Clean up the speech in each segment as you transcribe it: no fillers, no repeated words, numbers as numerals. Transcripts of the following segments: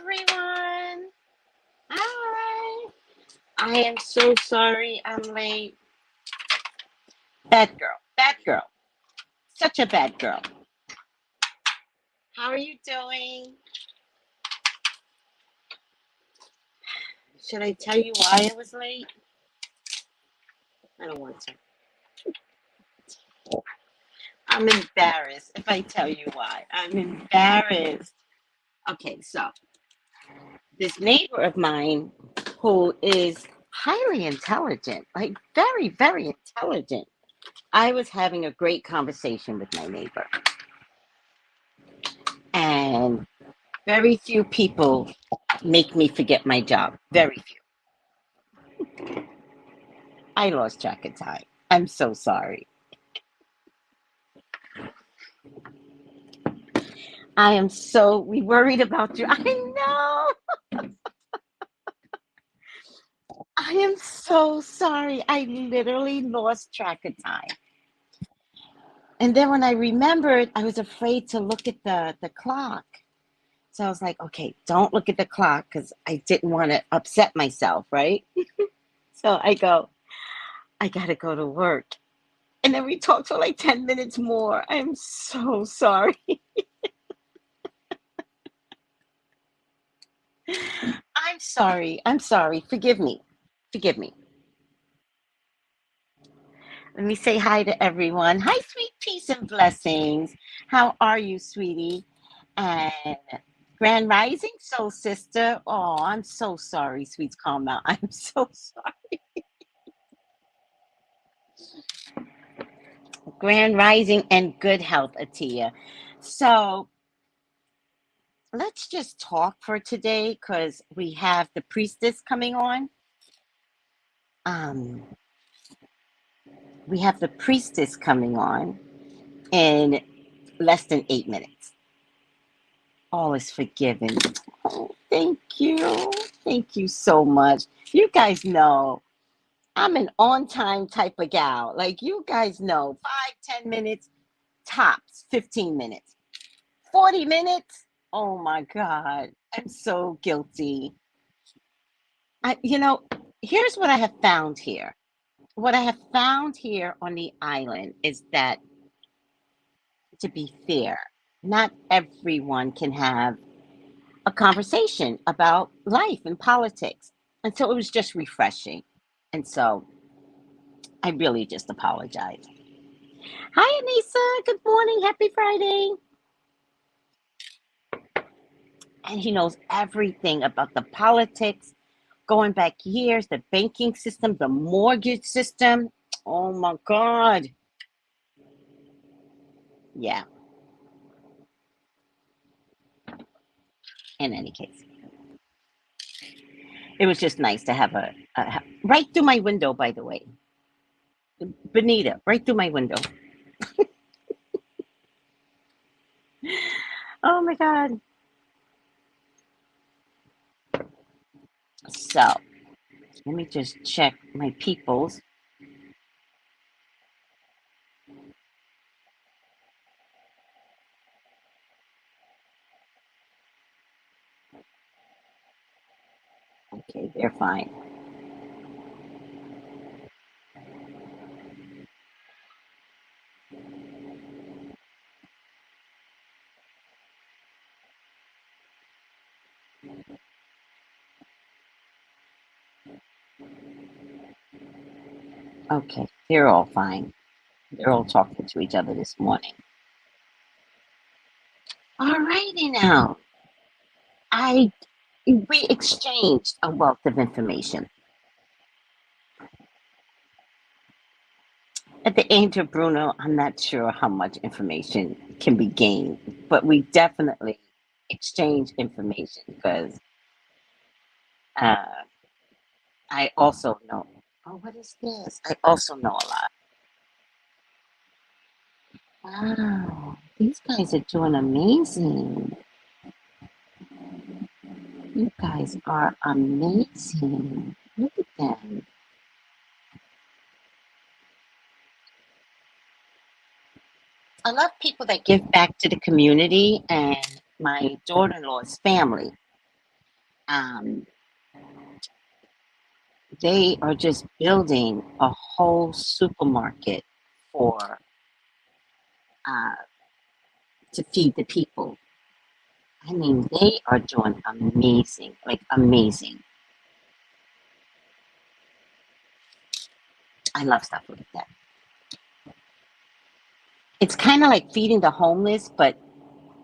everyone. Hi. I am so sorry I'm late. Bad girl. Bad girl. Such a bad girl. How are you doing? Should I tell you why I was late? I don't want to. I'm embarrassed if I tell you why. I'm embarrassed. Okay, so this neighbor of mine who is highly intelligent, like very, very intelligent. I was having a great conversation with my neighbor, and very few people make me forget my job. Very few. I lost track of time. I'm so sorry. I am so we worried about you. I know. I am so sorry. I literally lost track of time. And then when I remembered, I was afraid to look at the clock. So I was like, okay, don't look at the clock because I didn't want to upset myself, right? So I go, I gotta go to work. And then we talked for like 10 minutes more. I am so sorry. I'm sorry. I'm sorry. Forgive me. Forgive me. Let me say hi to everyone. Hi, sweet peace and blessings. How are you, sweetie? And Grand Rising Soul Sister. Oh, I'm so sorry, sweet Karma. I'm so sorry. Grand Rising and good health, Atia. So let's just talk for today because we have the priestess coming on. Um, we have the priestess coming on in less than 8 minutes. All is forgiven. Oh, thank you. Thank you so much. You guys know I'm an on time type of gal. Like, you guys know 5, 10 minutes, tops 15 minutes, 40 minutes. Oh my God. I'm so guilty. You know, here's what I have found here. What I have found here on the island is that, to be fair, not everyone can have a conversation about life and politics. And so it was just refreshing. And so I really just apologize. Hi, Anissa. Good morning. Happy Friday. And he knows everything about the politics, going back years, the banking system, the mortgage system. Oh my God. Yeah, in any case, it was just nice to have right through my window, by the way. Benita, right through my window. Oh my God. So let me just check my peoples. Okay, they're fine. Okay, they're all fine. They're all talking to each other this morning. All righty now. I We exchanged a wealth of information. At the age of Bruno, I'm not sure how much information can be gained, but we definitely exchange information because uh, I also know. Oh, what is this? I also know a lot. Wow, these guys are doing amazing. You guys are amazing. Look at them. I love people that give back to the community and my daughter in law's family. Um, they are just building a whole supermarket for uh, to feed the people. I mean, they are doing amazing, like amazing. I love stuff like that. It's kind of like feeding the homeless, but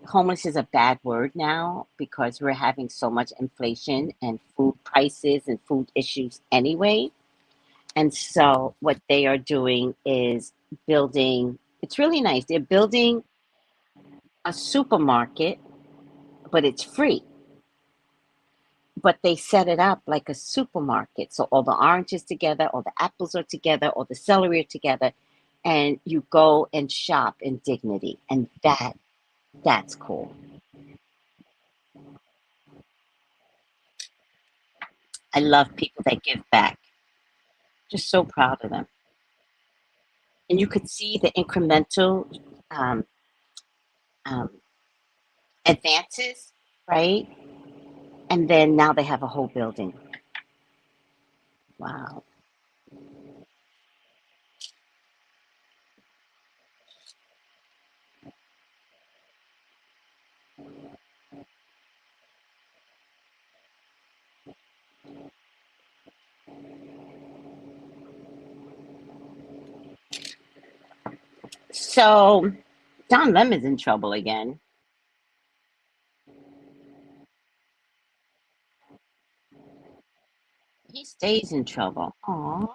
homeless is a bad word now because we're having so much inflation and food prices and food issues anyway. And so what they are doing is building, it's really nice. They're building a supermarket, but it's free. But they set it up like a supermarket. So all the oranges together, all the apples are together, all the celery are together, and you go and shop in dignity. And that's cool. I love people that give back. Just so proud of them. And you could see the incremental um, um, advances, right? And then now they have a whole building. Wow. So Don Lemon's in trouble again. He stays in trouble. Aw,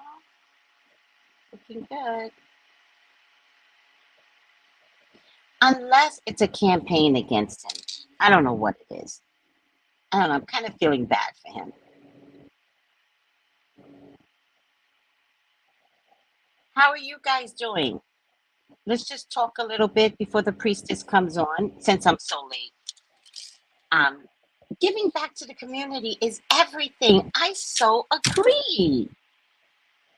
looking good. Unless it's a campaign against him. I don't know what it is. I don't know. I'm kind of feeling bad for him. How are you guys doing? Let's just talk a little bit before the priestess comes on, since I'm so late. Um, Giving back to the community is everything. I so agree.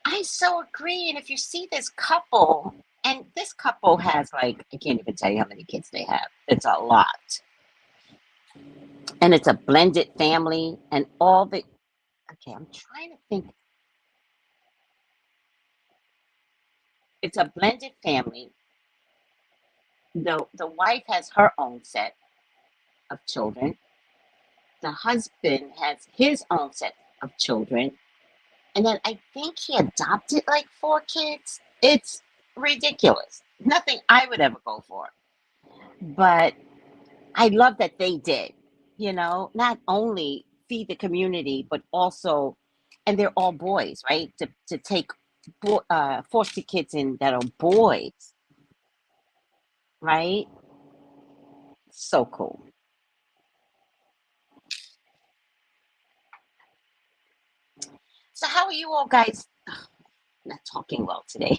I so agree. And if you see this couple, and this couple has like, I can't even tell you how many kids they have. It's a lot. And it's a blended family and all the, okay, I'm trying to think. It's a blended family. The wife has her own set of children. The husband has his own set of children. And then I think he adopted like four kids. It's ridiculous. Nothing I would ever go for. But I love that they did, not only feed the community, but also, and they're all boys, right? To take foster kids in that are boys, right? So cool. So, how are you all guys? Not talking well today.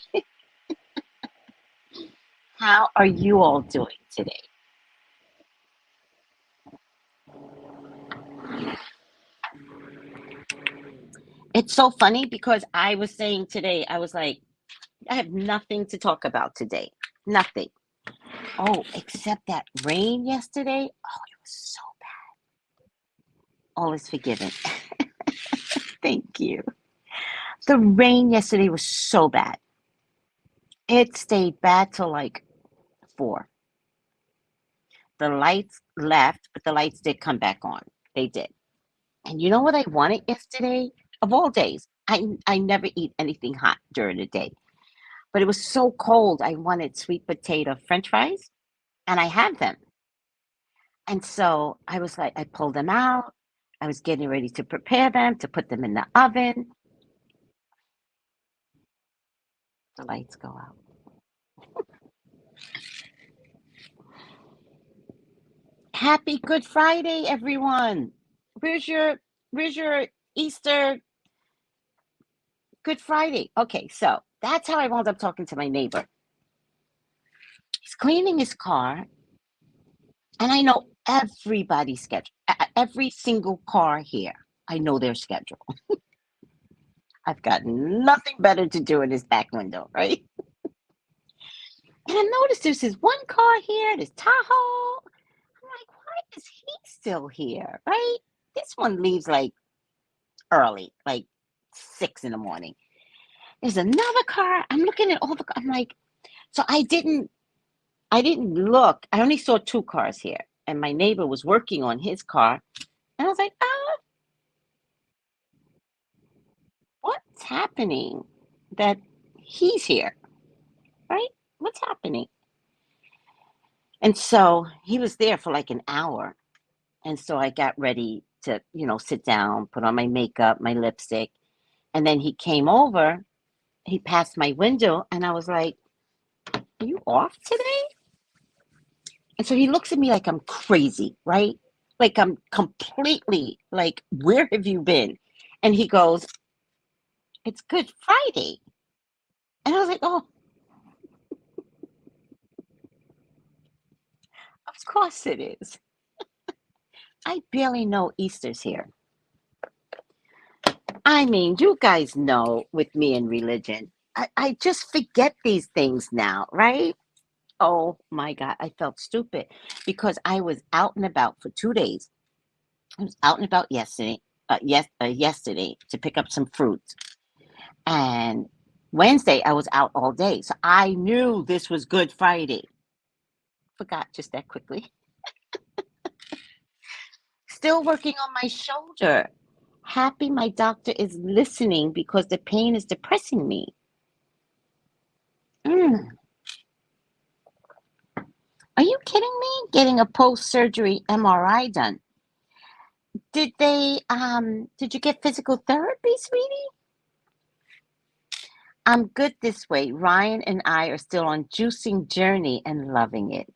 How are you all doing today? It's so funny because I was saying today, I was like, I have nothing to talk about today. Nothing. Oh, except that rain yesterday. Oh, it was so bad. All is forgiven. Thank you. The rain yesterday was so bad. It stayed bad till like 4. The lights left, but the lights did come back on. They did. And you know what I wanted yesterday? Of all days, I never eat anything hot during the day. But it was so cold. I wanted sweet potato French fries, and I had them. And so I was like, I pulled them out. I was getting ready to prepare them, to put them in the oven. The lights go out. Happy Good Friday, everyone. Where's your where's your Easter Good Friday? Okay, so that's how I wound up talking to my neighbor. He's cleaning his car, and I know everybody's schedule. Every single car here, I know their schedule. I've got nothing better to do in his back window, right? And I noticed there's this one car here, this Tahoe. I'm like, why is he still here, right? This one leaves like early, like 6 in the morning. There's another car. I'm looking at all the. I'm like, so I didn't look. I only saw two cars here, and my neighbor was working on his car, and I was like, what's happening? That he's here, right? What's happening? And so he was there for like an hour, and so I got ready to, sit down, put on my makeup, my lipstick, and then he came over. He passed my window, and I was like, "Are you off today?" And so he looks at me like I'm crazy, right? Like I'm completely like, where have you been? And he goes, it's Good Friday. And I was like, oh, of course it is. I barely know Easter's here. I mean, you guys know with me and religion, I just forget these things now, right? Oh my God, I felt stupid because I was out and about for 2 days. I was out and about yesterday to pick up some fruit. And Wednesday, I was out all day. So I knew this was Good Friday. Forgot just that quickly. Still working on my shoulder. Happy my doctor is listening because the pain is depressing me. Mm. Are you kidding me? Getting a post-surgery MRI done. Did you get physical therapy, sweetie? I'm good this way. Ryan and I are still on juicing journey and loving it.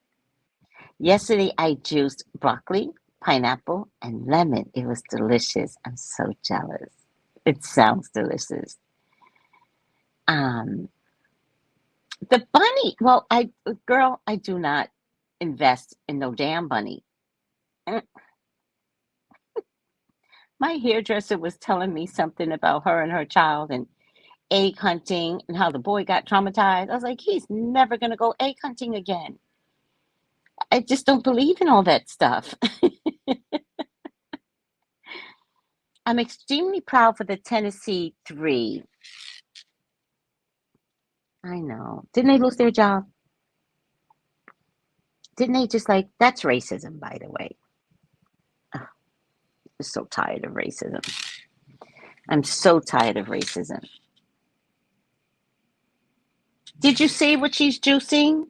Yesterday I juiced broccoli, pineapple, and lemon. It was delicious. I'm so jealous. It sounds delicious. Um, the bunny. Well, I do not invest in no damn bunny. Mm. My hairdresser was telling me something about her and her child and egg hunting and how the boy got traumatized. I was like, he's never gonna go egg hunting again. I just don't believe in all that stuff. I'm extremely proud for the Tennessee Three. I know. Didn't they lose their job? Didn't they just like, that's racism, by the way. Ugh, I'm so tired of racism. I'm so tired of racism. Did you see what she's juicing?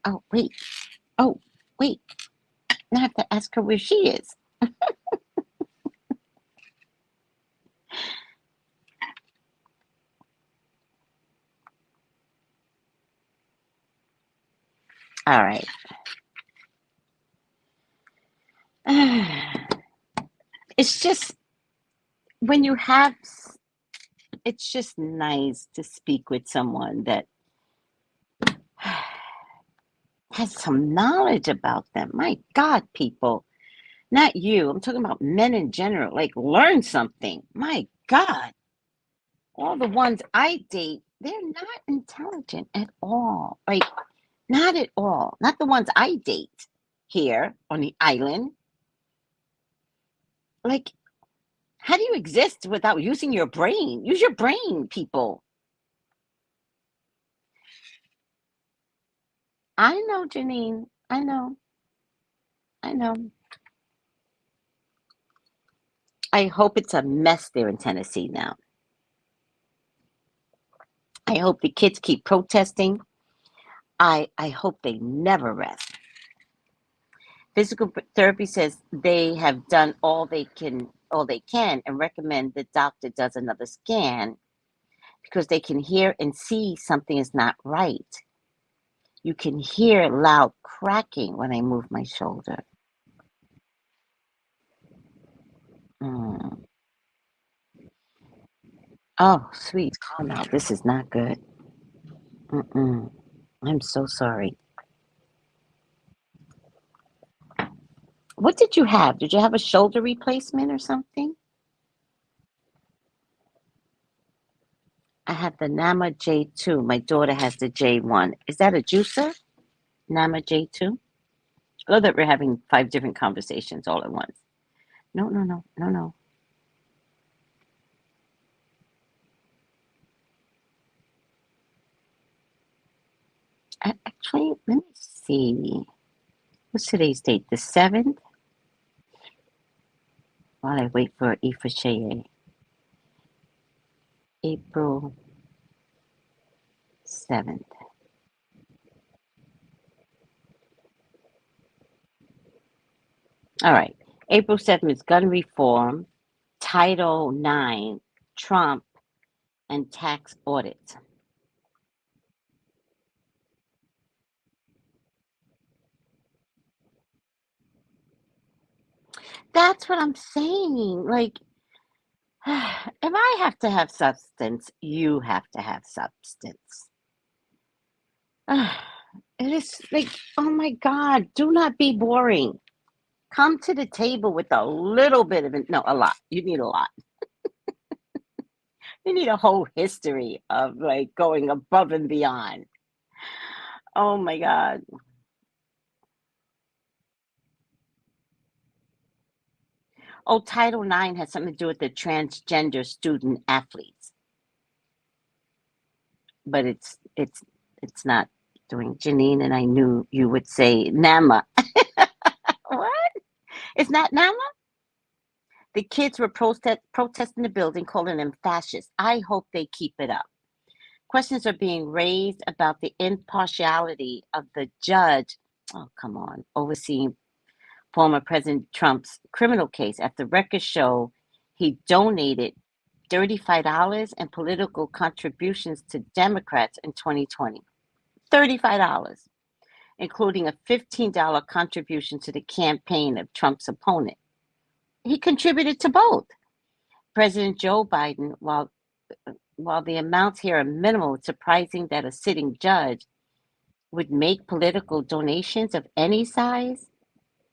Oh, wait. Oh, wait. Now I have to ask her where she is. All right. It's just when you have, it's just nice to speak with someone that has some knowledge about them. My God, people. Not you. I'm talking about men in general. Like, learn something. My God. All the ones I date, they're not intelligent at all. Like, not at all. Not the ones I date here on the island. Like, how do you exist without using your brain? Use your brain, people. I know, Janine. I know. I know. I hope it's a mess there in Tennessee now. I hope the kids keep protesting. I hope they never rest. Physical therapy says they have done all they can, and recommend the doctor does another scan because they can hear and see something is not right. You can hear loud cracking when I move my shoulder. Mm. Oh, sweet, calm out. This is not good. Mm-mm. I'm so sorry. What did you have? Did you have a shoulder replacement or something? I have the Nama J2. My daughter has the J1. Is that a juicer? Nama J2? I love that we're having 5 different conversations all at once. No, no, no, no, no. Actually, let me see. What's today's date? The 7th? While I wait for Ifasheye. April 7th. All right. April 7th is gun reform, Title 9, Trump, and tax audits. That's what I'm saying. Like, if I have to have substance, you have to have substance. It is like, oh my God, do not be boring. Come to the table with a little bit of it. No, a lot. You need a lot. You need a whole history of like going above and beyond. Oh my God. Oh, Title 9 has something to do with the transgender student athletes, but it's not doing Janine, and I knew you would say Nama. What? It's not Nama? The kids were protesting the building, calling them fascists. I hope they keep it up. Questions are being raised about the impartiality of the judge. Oh, come on, overseeing former President Trump's criminal case after records show he donated $35 in political contributions to Democrats in 2020. $35, including a $15 contribution to the campaign of Trump's opponent. He contributed to both. President Joe Biden, while the amounts here are minimal, it's surprising that a sitting judge would make political donations of any size,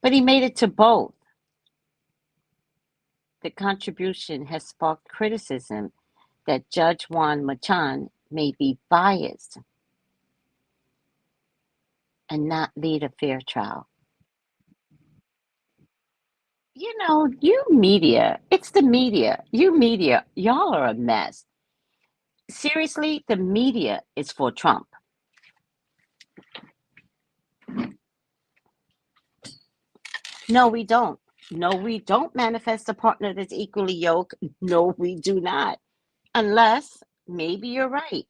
but he made it to both. The contribution has sparked criticism that Judge Juan Machan may be biased and not lead a fair trial. You know, you media, it's the media. You media, y'all are a mess. Seriously, the media is for Trump. No, we don't. No, we don't manifest a partner that's equally yoked. No, we do not. Unless maybe you're right.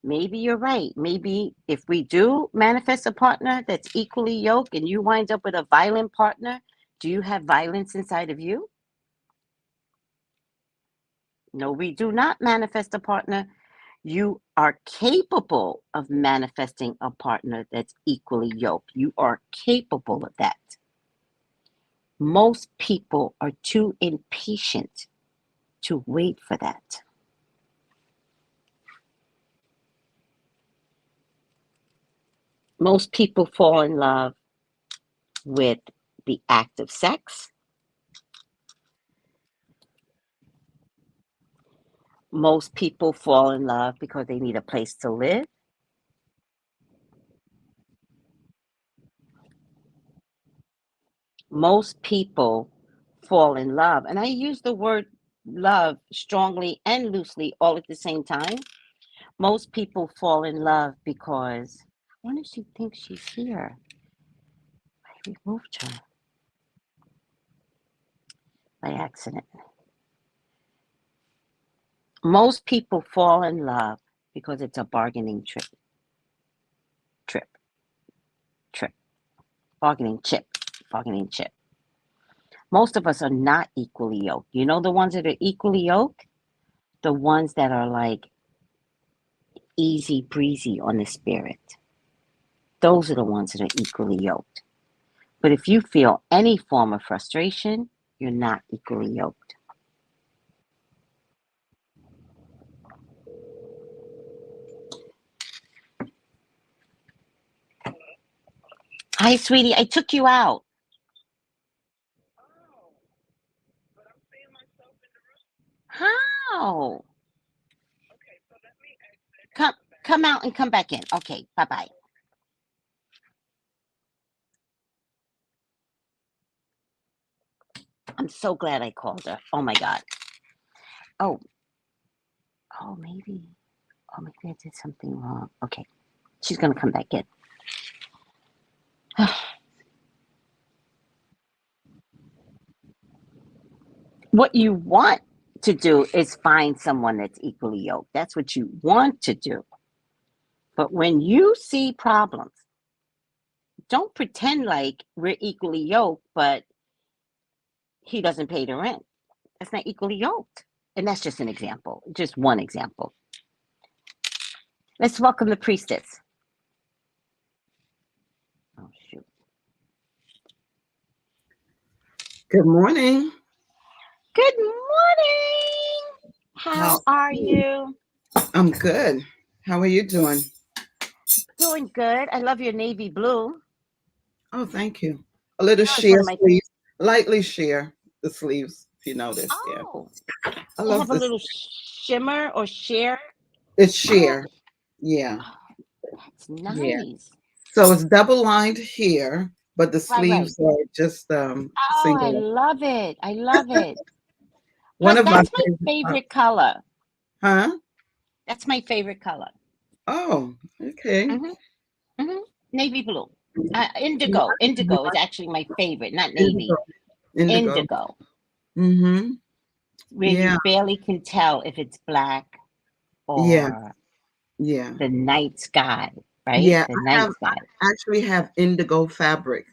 Maybe you're right. Maybe if we do manifest a partner that's equally yoked and you wind up with a violent partner, do you have violence inside of you? No, we do not manifest a partner. You are capable of manifesting a partner that's equally yoked. You are capable of that. Most people are too impatient to wait for that. Most people fall in love with the act of sex. Most people fall in love because they need a place to live. Most people fall in love, and I use the word love strongly and loosely all at the same time. Most people fall in love because I wonder if she thinks she's here. I removed her by accident. Most people fall in love because it's a bargaining trip, trip, bargaining chip, bargaining chip. Most of us are not equally yoked. You know the ones that are equally yoked? The ones that are like easy breezy on the spirit. Those are the ones that are equally yoked. But if you feel any form of frustration, you're not equally yoked. Hi, sweetie, I took you out. How? Come come out and come back in. Okay, bye-bye. I'm I'm so glad I called her. Oh my God. Oh, oh, maybe. Oh, maybe I did something wrong. Okay. She's going to come back in. What you want to do is find someone that's equally yoked. That's what you want to do. But when you see problems, don't pretend like we're equally yoked, but he doesn't pay the rent. That's not equally yoked. And that's just an example, just one example. Let's welcome the priestess. Oh, shoot. Good morning. Good morning. How are you? I'm good. How are you doing? Doing good. I love your navy blue. Oh, thank you. A little That was one sheer of my. sleeves, lightly sheer the sleeves, if you notice. Yeah, Oh, I they love have a this. little shimmer or sheer. It's Oh, sheer. Yeah, that's yeah. nice. So it's double lined here, but the Right, right. sleeves are just Oh, I single. love it. I love it. One of my That's my favorite. favorite color. Huh? That's my favorite color. Oh, okay. hmm hmm Navy blue. Indigo. Indigo is actually my favorite, not Indigo. navy. Indigo. Indigo, Mm-hmm. where you Yeah. barely can tell if it's black Yeah. or Yeah. the night sky, right? Yeah. The night sky. I actually have indigo fabric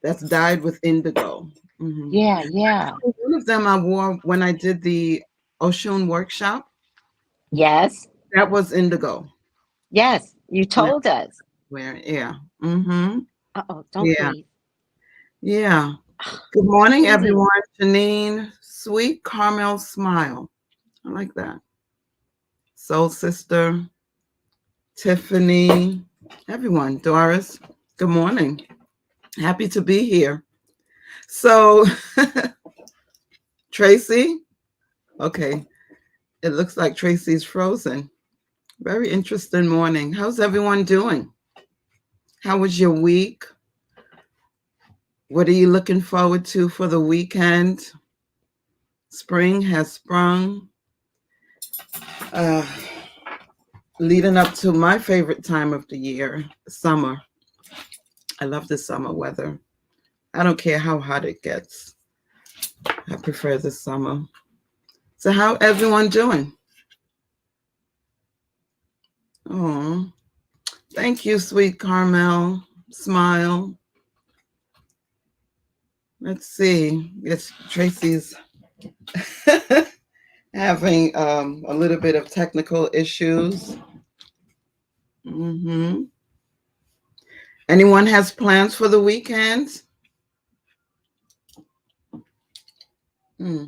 that's dyed with indigo. Hmm. Yeah, yeah. One of them I wore when I did the Oshun workshop. Yes, That was indigo. yes. You And that told us. where, yeah. Mm-hmm. Uh-oh, don't Yeah. breathe. Yeah. Good morning, Truly. everyone. Janine, sweet caramel smile. I like that. Soul sister, Tiffany, everyone. Doris, good morning. Happy to be here. So, Tracy, okay. It looks like Tracy's frozen. Very interesting morning. How's everyone doing? How was your week? What are you looking forward to for the weekend? Spring has sprung. Uh, Leading up to my favorite time of the year, summer. I love the summer weather. I don't care how hot it gets. I prefer the summer. So how everyone doing? Oh, thank you, sweet Carmel. Smile. Let's see. Yes, Tracy's having a little bit of technical issues. Hmm. Anyone has plans for the weekend? Hmm.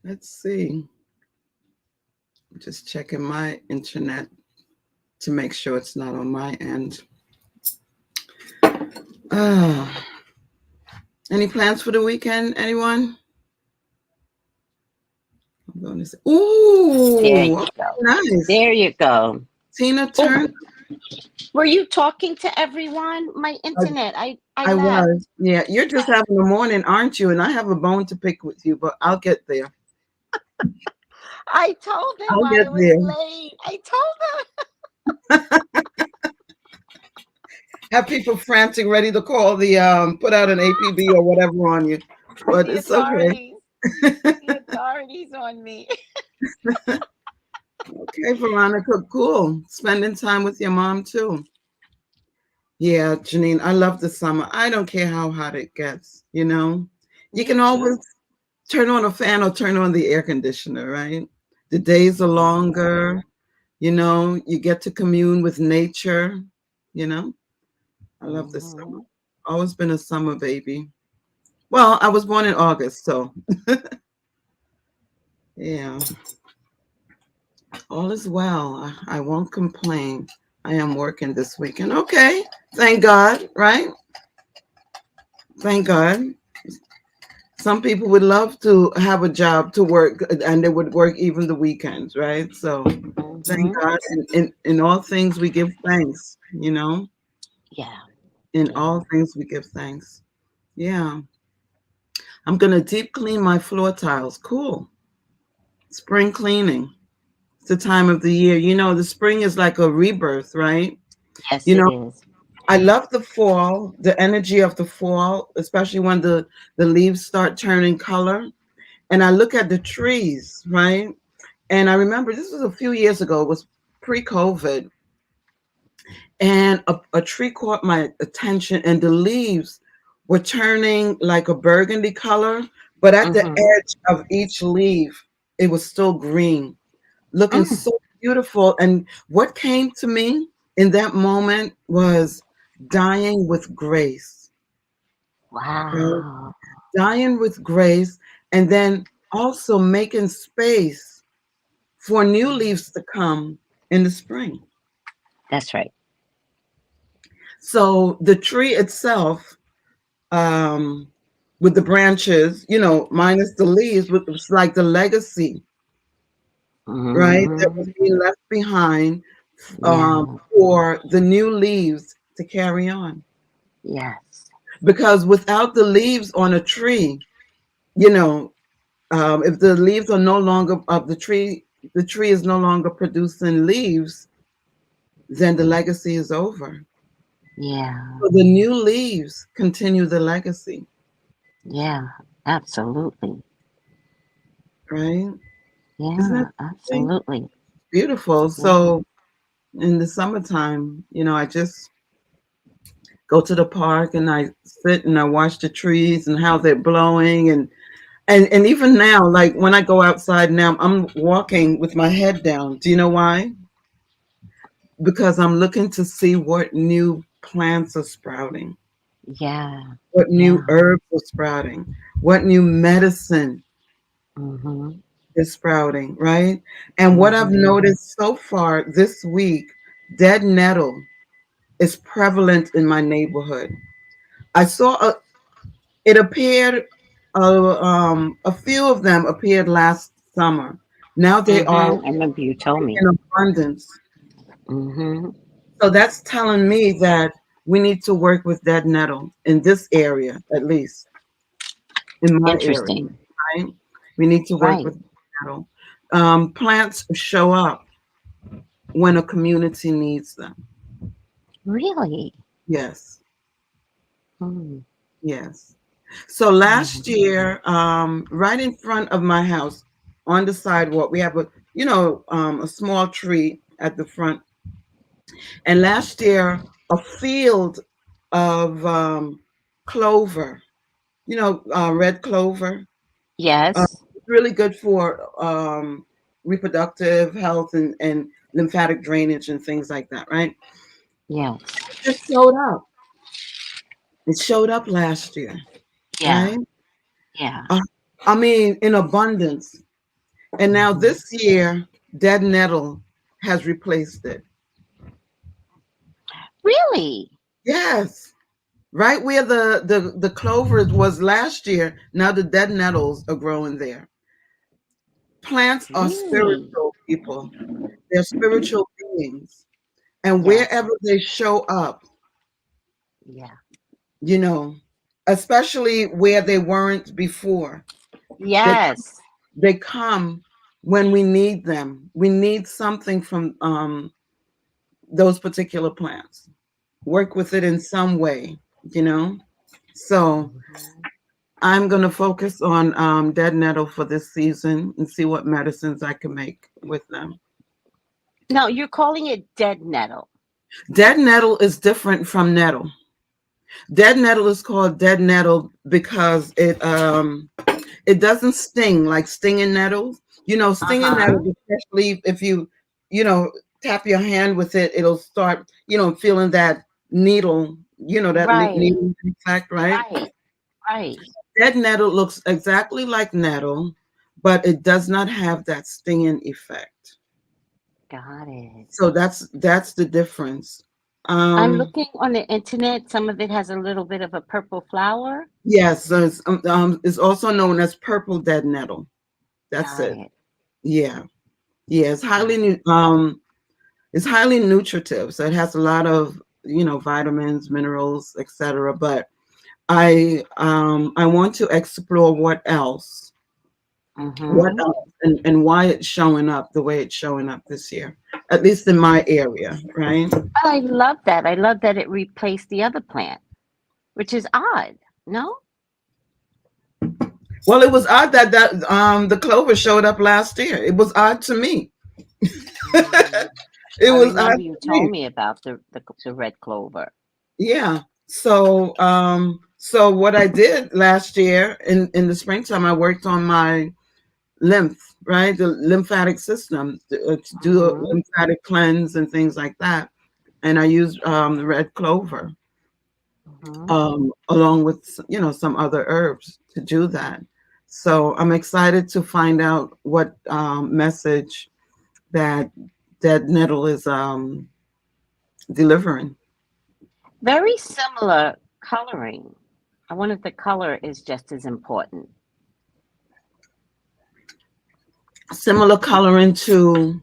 Let's see. I'm just checking my internet to make sure it's not on my end. Oh, any plans for the weekend? Anyone? I'm going to say, There ooh, you okay, go. nice. There you go. Tina Oh, Turner. were you talking to everyone? My internet. I I left. was. Yeah, you're just having a morning, aren't you? And I have a bone to pick with you, but I'll get there. I told them I'll I get was there. late. I told them. Have people frantic, ready to call the put out an APB or whatever on you, but The it's okay. authorities. The authorities on me. Okay, Veronica, cool. Spending time with your mom too. Yeah, Janine, I love the summer. I don't care how hot it gets, you know. You Me can always too. turn on a fan or turn on the air conditioner, right? The days are hmm longer, you know, you get to commune with nature, you know. I love this summer. hmm Always been a summer baby. Well, I was born in August, so yeah, all is well. I won't complain. I am working this weekend. Okay, thank God, right? Thank God. Some people would love to have a job to work and they would work even the weekends, right? So thank hmm God. In all things, we give thanks, you know? Yeah. In Yeah. all things we give thanks. Yeah. I'm gonna deep clean my floor tiles. Cool. Spring cleaning. It's the time of the year. The spring is like a rebirth, right? Yes, You it know, is. I love the fall, the energy of the fall, especially when the leaves start turning color. And I look at the trees, right? And I remember this was a few years ago, it was pre-COVID, and a tree caught my attention, and the leaves were turning like a burgundy color, but at the Mm-hmm. edge of each leaf, it was still green, looking Mm. so beautiful. And what came to me in that moment was dying with grace, right? Wow. Dying with grace, and then also making space for new leaves to come in the spring. That's right. So the tree itself, um, with the branches, minus the leaves, was like the legacy, right, that was Mm-hmm. being left behind, Yeah. for the new leaves to carry on. Yes. Because without the leaves on a tree, you know, if the leaves are no longer of the tree is no longer producing leaves, then the legacy is over. Yeah. So the new leaves continue the legacy, Yeah. Absolutely. right? Isn't that Yeah. something Absolutely. beautiful? Yeah. So in the summertime, I just go to the park and I sit and I watch the trees and how they're blowing, and even now, like when I go outside now, I'm walking with my head down. Do you know why? Because I'm looking to see what new plants are sprouting, Yeah. what new Yeah. herbs are sprouting, what new medicine Mm-hmm. is sprouting, right? And what I've Mm-hmm. noticed so far this week, dead nettle is prevalent in my neighborhood. I saw it appeared, a few of them appeared last summer. Now they are Mm-hmm. I remember you told me. in abundance. Mm-hmm. So that's telling me that we need to work with dead nettle in this area, at least in my area, Interesting. right? We need to work Right. with nettle. Plants show up when a community needs them. Really? Yes, Mm. yes. So Yeah. last year, right in front of my house, on the sidewalk, we have a small tree at the front. And last year, a field of clover, red clover, Yes. really good for reproductive health and lymphatic drainage and things like that, right? Yes. It showed up. It showed up last year, Yeah. right? Yeah. Uh, I mean, in abundance. And now Mm-hmm. this year, dead nettle has replaced it. Really? Yes, right where the clover was last year, now the dead nettles are growing there. Plants are Really? spiritual people. They're spiritual beings. And Yes. wherever they show up, Yeah. you know, especially where they weren't before, they Yes. they come when we need them. We need something from those particular plants. Work with it in some way, you know. So Mhm. I'm going to focus on dead nettle for this season and see what medicines I can make with them. No, you're calling it dead nettle. Dead nettle is different from nettle. Dead nettle is called dead nettle because it doesn't sting like stinging nettles. Stinging Uh-huh. nettle, especially if you know tap your hand with it, it'll start feeling that needle, Right. needle effect, right? Right. Right. Dead nettle looks exactly like nettle, but it does not have that stinging effect. Got it. So that's the difference. I'm Um, looking on the internet. Some of it has a little bit of a purple flower. yes, so it's also known as purple dead nettle. That's Got it. it. Yeah, yeah. Got It's highly nutritive. So it has a lot of vitamins, minerals, etc. But I want to explore what Mm-hmm. else, and why it's showing up the way it's showing up this year, at least in my area, right? I love that. I love that it replaced the other plant, which is odd. No? Well, it was odd that the clover showed up last year. It was odd to me. Mm. It I was odd remember you to me. told me about the red clover. Yeah. So what I did last year in the springtime, I worked on my right? The lymphatic system to do a Mm-hmm. lymphatic cleanse and things like that. And I used the red clover Mm-hmm. along with some other herbs to do that. So I'm excited to find out what message that nettle is delivering. Very similar coloring. I wonder if the color is just as important. Similar coloring to.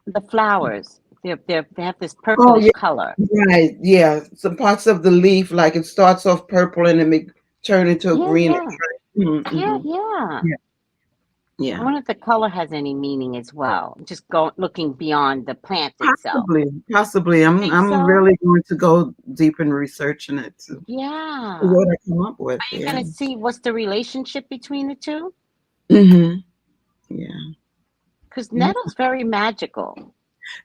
The flowers, they have this Oh purplish yeah, color. right. Yeah, some parts of the leaf, like it starts off purple and it may turn into a Yeah, green. yeah, yeah, Mm-hmm. yeah. Yeah, I yeah. wonder if the color has any meaning as well. Just looking beyond the plant itself. Possibly. I'm Think I'm so? really going to go deep in researching it to see Yeah. what I come up with. Are you Yeah. gonna see what's the relationship between the two? Hmm. Yeah. Because Yeah. nettle's very magical.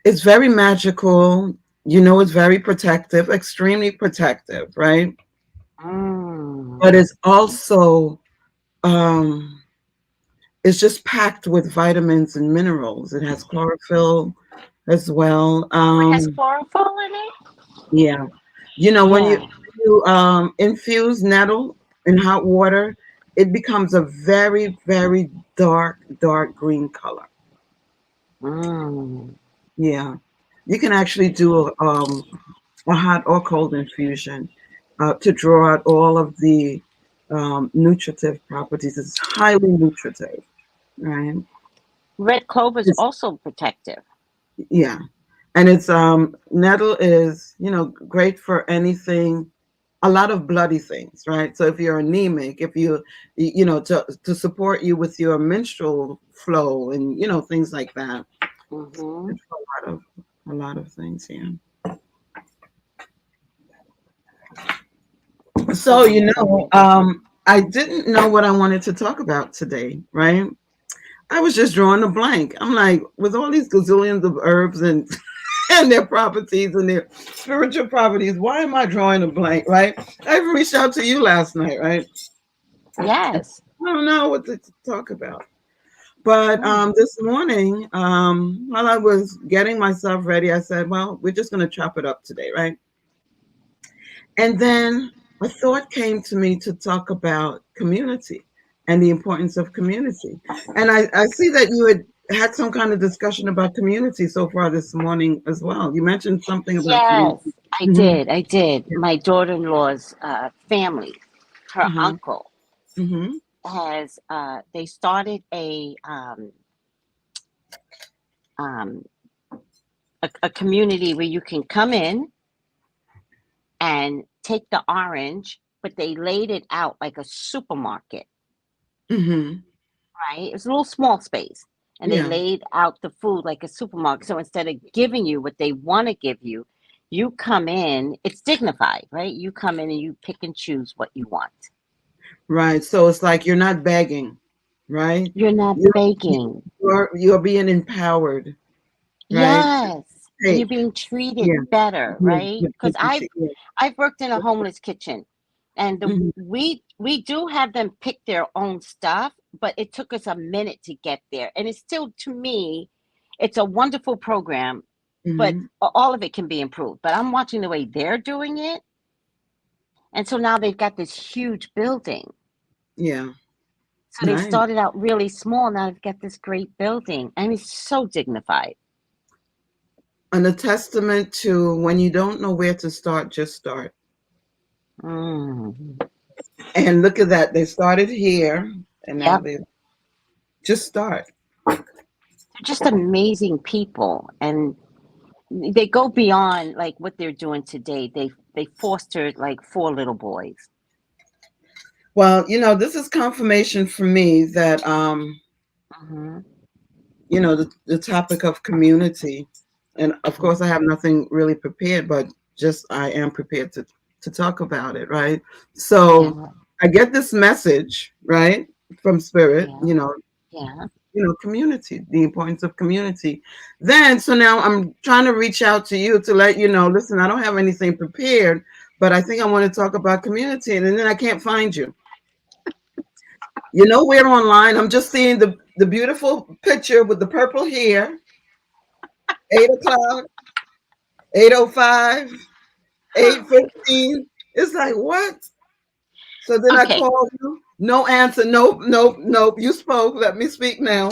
It's very magical. It's very protective, extremely protective, right? But Mm. it's also um it's just packed with vitamins and minerals. It has chlorophyll as well. It has chlorophyll in it? Yeah. When you Yeah. infuse nettle in hot water, it becomes a very, very dark, dark green color. Mm. Yeah. You can actually do a hot or cold infusion to draw out all of the nutritive properties. It's highly nutritive, right? Red clover is It's, also protective. yeah. And it's nettle is, great for anything, a lot of bloody things, right? So if you're anemic, if to support you with your menstrual flow and things like that. Hmm. It's a lot of things, yeah. So So, so I didn't know what I wanted to talk about today, right? I was just drawing a blank. I'm like, with all these gazillions of herbs and and their properties and their spiritual properties, why am I drawing a blank, right? I even reached out to you last night, right? yes. I don't know what to talk about. But Hmm. this morning, while I was getting myself ready, I said, well, we're just going to chop it up today, right? And then a thought came to me to talk about community and the importance of community. And I see that you had some kind of discussion about community so far this morning as well. You mentioned something about Yes, community. I Hmm. did. I did. Yeah. My daughter-in-law's family, her Uh-huh. uncle Hmm. has they started um, a community where you can come in and take the orange, but they laid it out like a supermarket, Hmm. right? It was a little small space, and they Yeah. laid out the food like a supermarket. So instead of giving you what they want to give you, you come in, it's dignified, right? You come in and you pick and choose what you want. Right. So it's like you're not begging, right? You're not You're begging. you're being empowered, right? To Yes. And you're take. being treated Yeah. better, Yeah. right? Yeah. Because Yeah. I've worked in a homeless kitchen, and Mhm. we do have them pick their own stuff, but it took us a minute to get there. And it's still, to me, it's a wonderful program, but Mhm. all of it can be improved. But I'm watching the way they're doing it, and so now they've got this huge building. Yeah. So they Right. started out really small. Now they've got this great building, and it's so dignified. And a testament to when you don't know where to start, just start. Mm. And look at that. They started here and now Yep. they just start. They're just amazing people. And, they go beyond like what they're doing today. They fostered like four little boys. Well, this is confirmation for me that Hmm. the topic of community, and of Hmm. course I have nothing really prepared, but just I am prepared to talk about it, right? So Yeah, I get this message, right, from spirit, yeah, yeah. community, the importance of community. Then, so now I'm trying to reach out to you to let you know, listen, I don't have anything prepared, but I think I want to talk about community. And then I can't find you. We're online. I'm just seeing the beautiful picture with the purple hair, 8 o'clock, 8:05, 8:15. It's like, what? So then I Okay, call you. No answer. Nope, nope, nope. You spoke. Let me speak now.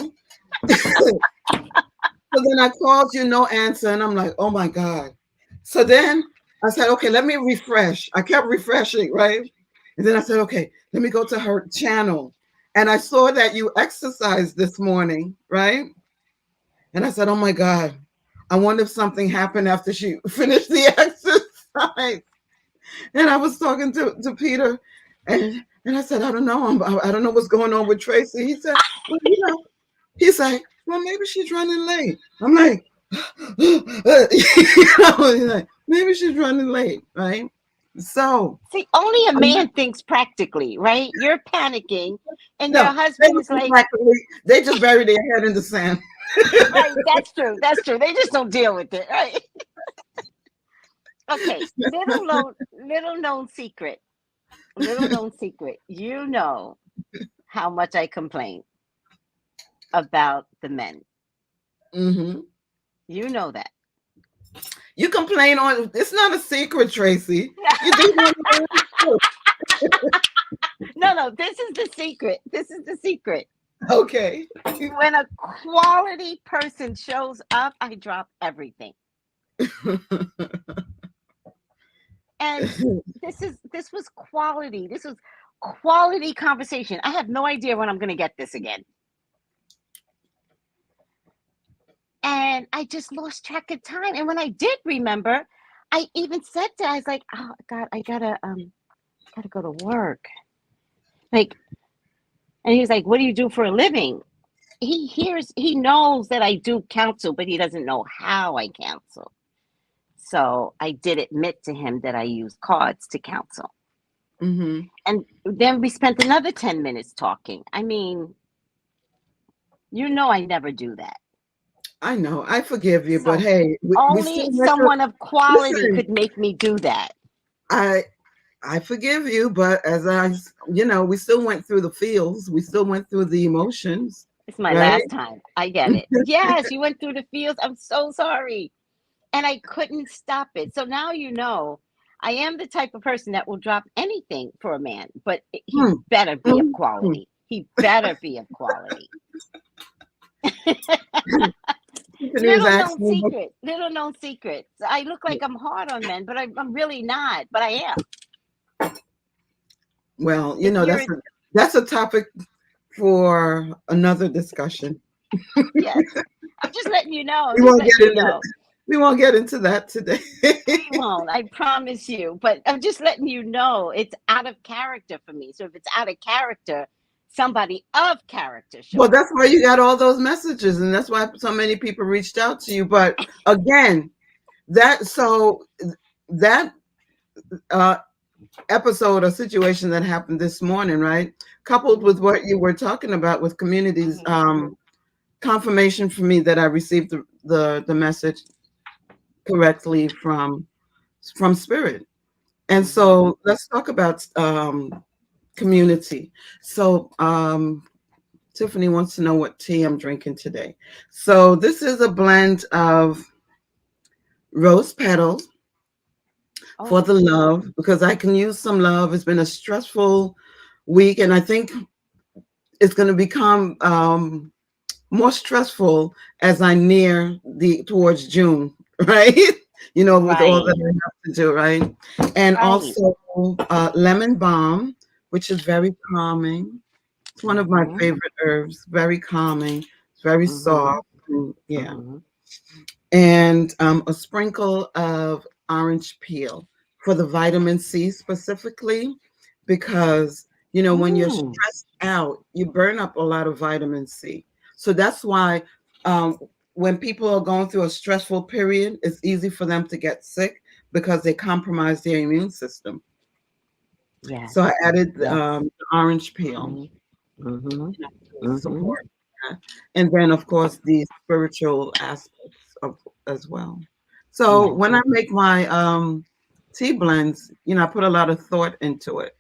So then I called you, no answer, and I'm like, oh my God. So then I said, okay, let me refresh. I kept refreshing, right? And then I said, okay, let me go to her channel. And I saw that you exercised this morning, right? And I said, oh my God, I wonder if something happened after she finished the exercise. And I was talking to Peter, and I said, I don't know. I don't know what's going on with Tracy. He said, well, he's like, well, maybe she's running late. I'm like, he's like, maybe she's running late, right? So, see, only a I'm not, man thinks practically, right? You're panicking, and your no, they husband don't is think like, practically. They just bury their head in the sand. right, that's true, that's true. They just don't deal with it, right? Okay, little known secret, little known secret. You know how much I complain about the men. Hmm. You know that. You complain on. It's not a secret, Tracy. You do want to. No, no, this is the secret. This is the secret. Okay. When a quality person shows up, I drop everything. And this was quality. This was quality conversation. I have no idea when I'm going to get this again. And I just lost track of time. And when I did remember, I even said to, I was like, oh God, I gotta go to work. Like, and he was like, what do you do for a living? He knows that I do counsel, but he doesn't know how I counsel. So I did admit to him that I use cards to counsel. Hmm. And then we spent another 10 minutes talking. I mean, I never do that. I know. I forgive you, but So hey, we still only went through. someone of quality Listen, could make me do that. I I forgive you, but we still went through the feels. We still went through the emotions, It's my right? last time. I get it. Yes, you went through the fields. I'm so sorry. And I couldn't stop it. So now I am the type of person that will drop anything for a man, but he Hmm, better be of hmm, hmm. quality. He better be of quality. Tiffany was asking me, Little known secret. I look like I'm hard on men, but I'm really not. But I am. well, If you're, that's a topic for another discussion. yes, I'm just letting you know. I'm We just won't letting get you into that. know. We won't get into that today. We won't. I promise you. But I'm just letting you know it's out of character for me. So if it's out of character, somebody of character Well, show up. that's why you got all those messages, and that's why so many people reached out to you. But again, that so that uh, episode or situation that happened this morning, right? Coupled with Hmm. what you were talking about with communities, Hmm. confirmation for me that I received the message correctly from spirit. And Hmm. so let's talk about community. So Tiffany wants to know what tea I'm drinking today. So this is a blend of rose petals for Oh, the love because I can use some love. It's been a stressful week, and I think it's going to become more stressful as I near the towards June, right? With all that right, I have to do, right? And right. also lemon balm, which is very calming. It's one of my Hmm. favorite herbs. Very calming. It's very Hmm. soft. And yeah. Hmm. and a sprinkle of orange peel for the vitamin C specifically, because when you're Mm, stressed out, you burn up a lot of vitamin C. So that's why um, when people are going through a stressful period, it's easy for them to get sick because they compromise their immune system. yes, So I added yes. the orange peel Mm-hmm. Mm-hmm. to Mm-hmm. support that. And then, of course, the spiritual aspects of as well. So Yes, when I make my tea blends, I put a lot of thought into it.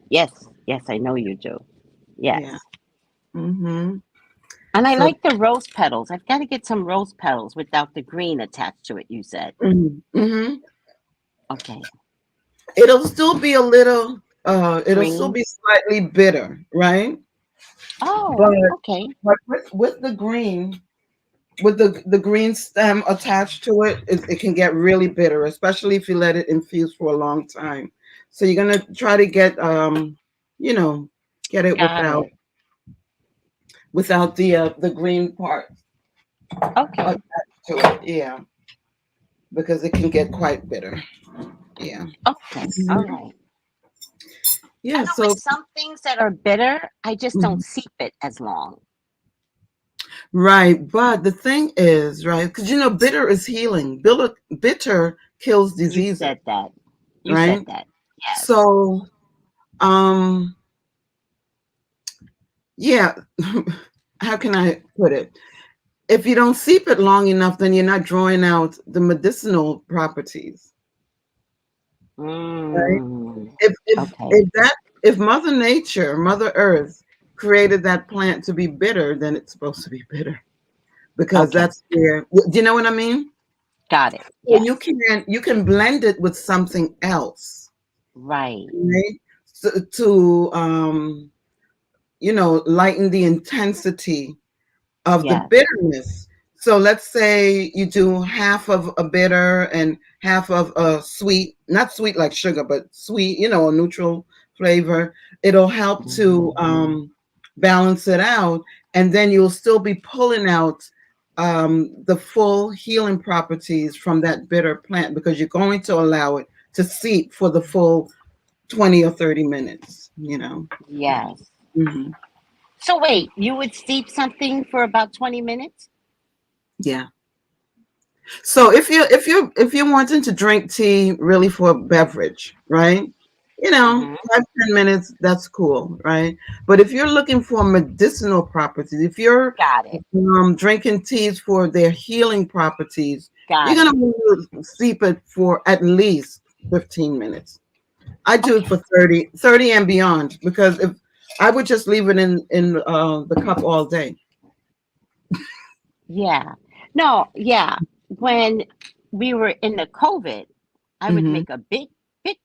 yes, yes. I know you do. Yeah. Yes. Mm-hmm. And I So like the rose petals. I've got to get some rose petals without the green attached to it, you said. mhm. Okay. It'll still Green. be slightly bitter, right? But Oh, okay. with the green, with the green stem attached to it, it can get really bitter, especially if you let it infuse for a long time. So you're gonna try to you know, get it Got it. without the green part Okay. attached to it. Yeah, because it can get quite bitter. Yeah. Okay. All Mhm. right. I Yeah. know with So some things that are bitter, I just don't mhm. seep it as long. Right, but the thing is, right, because bitter is healing. Bitter kills You diseases, said that. You said right? that. Yes. So, um, yeah, how can I put it? If you don't seep it long enough, then you're not drawing out the medicinal properties, right? Mm. If if Okay. if that if Mother Nature, Mother Earth created that plant to be bitter, then it's supposed to be bitter because Okay. that's where. Do you know what I mean? Got it. So you Yes. can you can blend it with something else, Right. right? So, to lighten the intensity of the Yes. bitterness. So let's say you do half of a bitter and half of a sweet, not sweet like sugar, but sweet, a neutral flavor. It'll help to Hmm. balance it out. And then you'll still be pulling out the full healing properties from that bitter plant because you're going to allow it to seep for the full 20 or 30 minutes. Yes. Mhm. So wait, you would steep something for about 20 minutes? Yeah. So if you're wanting to drink tea really for a beverage, right? Hmm. 5-10 minutes, that's cool, right? But if you're looking for medicinal properties, if you're Got it. drinking teas for their healing properties, you're Got gonna it. want to steep it for at least 15 minutes. I do it Okay. for 30 and beyond because if I would just leave it in the cup all day. Yeah. No, yeah. When we were in the COVID, I would Hmm. make a big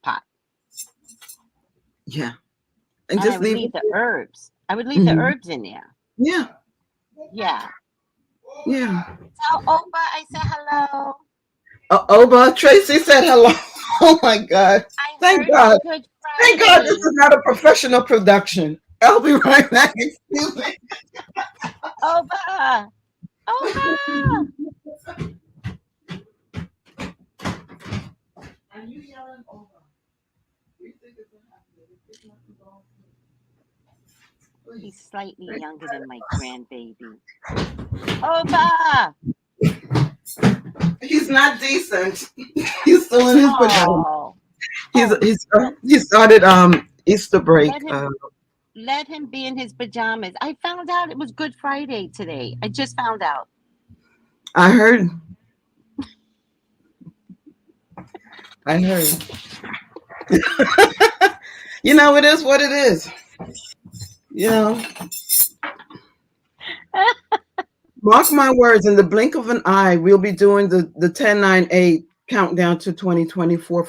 pot Yeah, and and I just would leave leave it. the herbs. I would leave the Mhm. herbs in there. Yeah, Yeah. yeah. Tell Opa I said hello. Oba, Tracy said hello. Oh my God. I Thank heard it's God. Good Thank God this Friday. is not a professional production. I'll be right back. Excuse me. Opa. Opa. Are you yelling over? We think it's happening. It's nothing wrong. He's Please. slightly younger than my grandbaby. Opa. He's not decent. He's still in his pajamas. Oh. He's Oh, he's he started Easter break. let him let him be in his pajamas. I found out it was Good Friday today. I just found out. I heard. I heard. It is what it is. You know, Mark my words, in the blink of an eye, we'll be doing the 10-9-8 countdown to 2024.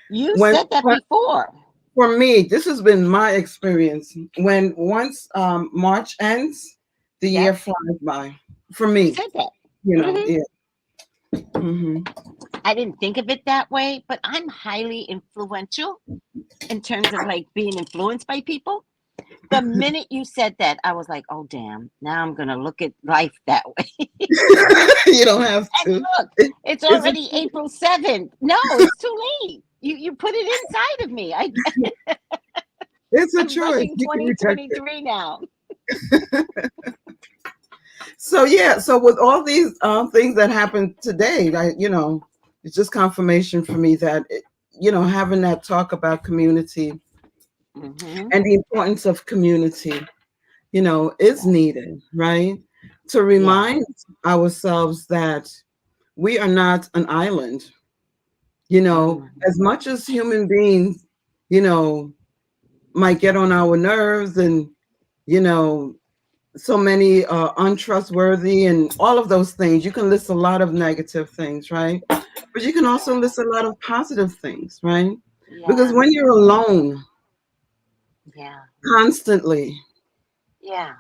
You When, said that when before. for me, this has been my experience. When once March ends, the year Yep. flies by. For You me, said that. Hmm. yeah. Hmm. I didn't think of it that way, but I'm highly influential in terms of like being influenced by people. The minute you said that, I was like, "Oh damn! Now I'm gonna look at life that way." You don't have And to. look, It, it's it's a already April 7th. No, it's too late. You put it inside of me. it's a I'm choice. rushing You can reject it. 2023 now. So yeah, so with all these things that happened today, it's just confirmation for me that having that talk about community Hmm. and the importance of community, is needed, right? To Yeah. remind ourselves that we are not an island. Mm. As much as human beings, you know, might get on our nerves and you know so many untrustworthy and all of those things. You can list a lot of negative things, right? But you can also Yeah. list a lot of positive things, right? Because Yeah. when you're alone Yeah. constantly, Yeah.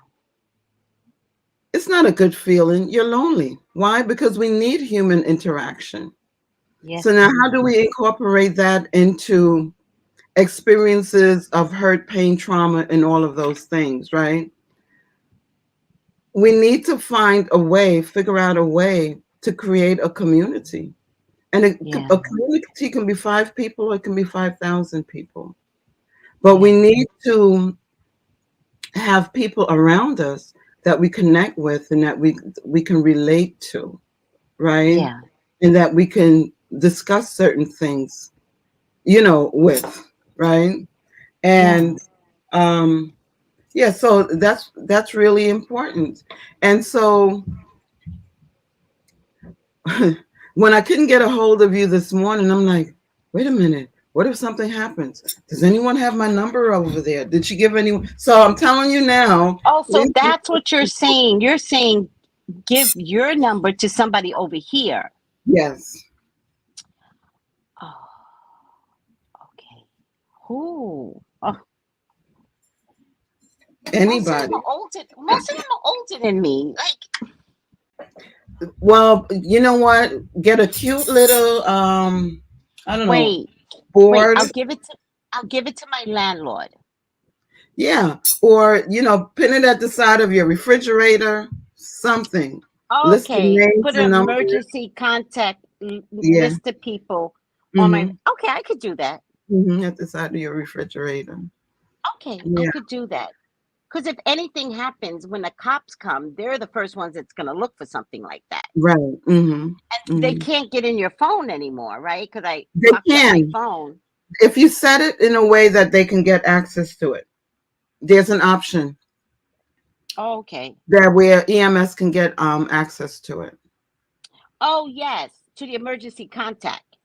it's not a good feeling. You're lonely. Why? Because we need human interaction. So Yes, now, we how do do. we incorporate that into experiences of hurt, pain, trauma, and all of those things, right? We need to find a way, figure out a way to create a community. And Yeah. a community can be 5 people, or it can be 5,000 people. But we Yeah. need to have people around us that we connect with and that we can relate to, right? Yeah. And that we can discuss certain things, with, right? Yeah. And um yeah, so that's really important. And so when I couldn't get a hold of you this morning, I'm like, wait a minute. What if something happens? Does anyone have my number over there? Did she give anyone? So I'm telling you now, Oh, so please. that's what you're saying. You're saying give your number to somebody over here. Yes, Oh, okay. Who? Oh, most of them anybody. are older. Most of them are older than me. Like, Well, you know what? Get a cute little, I don't know, wait, wait. board. I'll give it to my landlord. Yeah. Or, pin it at the side of your refrigerator, something. List the Okay, names put and an numbers. emergency contact Yeah. list of people on my. Mm-hmm. Okay, I could do that. At the side of your refrigerator. Okay, I Yeah. could do that. Because if anything happens when the cops come, they're the first ones that's going to look for something like that. Right. Mm-hmm. And they Mm-hmm. can't get in your phone anymore, right? Because I They locked up my can, phone. if you set it in a way that they can get access to it. There's an option Oh, okay. that where EMS can get access to it. Oh, yes, to the emergency contact.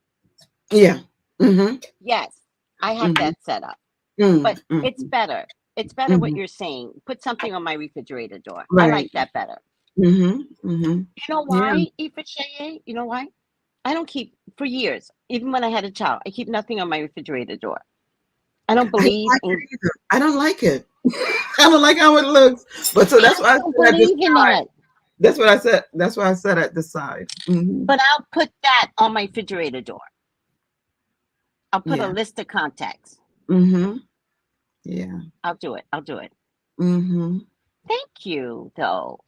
Yeah. Mm-hmm. Yes, I have Mm-hmm. that set up. But Mm-hmm. it's better. It's better what Mm-hmm. you're saying. Put something on my refrigerator door. I Right. like that better. Mm-hmm. Mm-hmm. You know Yeah. why, Ifasheye? You know why? I don't keep, for years, even when I had a child, I keep nothing on my refrigerator door. I don't I don't believe like in, it either. I don't like it. I don't like how it looks. But so that's I why I don't said at the believe in side. that. That's what I said. That's why I said at the side. Mm-hmm. But I'll put that on my refrigerator door. I'll put a Yeah. list of contacts. Mm-hmm. Yeah. I'll do it. I'll do it. Mm-hmm. Thank you, though.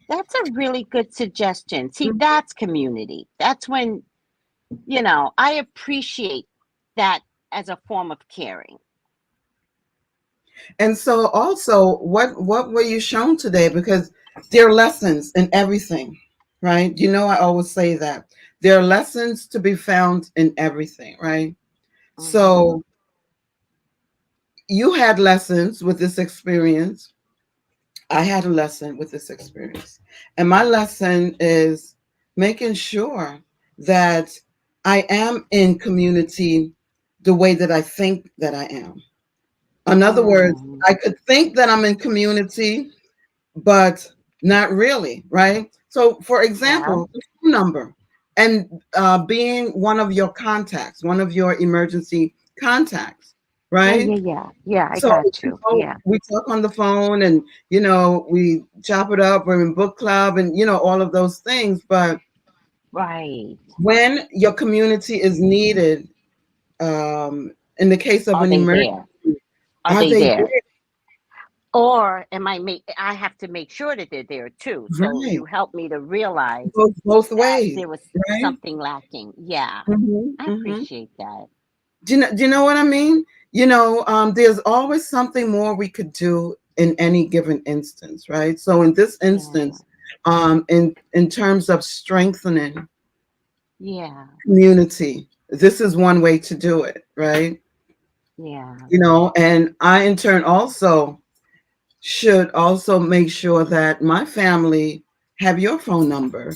That's a really good suggestion. See, that's community. That's when, I appreciate that as a form of caring. And so also what were you shown today? Because there are lessons in everything, right? I always say that. There are lessons to be found in everything, right? Hmm. So you had lessons with this experience. I had a lesson with this experience. And my lesson is making sure that I am in community the way that I think that I am. In other words, Mm, I could think that I'm in community but not really, right? So, for yeah. example, the phone number and being one of your contacts, one of your emergency contacts, Yeah, right? yeah, yeah. Yeah, I So, got you. Yeah. we talk on the phone and, we chop it up, we're in book club and, all of those things. But Right. when your community is needed, in the case of Are an they emergency, there? Are Are they they there? there? Or I have to make sure that they're there too. So Right. you help me to realize Both that ways, there was right? something lacking. Yeah. Hmm. I Hmm. appreciate that. Do you know what I mean? There's always something more we could do in any given instance, right? So in this Yeah. instance, in terms of strengthening Yeah. community, this is one way to do it, right? Yeah. And I in turn also should also make sure that my family have your phone number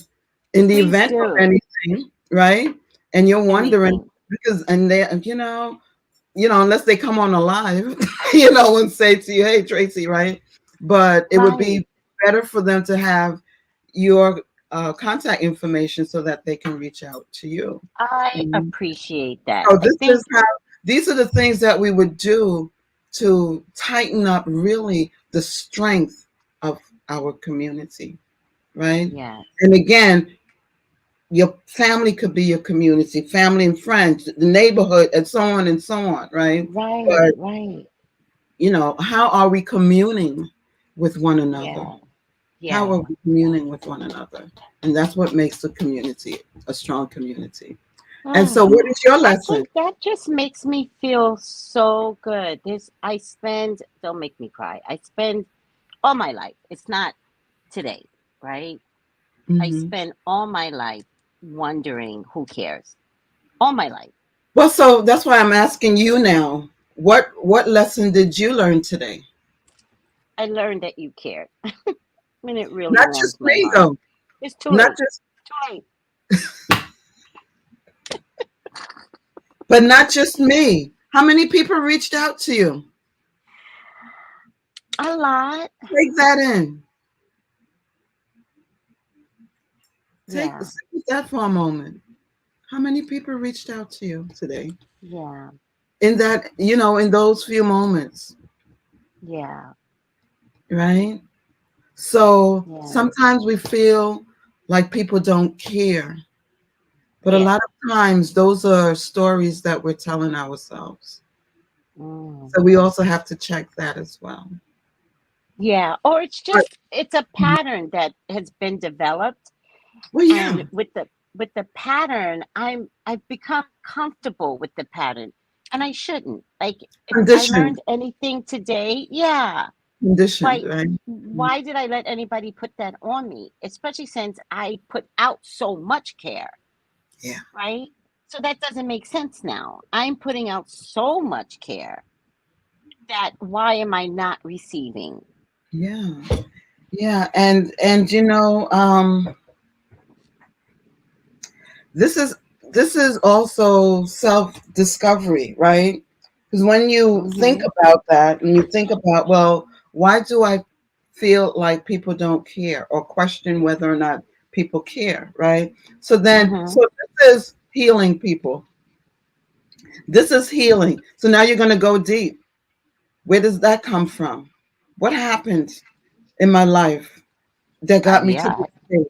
in the Please event of do. anything, right? And you're wondering Anything. because and they, unless they come on alive, and say to you, "Hey, Tracy," right? But it would Right. be better for them to have your contact information so that they can reach out to you. I Mhm. appreciate that. So I this think, is how these are the things that we would do to tighten up really the strength of our community, right? yes. And again, your family could be your community, family and friends, the neighborhood, and so on, right? Right. But Right. how are we communing with one another? Yeah. How Yeah. are we communing with one another? And that's what makes the community a strong community. And so, Oh, what is your I lesson? think that just makes me feel so good. Don't make me cry. I spend all my life. It's not today, right? I Hmm. spend all my life wondering who cares. All my life. Well, so that's why I'm asking you now. What lesson did you learn today? I learned that you cared. And it really Not warms just my me heart. though. It's too Not late. just, Too late. but not just me. How many people reached out to you? A lot. Take that in. Yeah. Sit with that for a moment. How many people reached out to you today? Yeah. In that, in those few moments, Yeah. right? So Yeah. sometimes we feel like people don't care, but a Yeah. lot of times those are stories that we're telling ourselves. Mm. So we also have to check that as well. Yeah. Or But, it's a pattern that has been developed. well, yeah, And with the pattern, I've become comfortable with the pattern. And I shouldn't. Like if I conditioned, learned anything today, yeah. conditioned, Why right? why did I let anybody put that on me? Especially since I put out so much care, Yeah, right? So that doesn't make sense now. I'm putting out so much care that why am I not receiving? yeah, yeah, and this is this is also self discovery, right? Because when you think Mm-hmm. about that and you think about, well, why do I feel like people don't care or question whether or not people care, right? So Mm-hmm. this is healing, people. This is healing. So now you're going to go deep. Where does that come from? What happened in my life that got me to Yeah. this place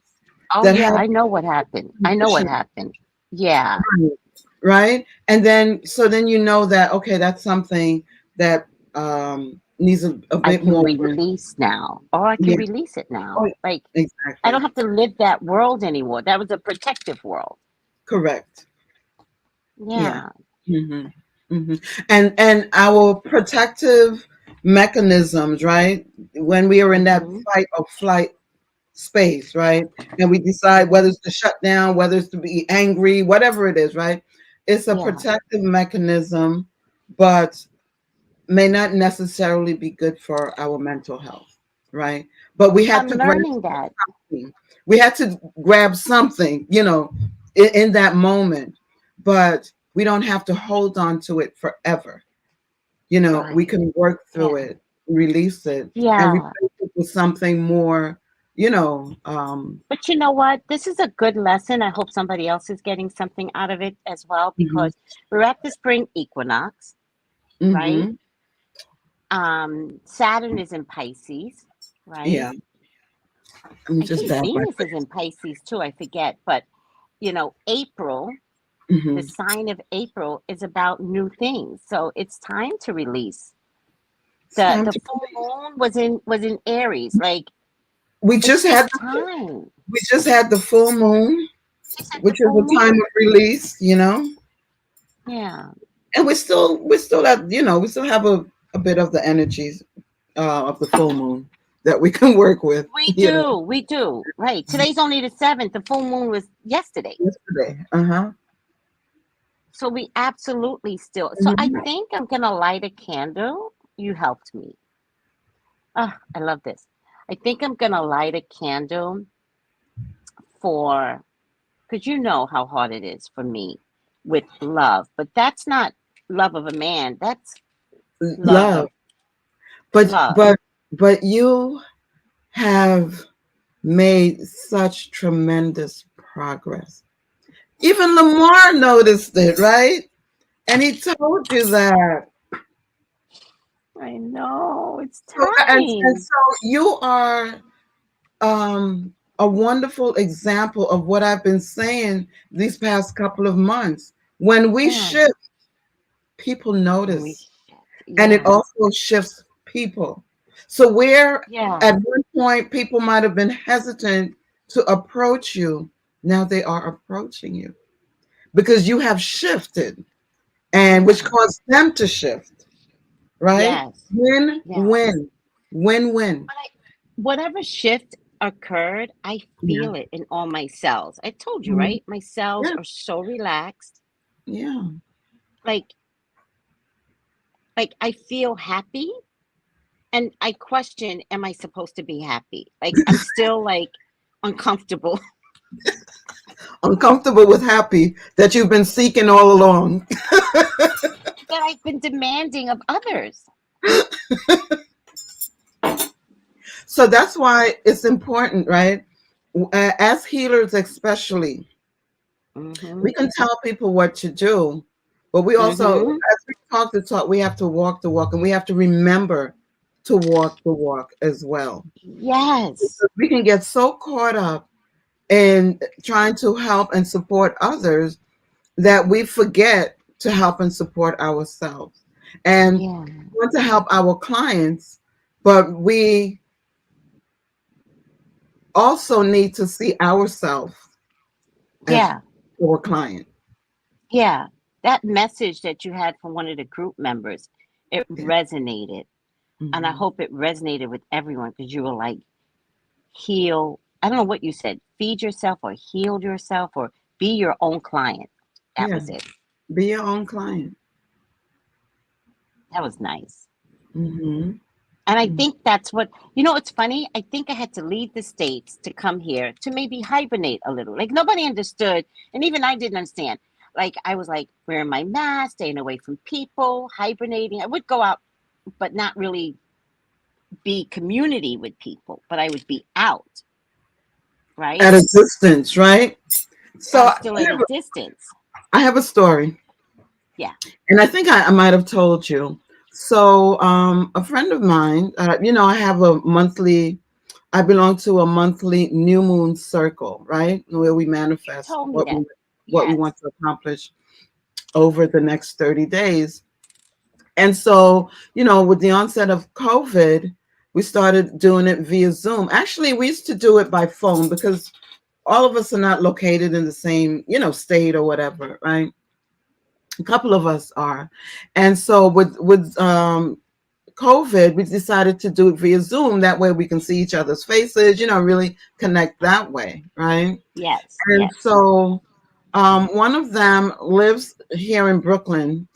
Oh that yeah, had I know what happened. I know what condition, happened. Yeah. right? And then you know that, okay, that's something that needs a I bit can more work. release now. Or I can Yeah. release it Oh, now. Like I don't exactly. have to live that world anymore. That was a protective world. Correct. Yeah. Yeah. Hmm. Hmm. And our protective mechanisms, right? When we are in that Mm-hmm. fight or flight space, right? And we decide whether Mm-hmm. it's to shut down, whether it's to be angry, whatever it is, right? It's a Yeah. protective mechanism, but may not necessarily be good for our mental health, right? But we have I'm to grab learning that. something. We had to grab something, in that moment, but we don't have to hold on to it forever. We Right. can work through Yeah. it, release it, and Yeah. replace it with something more, But you know what? This is a good lesson. I hope somebody else is getting something out of it as well mhm, because we're at the spring equinox, right? mhm. Saturn is in Pisces, right? Yeah. Let me I just think dab my Venus is face. in Pisces too. I forget. But, April, the Hmm. sign of April is about new things. So it's time to release. It's The time the to full release. moon was in Aries. Like We it's just had just the, time. we just had the full moon, Just at the which is full the time moon. of release, Yeah, and we still have, we still have a bit of the energies of the full moon that we can work with, we do. We do. Right. Today's only the 7th. The full moon was yesterday. yesterday. Uh-huh. So we absolutely still. So I Mhm. think I'm gonna light a candle. You helped me. Ah, I love this. I think I'm gonna light a candle for, because you know how hard it is for me with love, but that's not love of a man. That's love Love. of But love. but but you have made such tremendous progress. Even Lamar noticed it, right? And he told you that. I know it's And time. so you are a wonderful example of what I've been saying these past couple of months. When we Yeah. shift, people When we notice, shift. and it Yes. also shifts people. So, where Yeah. at one point people might have been hesitant to approach you, now they are approaching you because you have shifted, and which Yeah. caused them to shift, right? Yes. Win, Yes. win, win, win. But whatever shift occurred, I Yeah. feel it in all my cells. I told you, Mhm. right? My cells Yeah. are so relaxed. Yeah. Like I feel happy, and I question, am I supposed to be happy? Like I'm still like uncomfortable Uncomfortable with happy that you've been seeking all along. that I've been demanding of others. So that's why it's important, right? As healers, especially, Mhm. we can tell people what to do, but we also, Mhm. as we talk the talk, we have to walk the walk, and we have to remember to walk the walk as well. Yes. Because we can get so caught up in trying to help and support others that we forget to help and support ourselves. And Yeah. we want to help our clients, but we also need to see ourselves as Yeah. our client. Yeah. That message that you had from one of the group members, it Yeah. resonated. And I Mhm. hope it resonated with everyone because you were like, heal. I don't know what you said, feed yourself or heal yourself or be your own client. That Yeah. was it. Be your own client. That was nice. Hmm. And I think that's what, it's funny. I think I had to leave the States to come here to maybe hibernate a little. Like nobody understood. And even I didn't understand. Like I was like wearing my mask, staying away from people, hibernating. I would go out, but not really be community with people, but I would be out, At right? a distance, right? But I So was still at a distance. I have a story, Yeah. and I think I might have told you. So, a friend of mine, I have a monthly. I belong to a monthly new moon circle, right, where we You manifest told me that. what we Yes. want to accomplish over the next 30 days. And so, with the onset of COVID, we started doing it via Zoom. Actually, we used to do it by phone because all of us are not located in the same, state or whatever, right? A couple of us are. And so with COVID, we decided to do it via Zoom. That way we can see each other's faces, really connect that way, right? Yes. And Yes. so one of them lives here in Brooklyn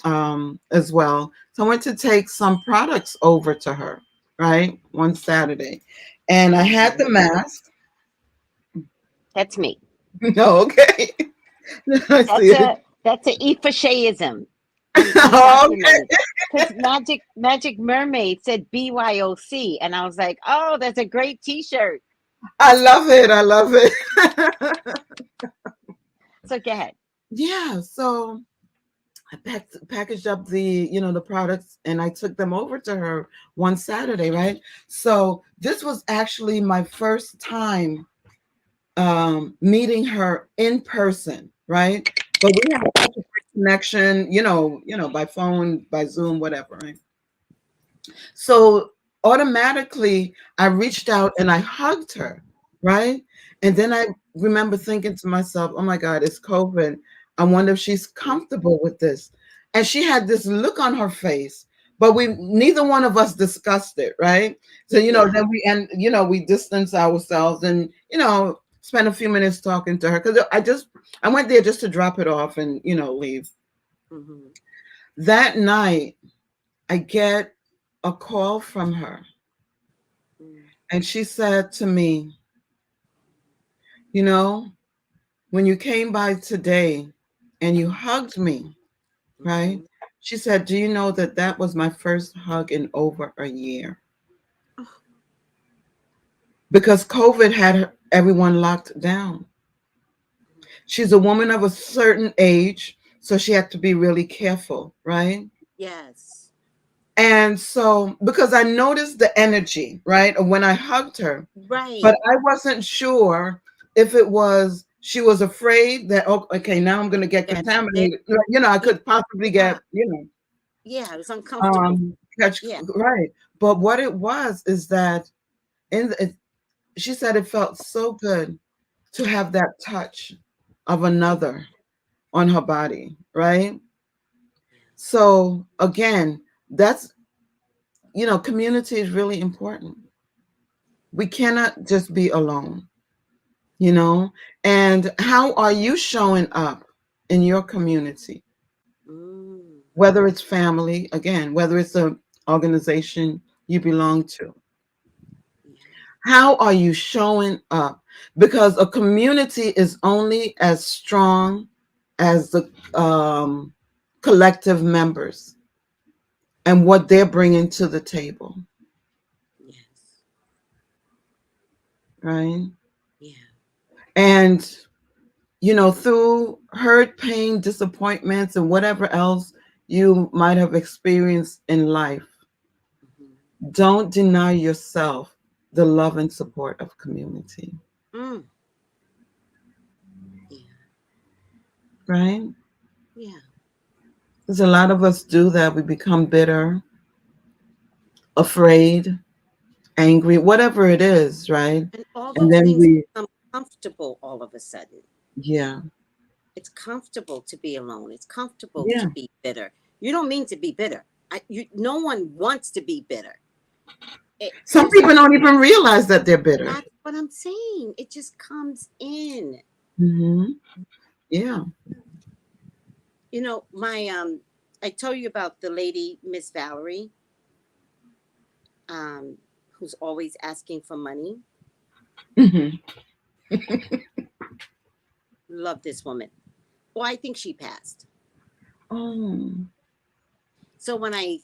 as well. So I went to take some products over to her, right? One Saturday. And I had the Hmm. mask. That's me. No, okay. I see That's it. a Ifashayism. I'm Okay. documenting because Magic Mermaid said BYOC, and I was like, oh, that's a great T-shirt. I love it. I love it. So go ahead. Yeah. So I packaged up the products, and I took them over to her one Saturday, right? So this was actually my first time meeting her in person, right? But we had such a great connection, by phone, by Zoom, whatever, right? So automatically, I reached out and I hugged her, right? And then I remember thinking to myself, oh my God, it's COVID. I wonder if she's comfortable with this. And she had this look on her face, but we neither one of us discussed it, right? So, Yeah. then we distance ourselves and, spend a few minutes talking to her because I went there just to drop it off and, leave. Mm-hmm. That night, I get a call from her. Mm-hmm. And she said to me, you know, when you came by today and you hugged me, right? Mm-hmm. She said, do you know that that was my first hug in over a year? Oh, Because COVID had everyone locked down. She's a woman of a certain age, so she had to be really careful, right? yes. And so, because I noticed the energy, right, of when I hugged her, but Right. I wasn't sure if it was she was afraid that, oh, okay, now I'm going to get That there, contaminated. I could possibly yeah, get, yeah, it was uncomfortable. catch, Yeah. right. But what it was is that she said it felt so good to have that touch of another on her body, right? So again, that's, community is really important. We cannot just be alone, you know? And how are you showing up in your community? Mm, Whether it's family, again, whether it's an organization you belong to. yeah. How are you showing up? Because a community is only as strong as the collective members and what they're bringing to the table, Yes. right? Yeah. And through hurt, pain, disappointments, and whatever else you might have experienced in life, Mm-hmm. don't deny yourself the love and support of community, Mm, yeah. right? Yeah. Because a lot of us do that. We become bitter, afraid, angry, whatever it is, right? And all And those then things we, become comfortable all of a sudden. yeah, It's comfortable to be alone. It's comfortable to yeah. be bitter. You don't mean to be bitter. No one wants to be bitter. Some There's people no. don't even realize that they're bitter. That's what I'm saying. It just comes in. Hmm. Yeah. My I told you about the lady Miss Valerie, um, who's always asking for money. Hmm. Love this woman. Well, I think she passed. Oh. So when I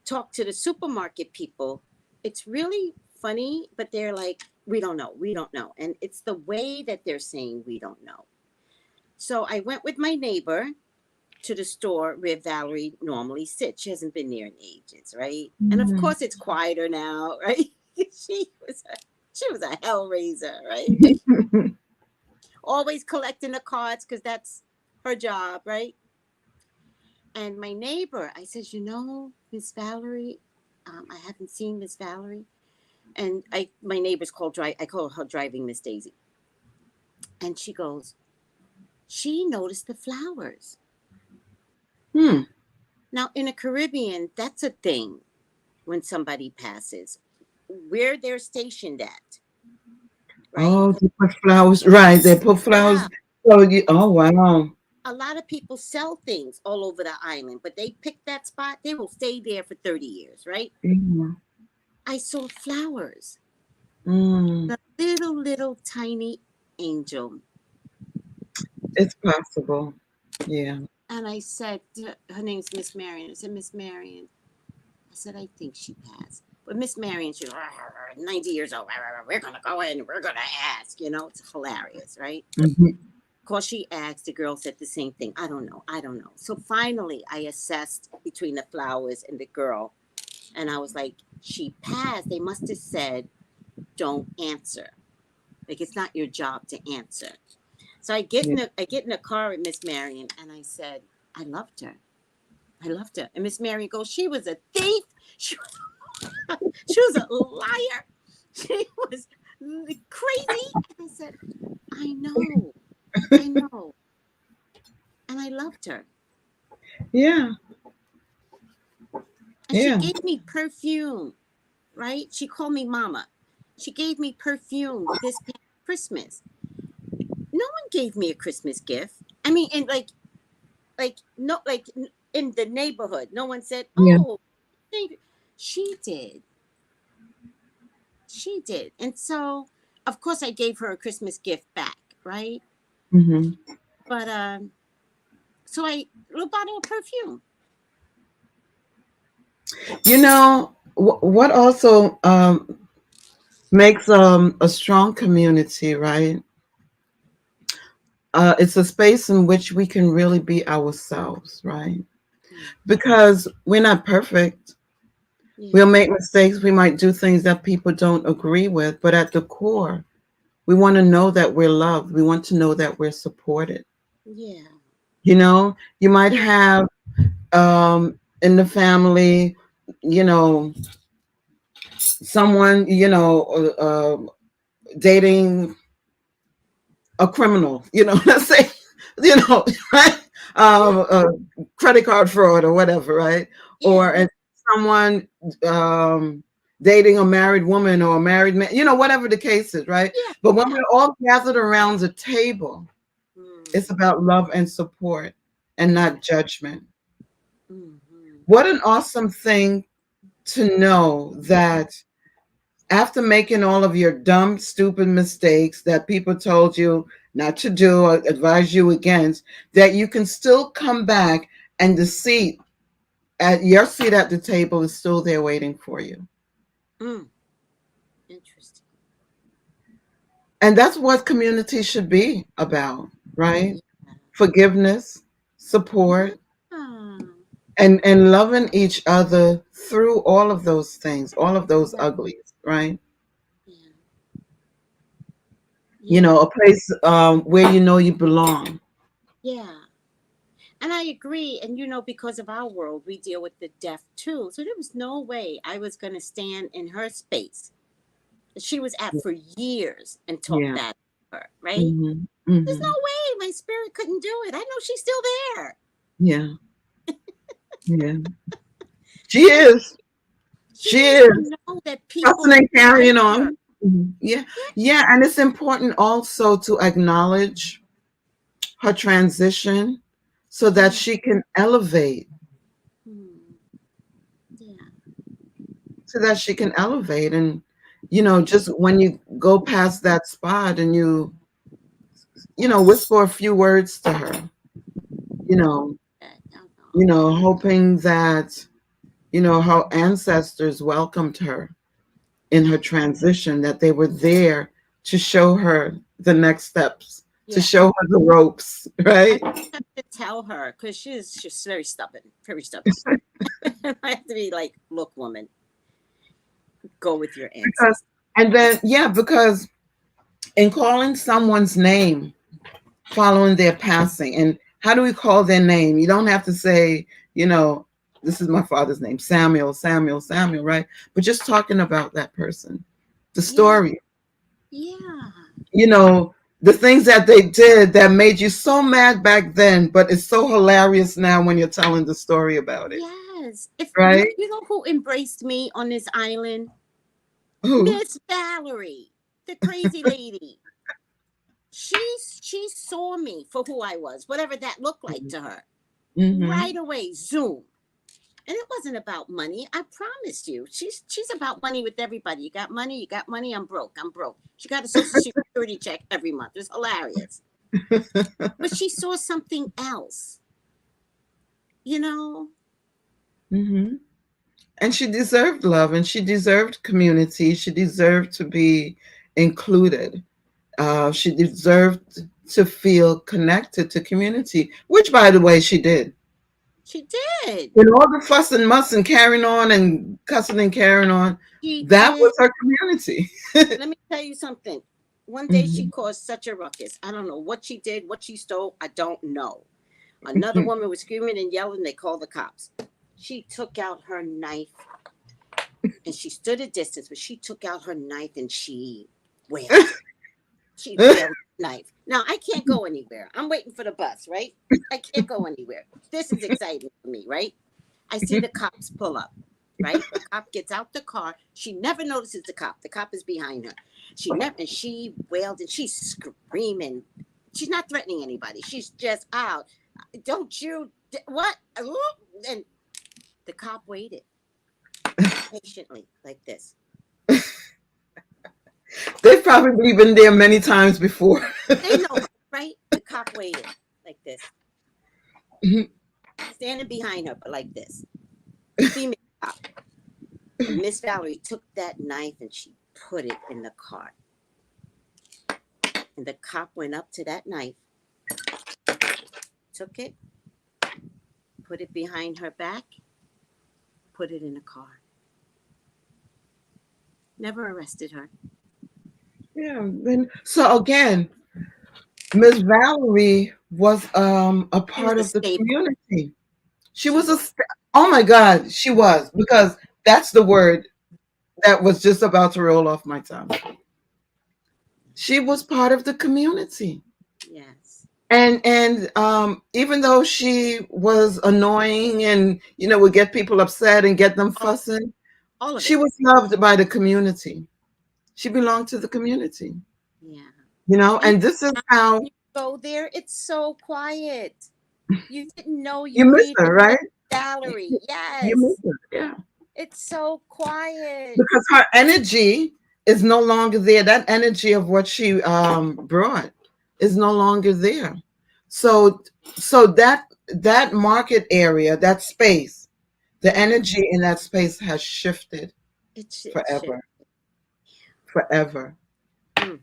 talk to the supermarket people, it's really funny, but they're like, we don't know, we don't know. And it's the way that they're saying we don't know. So I went with my neighbor to the store where Valerie normally sits. She hasn't been there in ages, right? And of Mhm. course it's quieter now, right? she was a she was a hellraiser, right? Always collecting the cards because that's her job, right? And my neighbor, I said, Miss Valerie, I haven't seen Miss Valerie. And my neighbor's I call her driving Miss Daisy. And she goes, she noticed the flowers. Hmm. Now, in the Caribbean, that's a thing when somebody passes, where they're stationed at, right? Oh, they put flowers, right? They put Yeah. flowers. Oh, wow. A lot of people sell things all over the island, but they pick that spot, they will stay there for 30 years, right? Yeah. I saw flowers, Mm, the little tiny angel. it's possible. Yeah. And I said, her name's Miss Marion. I said, Miss Marion. I said, I think she passed. But Miss Marion, she's 90 years old. We're going to go in. We're going to ask. It's hilarious, right? Mhm. Of course, she asked. The girl said the same thing. I don't know. I don't know. So finally, I assessed between the flowers and the girl. And I was like, she passed. They must have said, don't answer. Like, it's not your job to answer. So Yeah. I get in the car with Miss Marion, and I said, I loved her. I loved her. And Miss Marion goes, she was a thief. She was... She was a liar. She was crazy. And I said, I know. I know. And I loved her. Yeah. And she Yeah. gave me perfume, right? She called me mama. She gave me perfume this past Christmas. No one gave me a Christmas gift. I mean, and no, in the neighborhood, no one said, Yeah. "Oh, thank you." She did. She did. And so, of course, I gave her a Christmas gift back, right? Hmm. But so I little bottle of perfume. You know, what also makes a strong community, right? It's a space in which we can really be ourselves, right? Mm, Because we're not perfect. yeah, We'll make mistakes. We might do things that people don't agree with, but at the core, we want to know that we're loved. We want to know that we're supported. yeah, You know, you might yeah, have in the family, you know, someone, dating a criminal, let's say, right? yeah, A credit card fraud or whatever, right? yeah, Or someone dating a married woman or a married man, whatever the case is, right? yeah, But when yeah. we're all gathered around the table, Mm, it's about love and support and yeah. not judgment. Mm-hmm. What an awesome thing to know that after making all of your dumb, stupid mistakes that people told you not to do or advise you against, that you can still come back and the seat at your seat at the table is still there waiting for you. Mm, interesting. And that's what community should be about, right? Yeah. Forgiveness, support, Yeah. and loving each other through all of those things, all of those Yeah. uglies, right? Yeah. Yeah. A place where you know you belong. Yeah. And I agree. And because of our world, we deal with the deaf too. So there was no way I was going to stand in her space that she was at for years and talk Yeah. bad to her, right? Hmm. There's Hmm. no way my spirit couldn't do it. I know she's still there. Yeah. Yeah. She And is. she She needs is. to know that Trusting people and like carrying her. on. Mhm. Yeah. Yeah. And it's important also to acknowledge her transition so that Yeah. she can elevate, Hmm. Yeah. so that she can elevate. And, just when you go past that spot and whisper a few words to her, you know, I don't know. hoping that, her ancestors welcomed her in her transition, that they were there to show her the next steps, to Yeah. show her the ropes, I right? have to tell her because she's very stubborn, very stubborn. I have to be like, look, woman, go with your Because, ancestors. and then, yeah, because in calling someone's name following their passing, and how do we call their name? You don't have to say, this is my father's name, Samuel, Samuel, Samuel, right? But just talking about that person, the Yeah, story, yeah, you know, the things that they did that made you so mad back then, but it's so hilarious now when you're telling the story about it, yes. If right? you know who embraced me on this island, Who? Miss Valerie, the crazy lady. She saw me for who I was, whatever that looked like to her. Mm-hmm. Right away, zoom. And it wasn't about money. I promise you. She's about money with everybody. You got money, you got money, I'm broke. I'm broke. She got a social security check every month. It's hilarious. But she saw something else, you know? Mm-hmm. And she deserved love, and she deserved community. She deserved to be included. She deserved to feel connected to community, which, by the way, she did. She did. In all the fuss and muss and carrying on and cussing and carrying on, She that was did. her community. Let me tell you something. One day she Mhm. caused such a ruckus. I don't know what she did, what she stole. I don't know. Another woman was screaming and yelling. They called the cops. She took out her knife and she stood a distance, but she took out her knife and she wailed. She wailed the knife. Now I can't go anywhere. I'm waiting for the bus, right? I can't go anywhere. This is exciting for me, right? I see the cops pull up, right? The cop gets out the car. She never notices the cop. The cop is behind her. She never, and she wailed and she's screaming. She's not threatening anybody. She's just out. Don't you, what? And the cop waited patiently like this. They've probably been there many times before. They know her, right? The cop waited like this, standing behind her, but like this. Female cop. And Miss Valerie took that knife and she put it in the cart. And the cop went up to that knife, took it, put it behind her back, put it in a car. Never arrested her. Yeah. And so again, Miss Valerie was a She was part a of the staple. community. She was oh my God, she was, because that's the word that was just about to roll off my tongue. She was part of the community. Yes. And even though she was annoying and would get people upset and get them fussing, All of she it. was loved by the community. She belonged to the community. Yeah. And this is how You go there, it's so quiet. You didn't know you you miss needed her, right? Valerie. You miss Yes. her, yeah. It's so quiet. Because her energy is no longer there. That energy of what she brought is no longer there. So that market area, that space, the energy in that space has shifted It's forever, forever. Mm.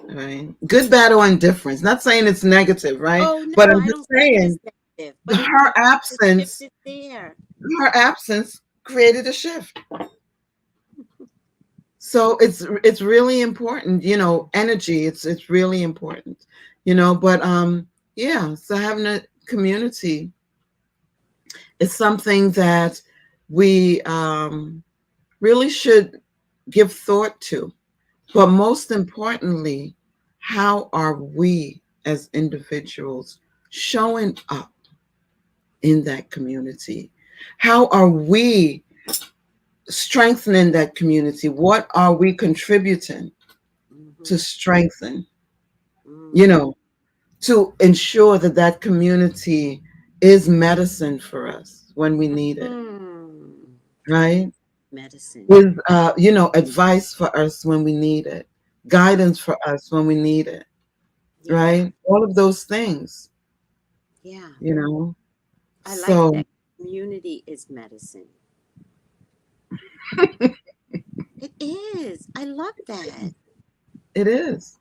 Right? Good, bad, or indifference. Not saying it's negative, right? Oh But no, I'm I just don't think it is saying negative, but her the absence, shift is there. her absence created a shift. So it's really important, energy. It's really important, But yeah. So having a community is something that we really should give thought to. But most importantly, how are we as individuals showing up in that community? How are we strengthening that community? What are we contributing to Mm-hmm. strengthen, Mm-hmm. to ensure that that community is medicine for us when we need it, Mm. right? Medicine. With, advice for us when we need it, guidance for us when we need it, Yeah. right? All of those things, Yeah. you know. I like So that. Community is medicine. It is. I love that. it is,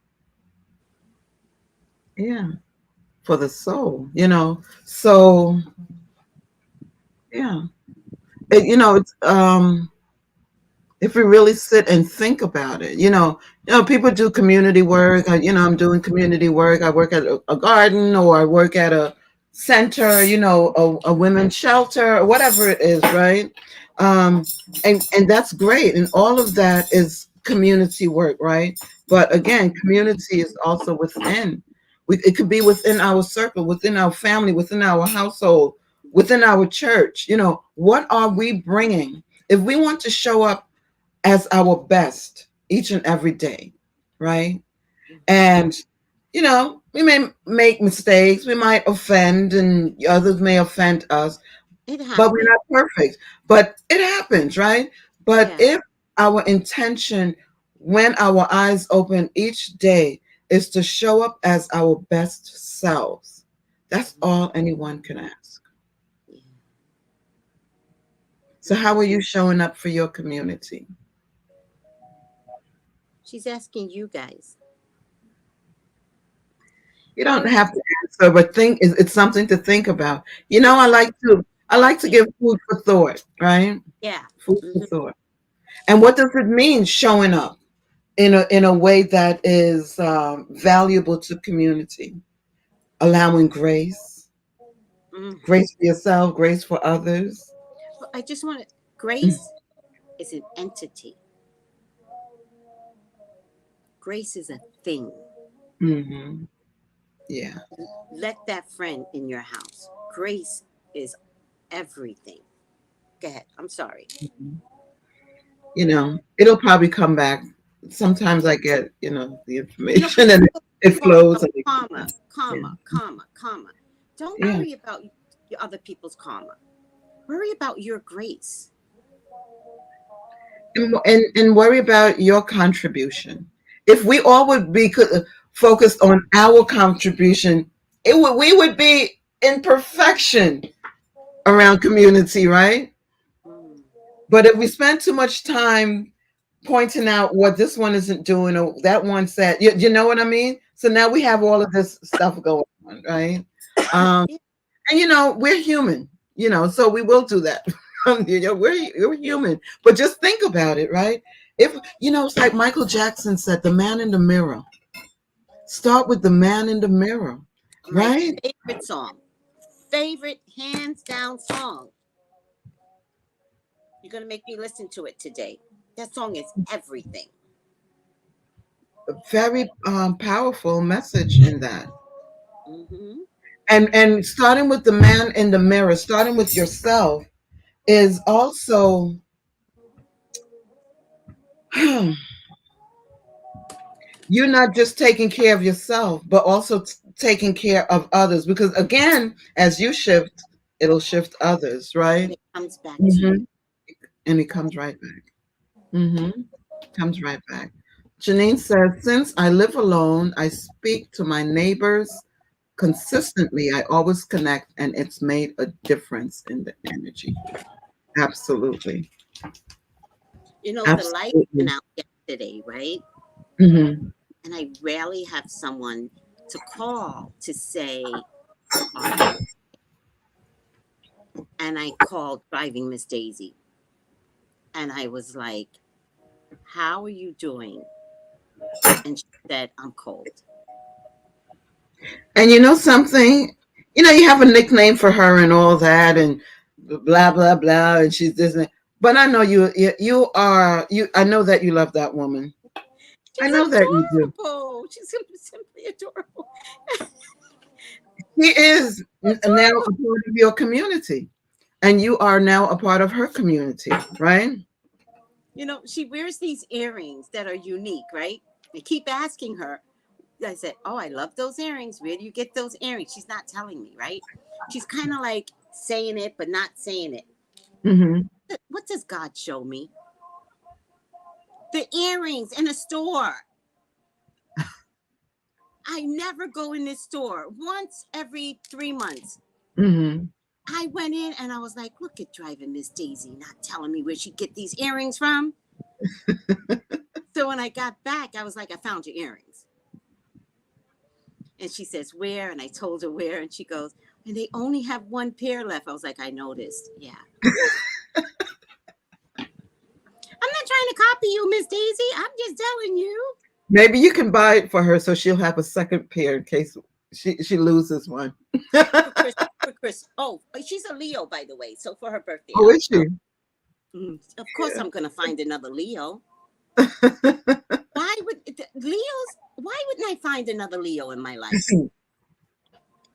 yeah, for the soul, So yeah, it's if we really sit and think about it, people do community work. I'm doing community work. I work at a garden, or I work at a center, a women's shelter, or whatever it is, right? Um, and that's great, and all of that is community work, right? But again, community is also within. It could be within our circle, within our family, within our household, within our church. What are we bringing? If we want to show up as our best each and every day, right? And, we may make mistakes, we might offend, and others may offend us, It but we're happens. not perfect. But it happens, right? But Yeah. if our intention when our eyes open each day is to show up as our best selves, that's all anyone can ask. Yeah. So, how are you showing up for your community? She's asking you guys. You How don't are you? have to answer, but think it's something to think about. I It's like to yeah. give food for thought, right? Yeah. Food for Hmm. thought. And what does it mean showing up in a way that is valuable to community? Allowing grace, Mm. grace for yourself, grace for others. I just want to. Grace is an entity. Grace is a thing. Mm-hmm. Yeah. Let that friend in your house. Grace is everything. Go ahead. I'm sorry. It'll probably come back. Sometimes I get, the information Because and people it talk flows about and it karma, yeah. karma, karma, karma. Don't Yeah. worry about your other people's karma. Worry about your grace. And worry about your contribution. If we all would be focused on our contribution, we would be in perfection around community, right? Mm. But if we spend too much time pointing out what this one isn't doing or that one said, you know what I mean? So now we have all of this stuff going on, right? Um, Yeah. and we're human, so we will do that. We're human, but just think about it, right? If it's like Michael Jackson said, the man in the mirror. Start with the man in the mirror, My right? favorite song. Favorite hands down song. You're going to make me listen to it today. That song is everything. Very powerful message in that. Hmm. And starting with the man in the mirror, starting with yourself is also you're not just taking care of yourself, but also taking care of others. Because again, as you shift, it'll shift others, And right? it comes back to you. Hmm. And it comes right back. Hmm. Comes right back. Janine says, since I live alone, I speak to my neighbors consistently. I always connect, and it's made a difference in the energy. Absolutely. You know, the light went Absolutely. out yesterday, right? Hmm. And I rarely have someone to call to say, are you? And I called Driving Miss Daisy. And I was like, how are you doing? And she said, I'm cold. And you know something? You have a nickname for her and all that, and blah blah blah, and she's this. But I know you are you. I know that you love that woman. I She's know that you do. adorable. She's simply adorable. She is now a Adorable. part of your community, and you are now a part of her community, right? You know, she wears these earrings that are unique, right? I keep asking her. I said, oh, I love those earrings. Where do you get those earrings? She's not telling me, right? She's kind of like saying it, but not saying it. Hmm. What does God show me? The earrings in a store. I never go in this store. Once every 3 months, Hmm. I went in and I was like, look at Driving Miss Daisy, not telling me where she get these earrings from. So when I got back, I was like, I found your earrings. And she says, where? And I told her where. And she goes, and they only have one pair left. I was like, I noticed. Yeah. I'm not trying to copy you, Miss Daisy. I'm just telling you. Maybe you can buy it for her so she'll have a second pair in case she loses one. For Chris, for Chris. Oh, she's a Leo, by the way. So for her birthday, Oh, is she? of course, I'm going to find another Leo. Why would Leos? Why wouldn't I find another Leo in my life?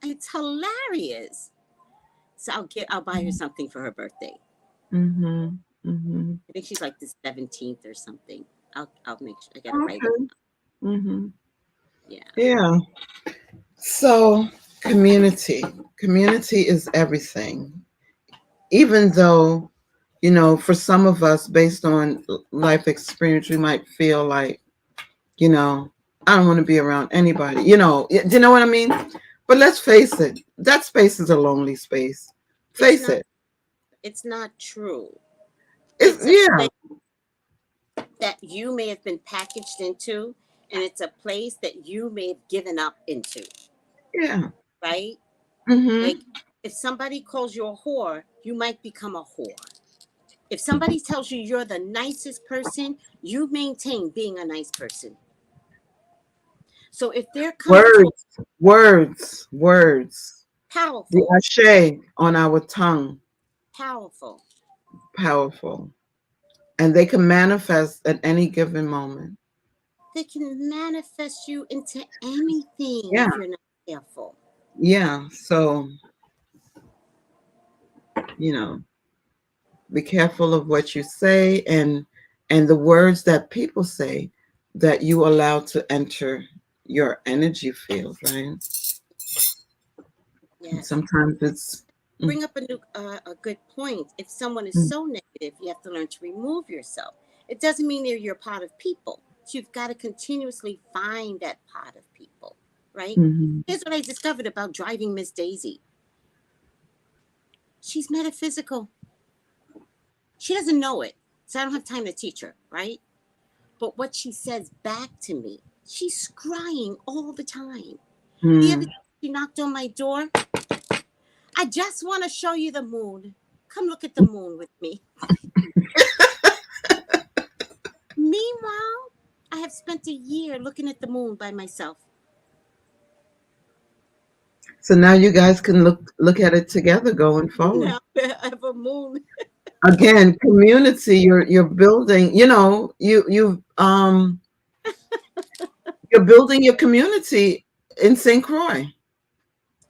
It's hilarious. So I'll buy her something for her birthday. Hmm. Hmm. I think she's like the 17th or something. I'll make sure I gotta write it. Okay. Hmm. Yeah. Yeah. So community is everything. Even though, for some of us, based on life experience, we might feel like, you know, I don't want to be around anybody. Do you know what I mean? But let's face it, that space is a lonely space. It's Face not it. it's not true. It's It's a yeah, place that you may have been packaged into, and it's a place that you may have given up into, yeah. right? Hmm. Like if somebody calls you a whore, you might become a whore. If somebody tells you you're the nicest person, you maintain being a nice person. So if they're coming to a Words. The powerful, ashe on our tongue, powerful, powerful. and they can manifest at any given moment. They can manifest you into anything Yeah, if you're not careful. yeah. So, you know, be careful of what you say and the words that people say that you allow to enter your energy field, right? And Yes. sometimes it's mm, Bring up a good point. If someone is mm, so negative, you have to learn to remove yourself. It doesn't mean they're your pot of people. So you've got to continuously find that pot of people, right? mhm, Here's what I discovered about driving Miss Daisy. She's metaphysical. She doesn't know it, so I don't have time to teach her, right? But what she says back to me, she's crying all the time. The other mm. day, she knocked on my door. I just want to show you the moon. Come look at the moon with me. Meanwhile, I have spent a year looking at the moon by myself. So now you guys can look at it together going forward. Now I have a moon. Again, community, you're building, you're building your community in St. Croix,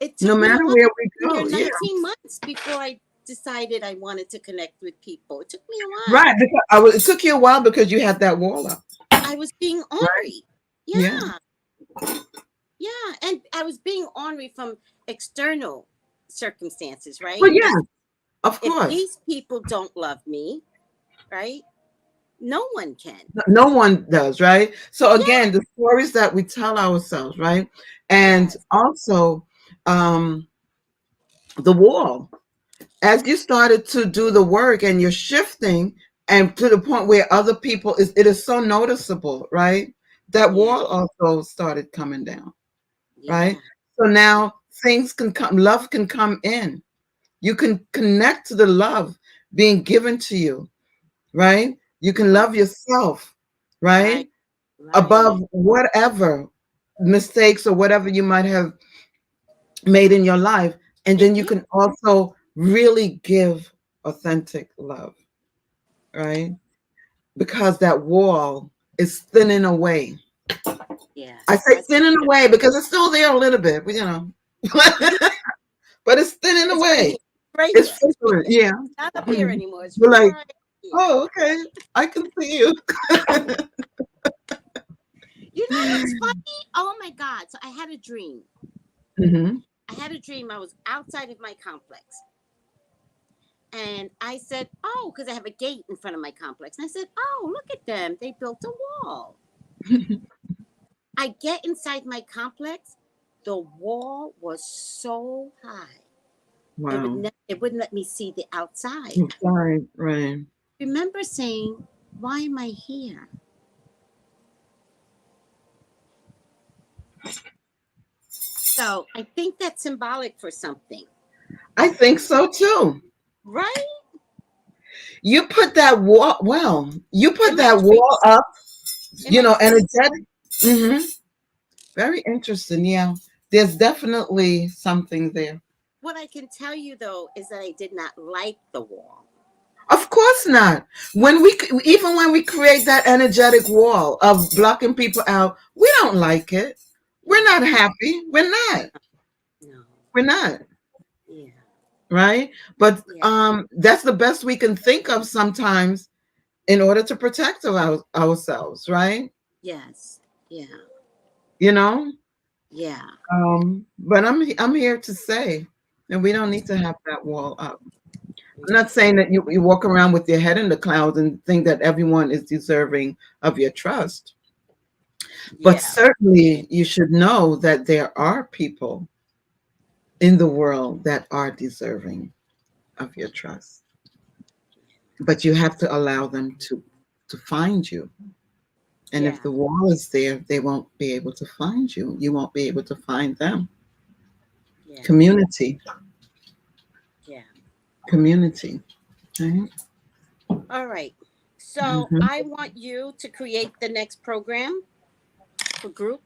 It no took me a matter while. where we Here go. Yeah. 19 months before I decided I wanted to connect with people. It took me a Right. while. Because it took you a while because you had that wall up. I was being Right. ornery. Yeah. Yeah, yeah. And I was being ornery from external circumstances, right? Well, If yeah, of if course. these people don't love me, right? No one can. No one does, right? So Yeah. again, the stories that we tell ourselves, right? And Yes. also um the wall. As you started to do the work and you're shifting and to the point where other people it is so noticeable, right? That Yeah. wall also started coming down, right? Yeah. So Yeah. now things can come, love can come in. You can connect to the love being given to you, right? You can Yeah. love yourself, Right. right? Right. Above whatever mistakes or whatever you might have made in your life. And then you Yeah. can also really give authentic love, right? Because that wall is thinning away. I Yes. say That's thinning away because it's still there a little bit, but it's thinning it's right away. here. Right It's here. It's right flickering, here. yeah. It's not up here Mhm. anymore. It's You're like, right here. oh, okay, I can see you. You know what's funny? Oh my God. So I had a dream. Hmm. I had a dream. I was outside of my complex. And I said, oh, because I have a gate in front of my complex. And I said, oh, look at them. They built a wall. I get inside my complex. The wall was so high. Wow. It wouldn't let me see the outside. I'm sorry, right. Remember saying, why am I here? So I think that's symbolic for something, I think so too. right? You put that wall, well, you put In my that wall dreams, up, in my dreams. energetic. Hmm. Very interesting. Yeah. There's definitely something there. What I can tell you though is that I did not like the wall. Of course not. Even when we create that energetic wall of blocking people out, we don't like it. We're No, not happy. We're not. no. We're not. Yeah, Right. But yeah, that's the best we can think of sometimes in order to protect ourselves. Right. yes, yeah, You know. yeah, But I'm here to say that we don't need to have that wall up. I'm yeah, not saying that you walk around with your head in the clouds and think that everyone is deserving of your trust. But yeah, certainly you should know that there are people in the world that are deserving of your trust. But you have to allow them to find you. And if yeah, the wall is there, they won't be able to find you. You won't be able to find them. yeah, Community, yeah. community. Right? All right. So Mhm. I want you to create the next program for group.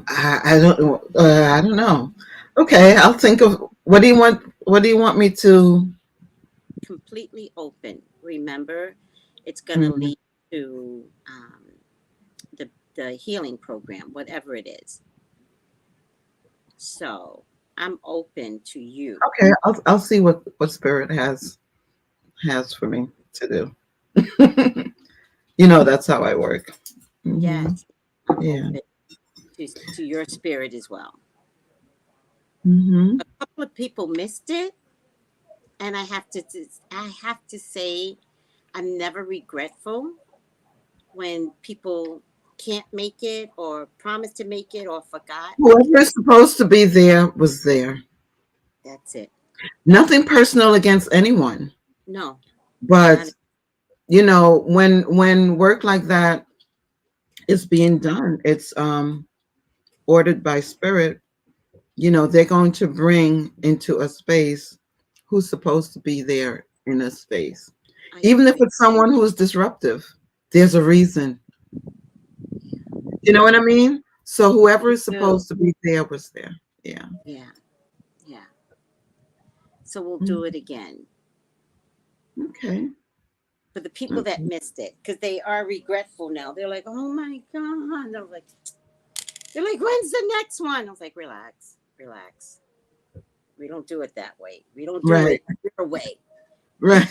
I don't know. Okay, I'll think of what do you want me to completely open. Remember, it's going to Mhm. lead to the healing program, whatever it is. So I'm open to you. Okay, I'll see what spirit has for me to do. That's how I work. Hmm. Yes, I'm Yeah. open to your spirit as well. Hmm. A couple of people missed it, and I have to say I'm never regretful when people can't make it or promise to make it or forgot. Whoever is supposed to be there was there. That's it. Nothing personal against anyone, No, but not when work like that is being done, it's ordered by spirit. They're going to bring into a space who's supposed to be there in a space. I Even if agree. it's someone who's disruptive, there's a reason. You know what I mean? So whoever I is do. supposed to be there was there. Yeah. Yeah, yeah. So we'll Mm. do it again Okay. for the people that Okay. missed it because they are regretful now. They're like, "Oh my god!" They're like, "When's the next one?" I was like, "Relax, relax. We don't do it that way. We don't do Right. it your way. Right.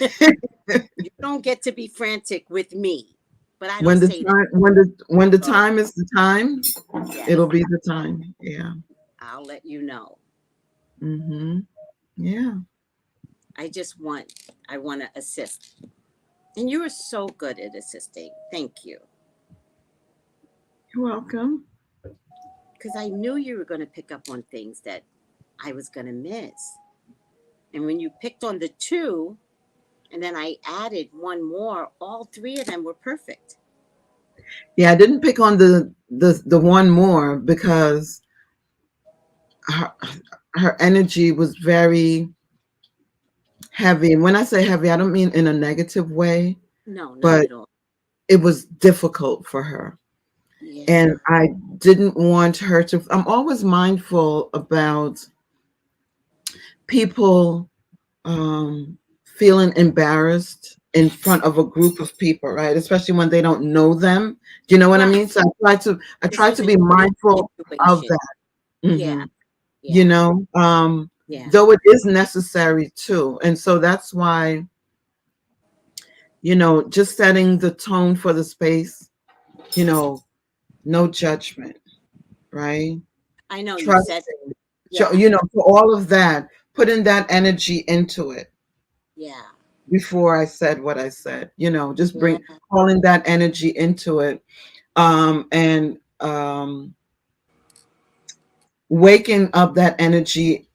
You don't get to be frantic with me." But I don't when the say that. time when the So time is the time, it'll yes, be the time. Yeah. I'll let you know. Mhm. Yeah. I just want, I want to assist. And you are so good at assisting. Thank you. You're welcome. Because I knew you were going to pick up on things that I was going to miss. And when you picked on the two, and then I added one more, all three of them were perfect. Yeah, I didn't pick on the one more because her her energy was very heavy. And when I say heavy, I don't mean in a negative way, No, not but at all. it was difficult for her. Yeah. And I didn't want her to. I'm always mindful about people feeling embarrassed in front of a group of people, right? Especially when they don't know them. Do you know what I Right. mean? So I This try was to a be unique mindful of situation. that. Yeah. Hmm. You Yeah. know, Yeah. though it is necessary too. And so that's why, just setting the tone for the space, you know, no judgment, right? I know you said, Trusting, yeah. for all of that, putting that energy into it Yeah. before I said what I said, just Yeah. calling that energy into it. And waking up that energy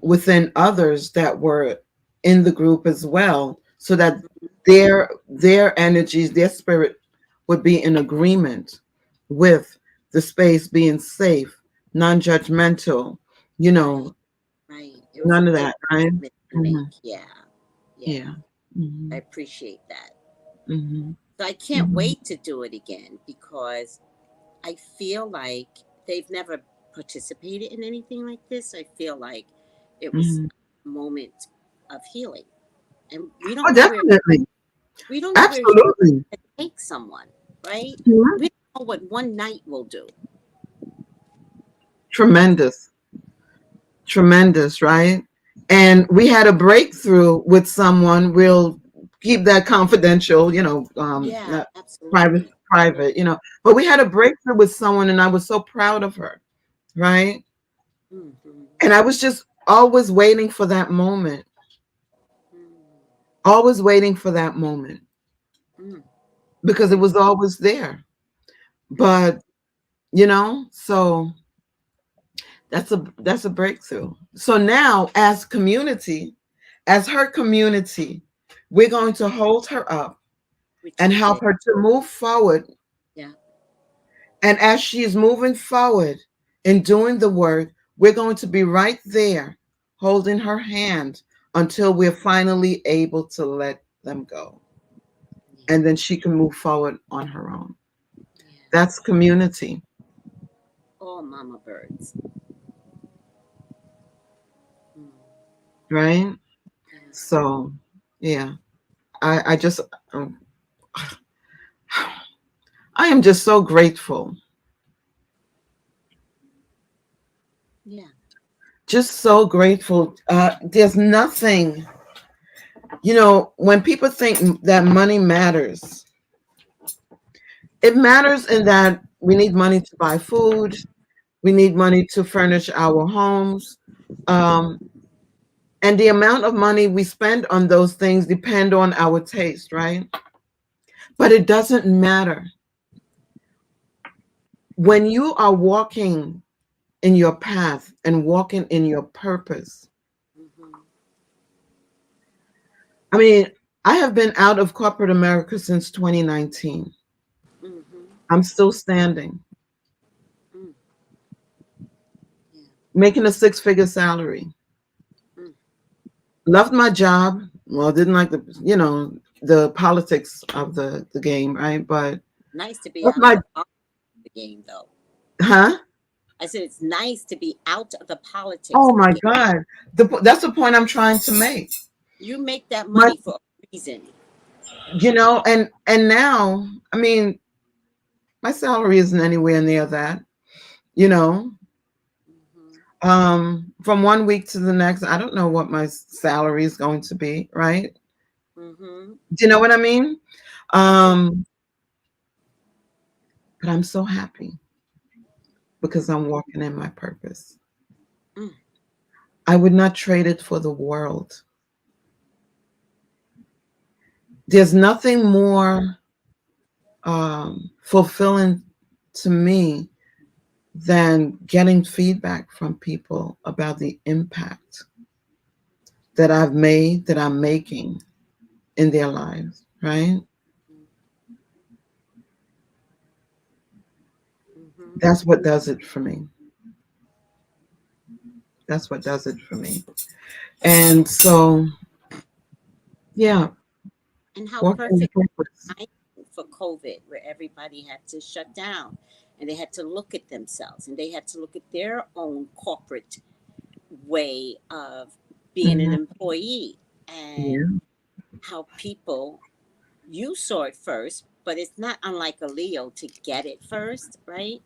within others that were in the group as well, so that their energies, their spirit would be in agreement with the space being safe, non-judgmental, you Right. know, Right. It was a none of big that, right? commitment to Hmm. make. Yeah. Yeah. Yeah. I Hmm. appreciate that. Hmm. So I can't Hmm. wait to do it again because I feel like they've never participated in anything like this. I feel like it was Hmm. a moment of healing. And Oh, definitely. we don't know where healing Absolutely. can take someone, right? Mhm. We don't know what one night will do. Tremendous. Tremendous, right? And we had a breakthrough with someone. We'll keep that confidential, Yeah, not private, absolutely. private, But we had a breakthrough with someone, and I was so proud of her, right? Hmm. And I was just always waiting for that moment, always waiting for that moment Mm-hmm. because it was always there. But so that's a breakthrough. So now, as her community, we're going to hold her up Which and we help did. her to move forward. Yeah. And as she is moving forward and doing the work, we're going to be right there holding her hand until we're finally able to let them go. Yeah. And then she can move forward on her own. Yeah. That's community, All mama birds. Mm. right? Yeah. So, Yeah. I just, um, I am just so grateful. Yeah. Just so grateful. There's nothing, when people think that money matters, it matters in that we need money to buy food, we need money to furnish our homes. Um, and the amount of money we spend on those things depend on our taste, right? But it doesn't matter. When you are walking in your path and walking in your purpose, Mm-hmm. I mean, I have been out of corporate America since 2019. Mm-hmm. I'm still standing, Mm. Yeah. making a six-figure salary. Mm. Loved my job. Well, didn't like the politics of the game, right? But Nice to be loved out of my the game, though. huh? I said it's nice to be out of the politics Oh of the my game. God. That's the point I'm trying to make. You make that My, money for a reason. and now, I mean, my salary isn't anywhere near that, you know. Mm-hmm. From one week to the next, I don't know what my salary is going to be, right? Mm-hmm. Do you know what I mean? Yeah. Um, but I'm so happy Mm. because I'm walking in my purpose. Mm. I would not trade it for the world. There's nothing more fulfilling to me than getting feedback from people about the impact that I've made, that I'm making in their lives, right? Mm-hmm. That's what does it for me. That's what does it for me. And so, yeah, And how walking in perfect purpose. time for COVID, where everybody had to shut down and they had to look at themselves and they had to look at their own corporate way of being an Hmm. employee, and Yeah. how people, you saw it first, but it's not unlike a Leo to get it first, right?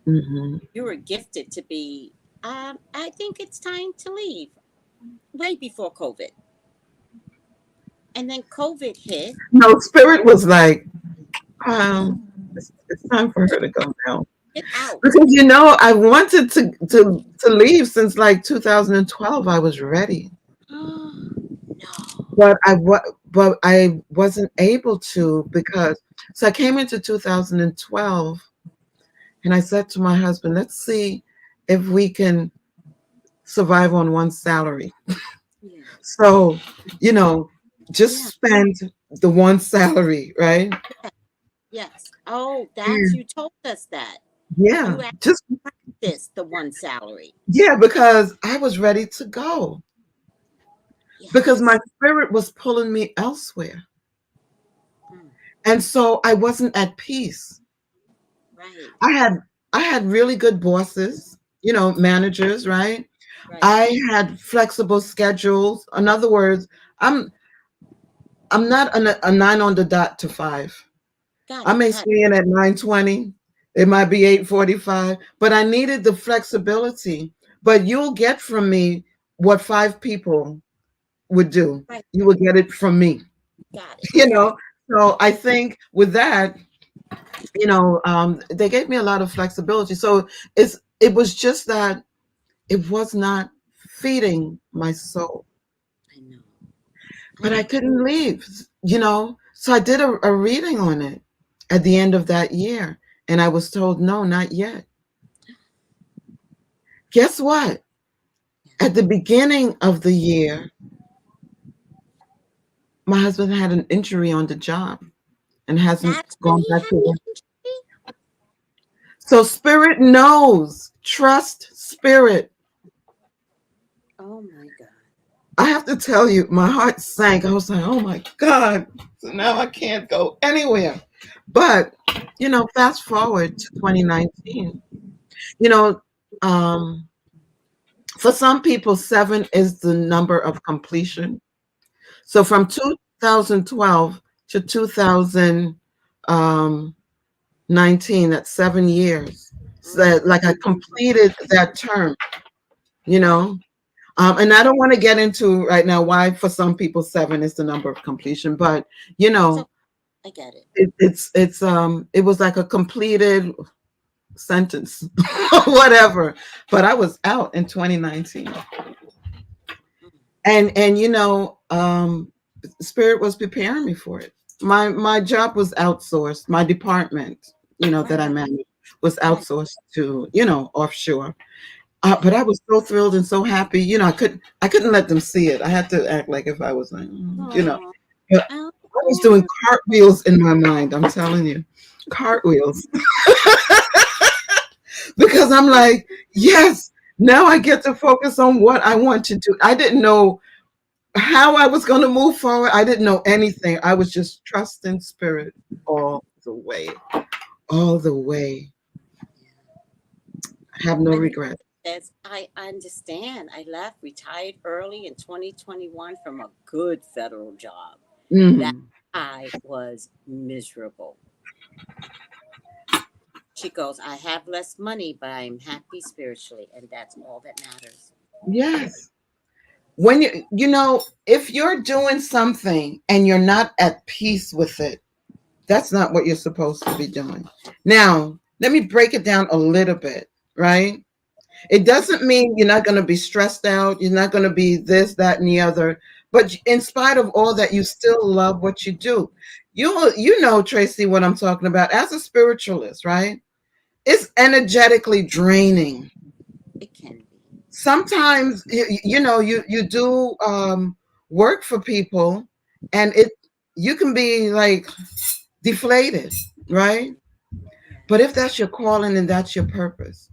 Hmm. You were gifted to be, I think it's time to leave way before COVID. And then COVID hit. No, Spirit was like, it's time for her to go now. Get out. Because I wanted to leave since like 2012. I was ready, No. but I wasn't able to because so I came into 2012 and I said to my husband, let's see if we can survive on one salary. Yeah. So, you know, Yeah. just spend the one salary, right? Yes. Oh, that's, Yeah, you told us that. yeah, You actually just practiced the one salary. yeah, because I was ready to go because my Yes. spirit was pulling me elsewhere. Mm. And so I wasn't at peace. Right. I had I had really good bosses, managers, right? Right. I had flexible schedules. In other words, I'm I'm not a 9 on the dot to 5. Got I it. may Got stay in at 9:20. It might be 8:45, but I needed the flexibility. But you'll get from me what 5 people would do. it. Right. You will get it from me, Got it. you Got know. it. So I think with that, they gave me a lot of flexibility. So it was just that it was not feeding my soul, I know. I but I know. couldn't leave, So I did a reading on it at the end of that year, and I was told, no, not yet. Guess what? At the beginning of the year, my husband had an injury on the job and hasn't That's when gone he back had to the work. injury. So spirit knows. Trust spirit. Oh my God. I have to tell you, my heart sank. I was like, oh my God. So now I can't go anywhere. But, fast forward to 2019. You know, um, for some people, 7 is the number of completion. So from 2012 to 2019, that's 7 years. So that, like, I completed that term, you Right. know. And I don't want to get into right now why for some people 7 is the number of completion, but you So know, I get it. it was like a completed sentence, whatever. But I was out in 2019, Mm. and Spirit was preparing me for it. My job was outsourced. My department, that I Right. managed, was Right. outsourced to offshore. Right. But I was so thrilled and so happy. I couldn't let them see it. I had to act like if I was like, Oh. But I was doing Oh. cartwheels in my mind. I'm telling you, cartwheels, because I'm like, yes, now I get to focus on what I want to do. I didn't know how I was going to move forward. I didn't know anything. I was just trusting Spirit all the way, all the way. I have no I think regret. I understand. I left, retired early in 2021 from a good federal job that Hmm. I was miserable. She goes, I have less money, but I'm happy spiritually, and that's all that matters. Yes. When if you're doing something and you're not at peace with it, that's not what you're supposed to be doing. Now, let me break it down a little bit, right? It doesn't mean you're not going to be stressed out, you're not going to be this, that, and the other, but in spite of all that, you still love what you do. You know, Tracy, what I'm talking about. As a spiritualist, right? It's energetically draining. It can be. Sometimes you do work for people, and you can be like deflated, right? But if Yes. that's your calling and that's your purpose,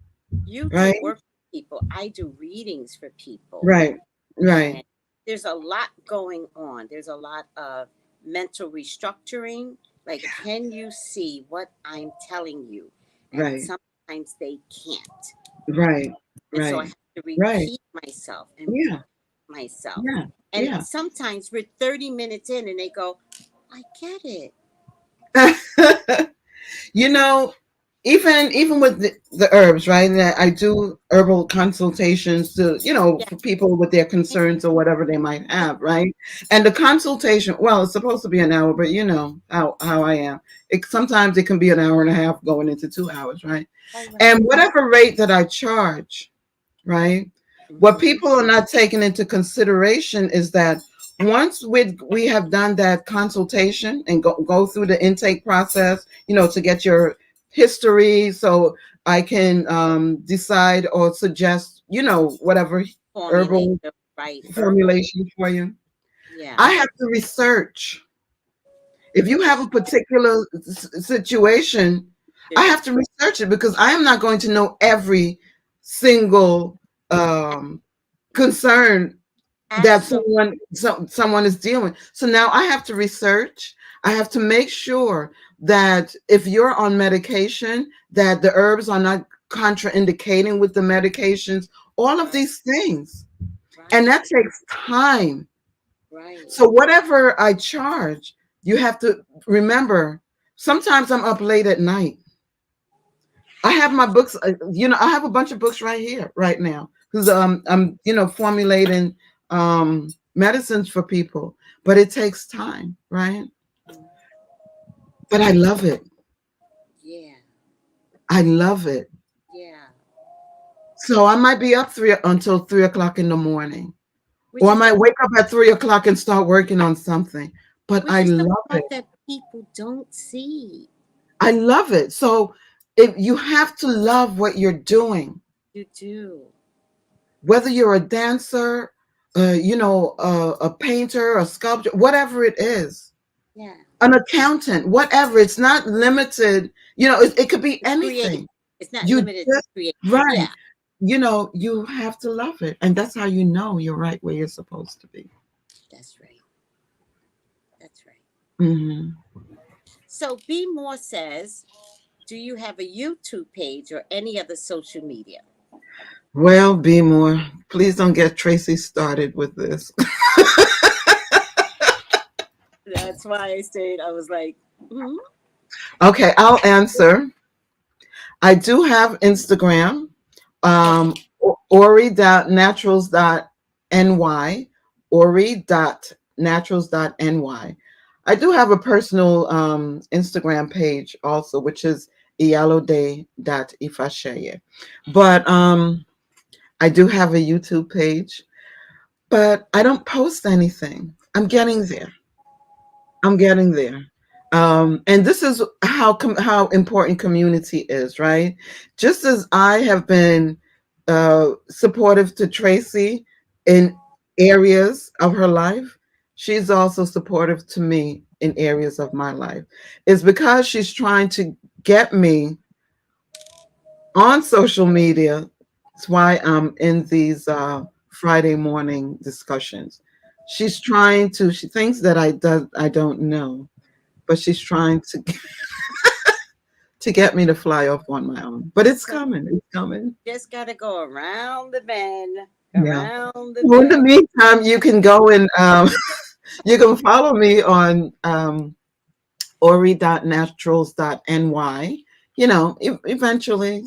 You do right? work for people. I do readings for people. Right. And Right. there's a lot going on. There's a lot of mental restructuring. Like, can you see what I'm telling you? And Right. sometimes they can't. Right. And so I Right. have to Right. repeat myself and Yeah. myself. Yeah. And sometimes we're 30 minutes in and they go, I get it. Yeah. you know, even with the herbs, right? And I do herbal consultations to, Yeah. for people with their concerns or whatever they might Yeah. have, right? And the consultation, well, it's supposed to be an hour, but you know how I am. Sometimes it can be an hour and a half going into 2 hours, right? All right. And whatever rate that I charge, right? What Mm-hmm. people are not taking into consideration is that once we have done that consultation and go through the intake process, to get your history, so I can decide or suggest, whatever Formulate herbal the right herbal. formulation for you. Yeah. I have to research. If you have a particular situation, I There's have to research it because I am not going to know every single concern that absolutely someone is dealing. So now I have to research. I have to make sure that if you're on medication, that the herbs are not contraindicating with the medications. All of these things, and right. that takes time. Right. So whatever I charge, you have to remember. Sometimes I'm up late at night. I have my books. I have a bunch of books right here, right now, because I'm formulating medicines for people, but it takes time, right? Mm. But I love it. Yeah. I love it. Yeah. So I might be up until 3 o'clock in the morning, Which or I is the might wake up at 3 o'clock and start working on something. But which I is the love part it. that people don't see. I love it. So if you have to love what you're doing, You do. whether you're a dancer, a painter, a sculptor, whatever it is, Yeah. an accountant, whatever. It's not limited. It could be It's creative. anything. It's not You limited to just create. right. Yeah. You have to love it, and that's how you know you're right where you're supposed to be. That's right. That's right. Hmm. So Be More says, do you have a YouTube page or any other social media? Well, be more. Please don't get Tracy started with this. that's why I stayed. I was like, hmm. Okay, I'll answer. I do have Instagram, Okay. ori.naturals.ny, ori.naturals.ny. I do have a personal Instagram page also, which is iyalode.ifasheye. But I do have a YouTube page, but I don't post anything. I'm getting there. I'm getting there. And this is how important community is, right? Just as I have been supportive to Tracy in areas of her life, she's also supportive to me in areas of my life. It's because she's trying to get me on social media. That's why I'm in these Friday morning discussions. She's trying to. She thinks that I don't know, but she's trying to get me to fly off on my own. But it's So coming. It's coming. just gotta go around the bend, Yeah. around the Well, in the bend. meantime, you can go and you can follow me on ori.naturals.ny. Eventually,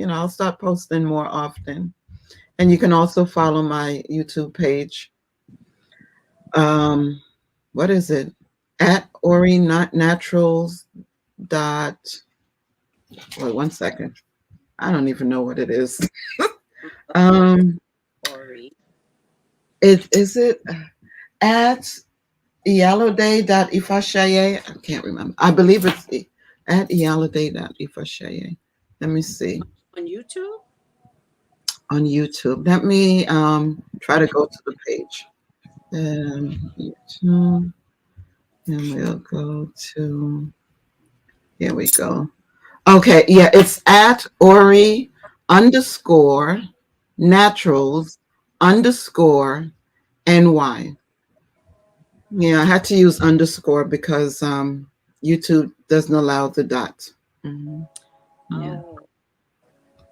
I'll start posting more often. And you can also follow my YouTube page. Um, what is it? At Ori not naturals dot. Wait, 1 second. I don't even know what it is. Okay, Um, Ori. is it at iyalode.ifasheye? I can't remember. I believe it's at iyalode.ifasheye. Let me see On YouTube? on YouTube. Let me try to go to the page. YouTube, and we'll go to. Here we go. Okay, yeah, it's at Ori underscore naturals underscore NY. Yeah, I had to use underscore because YouTube doesn't allow the dot. Mhm. Yeah, Oh,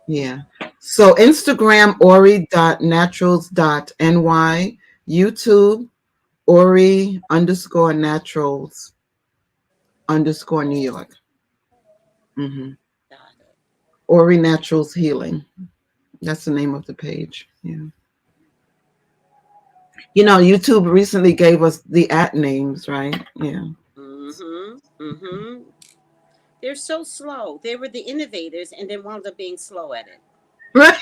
yeah. So Instagram ori.naturals.ny, YouTube ori underscore naturals underscore New York. Hmm. got it. Ori Naturals Healing. That's the name of the page. Yeah. YouTube recently gave us the at names, right? Yeah. Mm-hmm. Mm-hmm. They're so slow. They were the innovators and then wound up being slow at it. Right.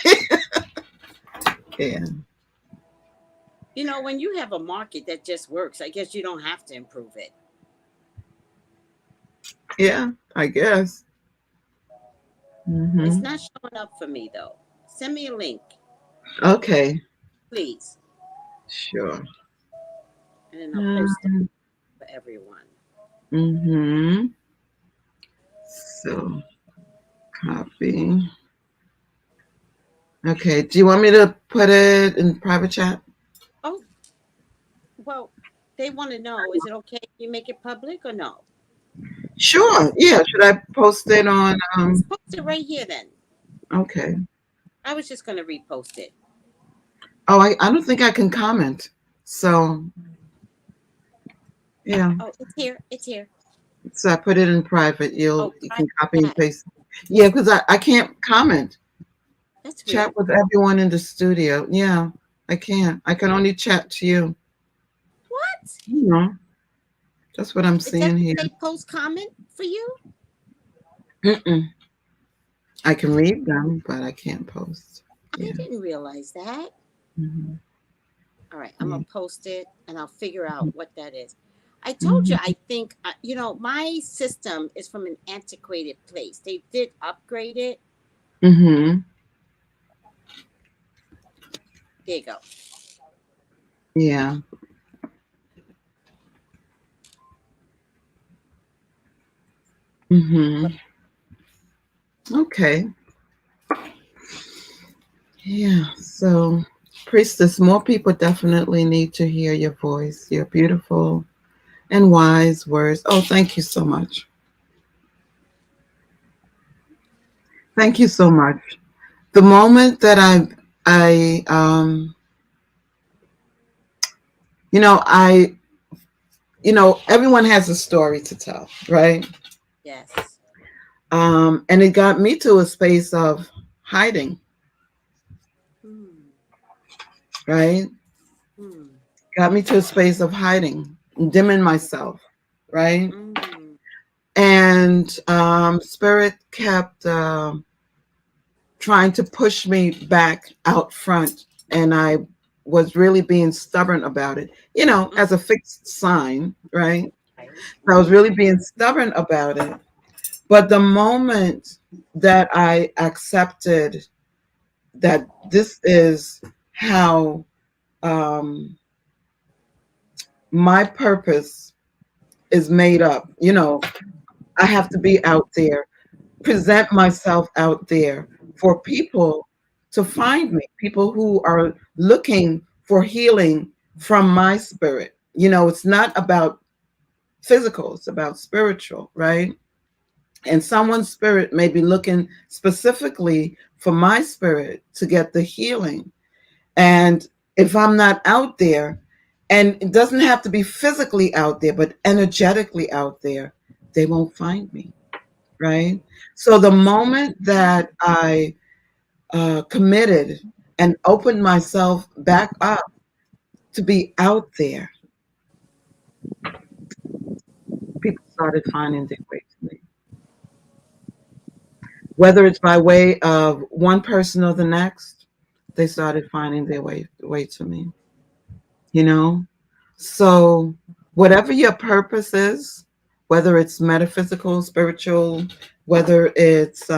Yeah. When you have a market that just works, I guess you don't have to improve it. Yeah. I guess. It's Hmm. not showing up for me though. Send me a link, Okay. please, Sure. and then I'll post it for everyone. Mm-hmm. So copy. Okay. Do you want me to put it in private chat? Oh, well, they want to know, is it okay if you make it public or no? Sure. Yeah. Should I post it on? Let's post it right here then. Okay. I was just going to repost it. Oh, I don't think I can comment. So yeah. Oh, it's here. It's here. So I put it in private. Oh, You can private copy and chat. paste. Yeah, because I can't comment. That's Chat weird. with everyone in the studio. Yeah, I can't. I can only chat to you. What? You know, that's what I'm It doesn't seeing here. say post comment for you? Mm-mm. I can read them, but I can't post. I Yeah. didn't realize that. Hmm. All right, I'm Yeah. gonna post it and I'll figure out what that is. I told you, Hmm. I think, my system is from an antiquated place. They did upgrade it. Hmm. There you go. Yeah. Hmm. Okay. Yeah. So, Priestess, more people definitely need to hear your voice, your beautiful and wise words. Oh, thank you so much. Thank you so much. The moment that I you know, I everyone has a story to tell, right? Yes. And it got me to a space of hiding, Mm. right? Mm. Got me to a space of hiding, dimming myself, right? Mm. And spirit kept trying to push me back out front, and I was really being stubborn about it, Mm. as a fixed sign, right? Right. I was Right. really being stubborn about it. But the moment that I accepted that this is how um, my purpose is made up, I have to be out there, present myself out there for people to find me, people who are looking for healing from my spirit. It's not about physical, it's about spiritual, right? And someone's spirit may be looking specifically for my spirit to get the healing. And if I'm not out there, and it doesn't have to be physically out there, but energetically out there, they won't find me, right? So the Yes. moment that I committed and opened myself back up to be out there, people started finding their way to me. Whether it's by way of one person or the next, they started finding their way to me. You know, so whatever your purpose is, whether it's metaphysical, spiritual, whether it's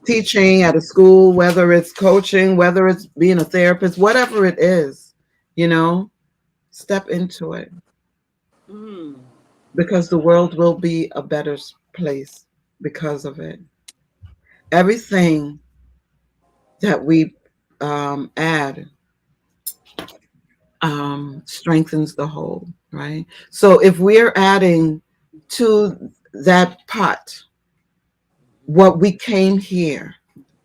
teaching at a school, whether it's coaching, whether it's being a therapist, whatever it is, you know, step into it Mm. because the world will be a better place because of it. Everything that we add strengthens the whole, right? So if we're adding to that pot what we came here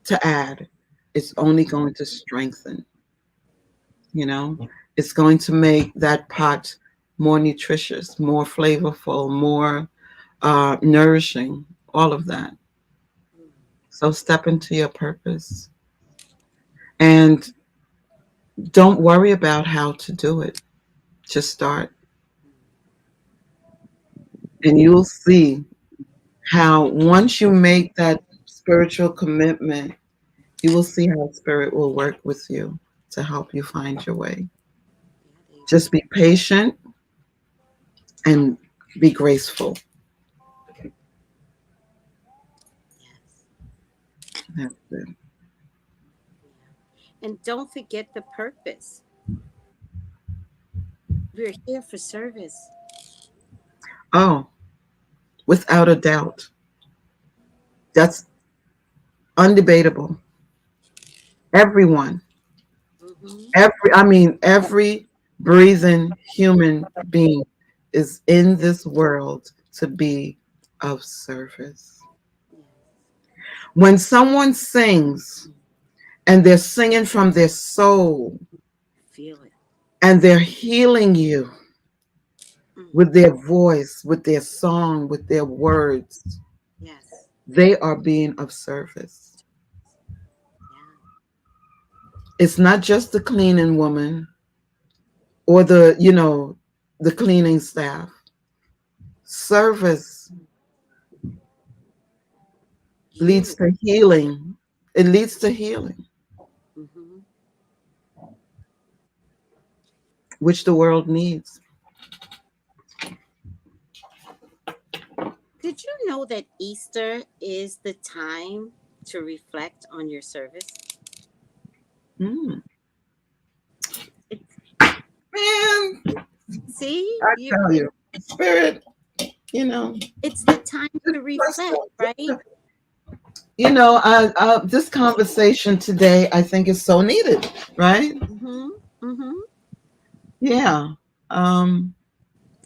to add, it's only going to strengthen, you know, it's going to make that pot more nutritious, more flavorful, more nourishing, all of that. Mm. So step into your purpose and don't worry about how to do it. Just start and you'll see how once you make that spiritual commitment, you will see how spirit will work with you to help you find your way. Yeah, they Just be patient and be graceful. yes. That's it. Yeah. And don't forget the purpose. We're here for service. Oh, without a doubt. That's undebatable. Everyone, Mm-hmm. every breathing human being is in this world to be of service. Yes. When someone sings and they're singing from their soul Feel it. and they're healing you Mm. with their voice, with their song, with their words, Yes. they are being of service. Yeah. It's not just the cleaning woman or the cleaning staff. Service leads Healing. to healing. It leads to healing, Mm-hmm. which the world needs. Did you know that Easter is the time to reflect on your service? Mm. It's, Man, see, I tell you, spirit, you know, it's the time just to reflect, right? this conversation today, I think is so needed, right? Mm-hmm. Mm-hmm. Yeah. Um,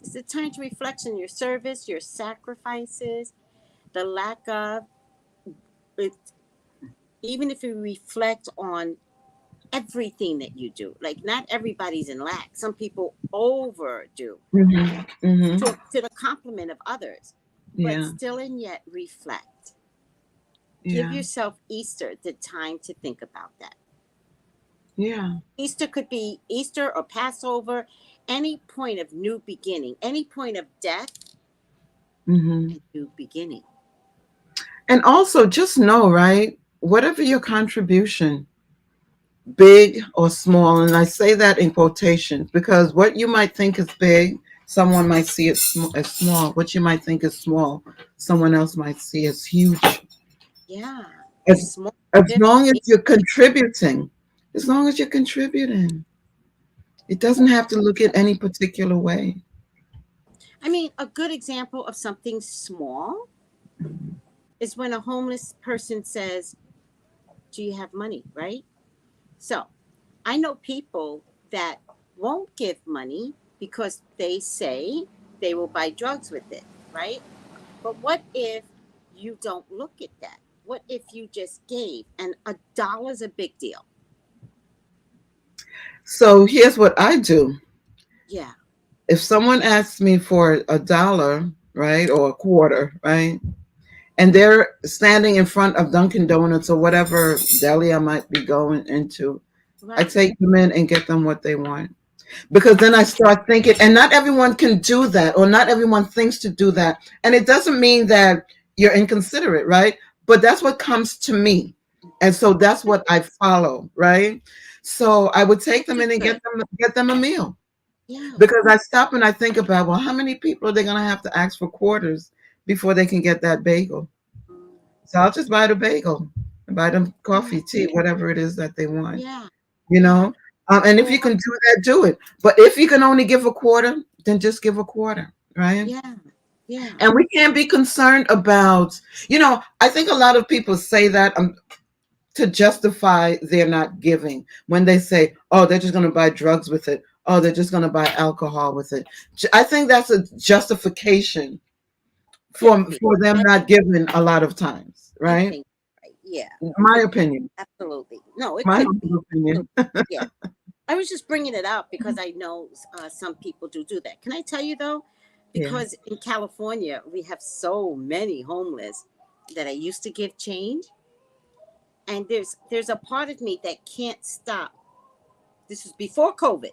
It's the time to reflect on your service, your sacrifices, the lack of it. Even if you reflect on everything that you do. Like not everybody's in lack. Some people overdo Mm-hmm. Mm-hmm. to the compliment of others, but Yeah. still and yet reflect. Give Yeah. yourself Easter the time to think about that. Yeah. Easter could be Easter or Passover, any point of new beginning, any point of death, Mm-hmm. a new beginning. And also just know, right? Whatever your contribution, big or small, and I say that in quotations because what you might think is big, someone might see it as small. What you might think is small, someone else might see as huge. Yeah. As, Small as shift. long as you're contributing, as long as you're contributing, it doesn't have to look at any particular way. I mean, a good example of something small is when a homeless person says, do you have money? Right? So I know people that won't give money because they say they will buy drugs with it, right? But what if you don't look at that? What if you just gave? And $1 a big deal. So here's what I do. Yeah. If someone asks me for $1, right, or a quarter, right, and they're standing in front of Dunkin' Donuts or whatever deli I might be going into, I Right. take them in and get them what they want. Because then I start thinking, and not everyone can do that, or not everyone thinks to do that. And it doesn't mean that you're inconsiderate, right? But that's what comes to me. And so that's what I follow, right? So I would take them Very in and good. get them a meal. Yeah. Because I stop and I think about, well, how many people are they gonna have to ask for quarters before they can get that bagel? So I'll just buy the bagel and buy them Yeah. coffee, tea, whatever it is that they want, Yeah. you Yeah. know? And if Or you can do that, do it. But if you can only give a quarter, then just give a quarter, right? yeah. Yeah. And we can't be concerned about, I think a lot of people say that to justify their not giving when they say, oh, they're just going to buy drugs with it. Oh, they're just going to buy alcohol with it. I think that's a justification Could be. for them not giving a lot of times, I right? think right. Yeah. My Could be. opinion. Absolutely. No, it My could be. humble opinion. Yeah. I was just bringing it up because I know some people do that. Can I tell you though? Yeah. Because in California, we have so many homeless that I used to give change. And there's a part of me that can't stop. This was before COVID.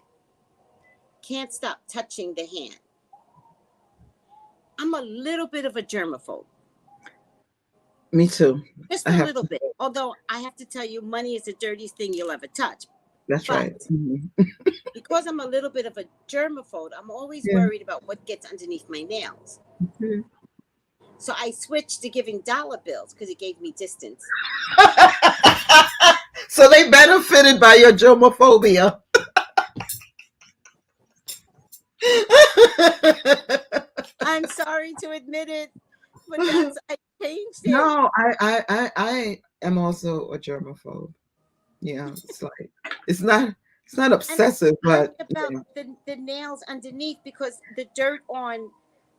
Can't stop touching the hand. I'm a little bit of a germaphobe. Me too. Just I a have little to. bit. Although I have to tell you, money is the dirtiest thing you'll ever touch. That's But right. Mhm. because I'm a little bit of a germaphobe, I'm always Yeah. worried about what gets underneath my nails. Mhm. So I switched to giving dollar bills because it gave me distance. So they benefited by your germophobia. I'm sorry to admit it, but that's I changed it. No, I am also a germaphobe. Yeah, it's not And obsessive, I but worry about yeah. the nails underneath because the dirt on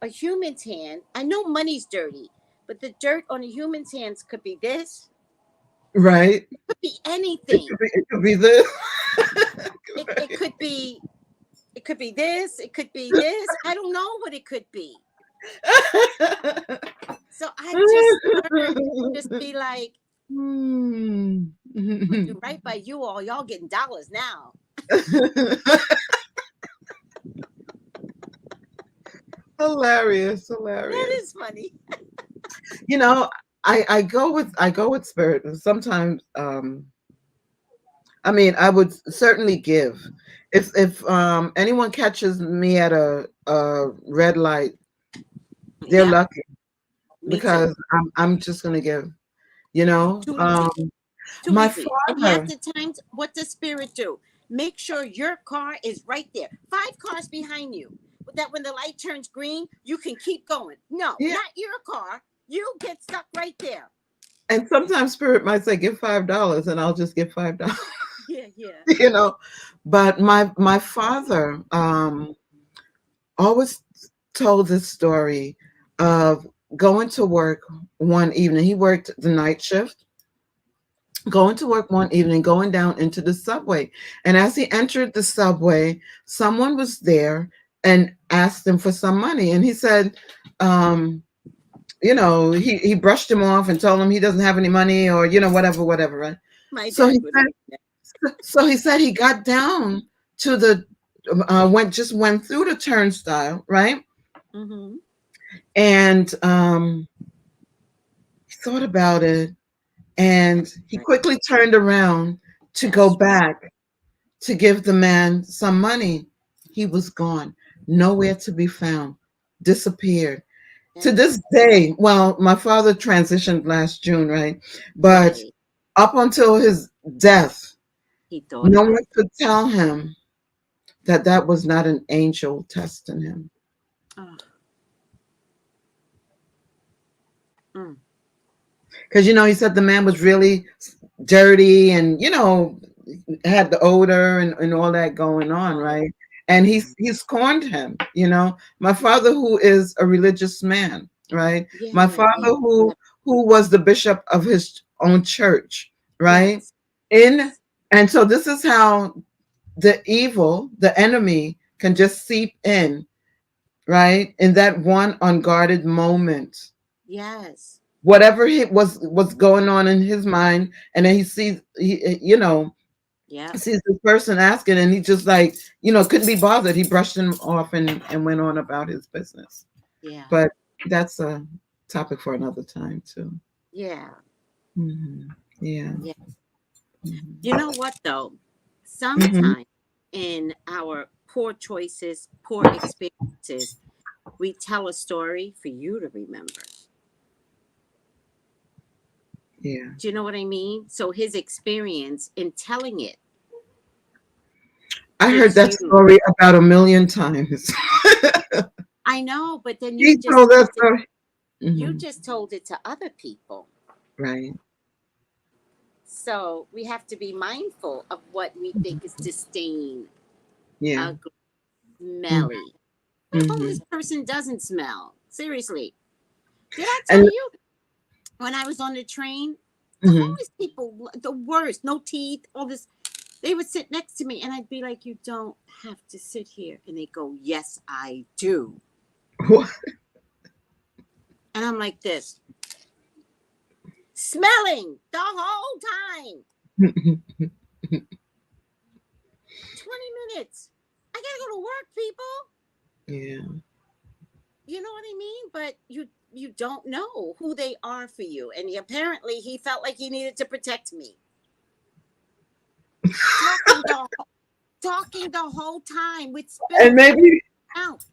a human's hand, I know money's dirty, but the dirt on a human's hands could be this, Right. could be It anything. could be, it could be this. It could be this, it could be this. I don't know what it could be. So I've just learned to just be like, Hmm. I'm gonna do right by you all. Y'all getting dollars now. Hilarious, That hilarious. is funny. You know, I go with spirit. And sometimes, I mean, I would certainly give. If anyone catches me at a red light, they're Yeah, lucky me too. because I'm just gonna give. You know, Too easy. Too my easy. And half father. the times, what does spirit do? Make sure your car is right there. 5 cars behind you. But that when the light turns green, you can keep going. No, Yeah, not your car. You get stuck right there. and sometimes spirit might say give $5, and I'll just give $5. Yeah, yeah. You know, but my father always told this story of going to work one evening. He worked the night shift, going to work one evening, going down into the subway. And as he entered the subway, someone was there and asked him for some money. And he said, um, he brushed him off and told him he doesn't have any money, or, whatever, right? My So dad he would have. said he got down to the went through the turnstile, right? Mm-hmm. And he thought about it, and he Right. quickly turned around to go That's right. back to give the man some money. He was gone, nowhere to be found, disappeared. To That's this day, well, my father transitioned last June, right? But right. up until his death, He thought no one about could tell him that that was not an angel testing him. that. Oh, mm, Because, he said the man was really dirty and, had the odor and all that going on, oh, right? And he scorned him, My father, who is a religious man, right? My yeah, father, yeah, who was the bishop of his own church, right? yes, In yes, And so this is how the enemy can just seep in, right? In that one unguarded moment, yes, whatever was going on in his mind, and then yeah, sees this person asking, and he just like, couldn't be bothered. He brushed him off and went on about his business. yeah, But that's a topic for another time too. yeah, Hmm. Yeah. yeah. Hmm. You know what though? Hmm. Sometimes in our poor choices, poor experiences, we tell a story for you to remember. Yeah. Do you know what I mean? So his experience in telling it I heard gives that you. story about a million times. I know, but then He told that story. you Hmm. just told it to other people. Right. So we have to be mindful of what we think is disdain, Yeah. ugly, smelly. A Mm-hmm. homeless person doesn't smell. Seriously. Did I tell And you when I was on the train? The mhm. homeless people, the worst, no teeth, all this. They would sit next to me and I'd be like, "You don't have to sit here." And they go, "Yes, I do." And I'm like this, smelling the whole time. 20 minutes. I gotta go to work, people. Yeah. You know what I mean? But you don't know who they are for you. And apparently he felt like he needed to protect me. Talking the talking the whole time with And spittle coming maybe, out.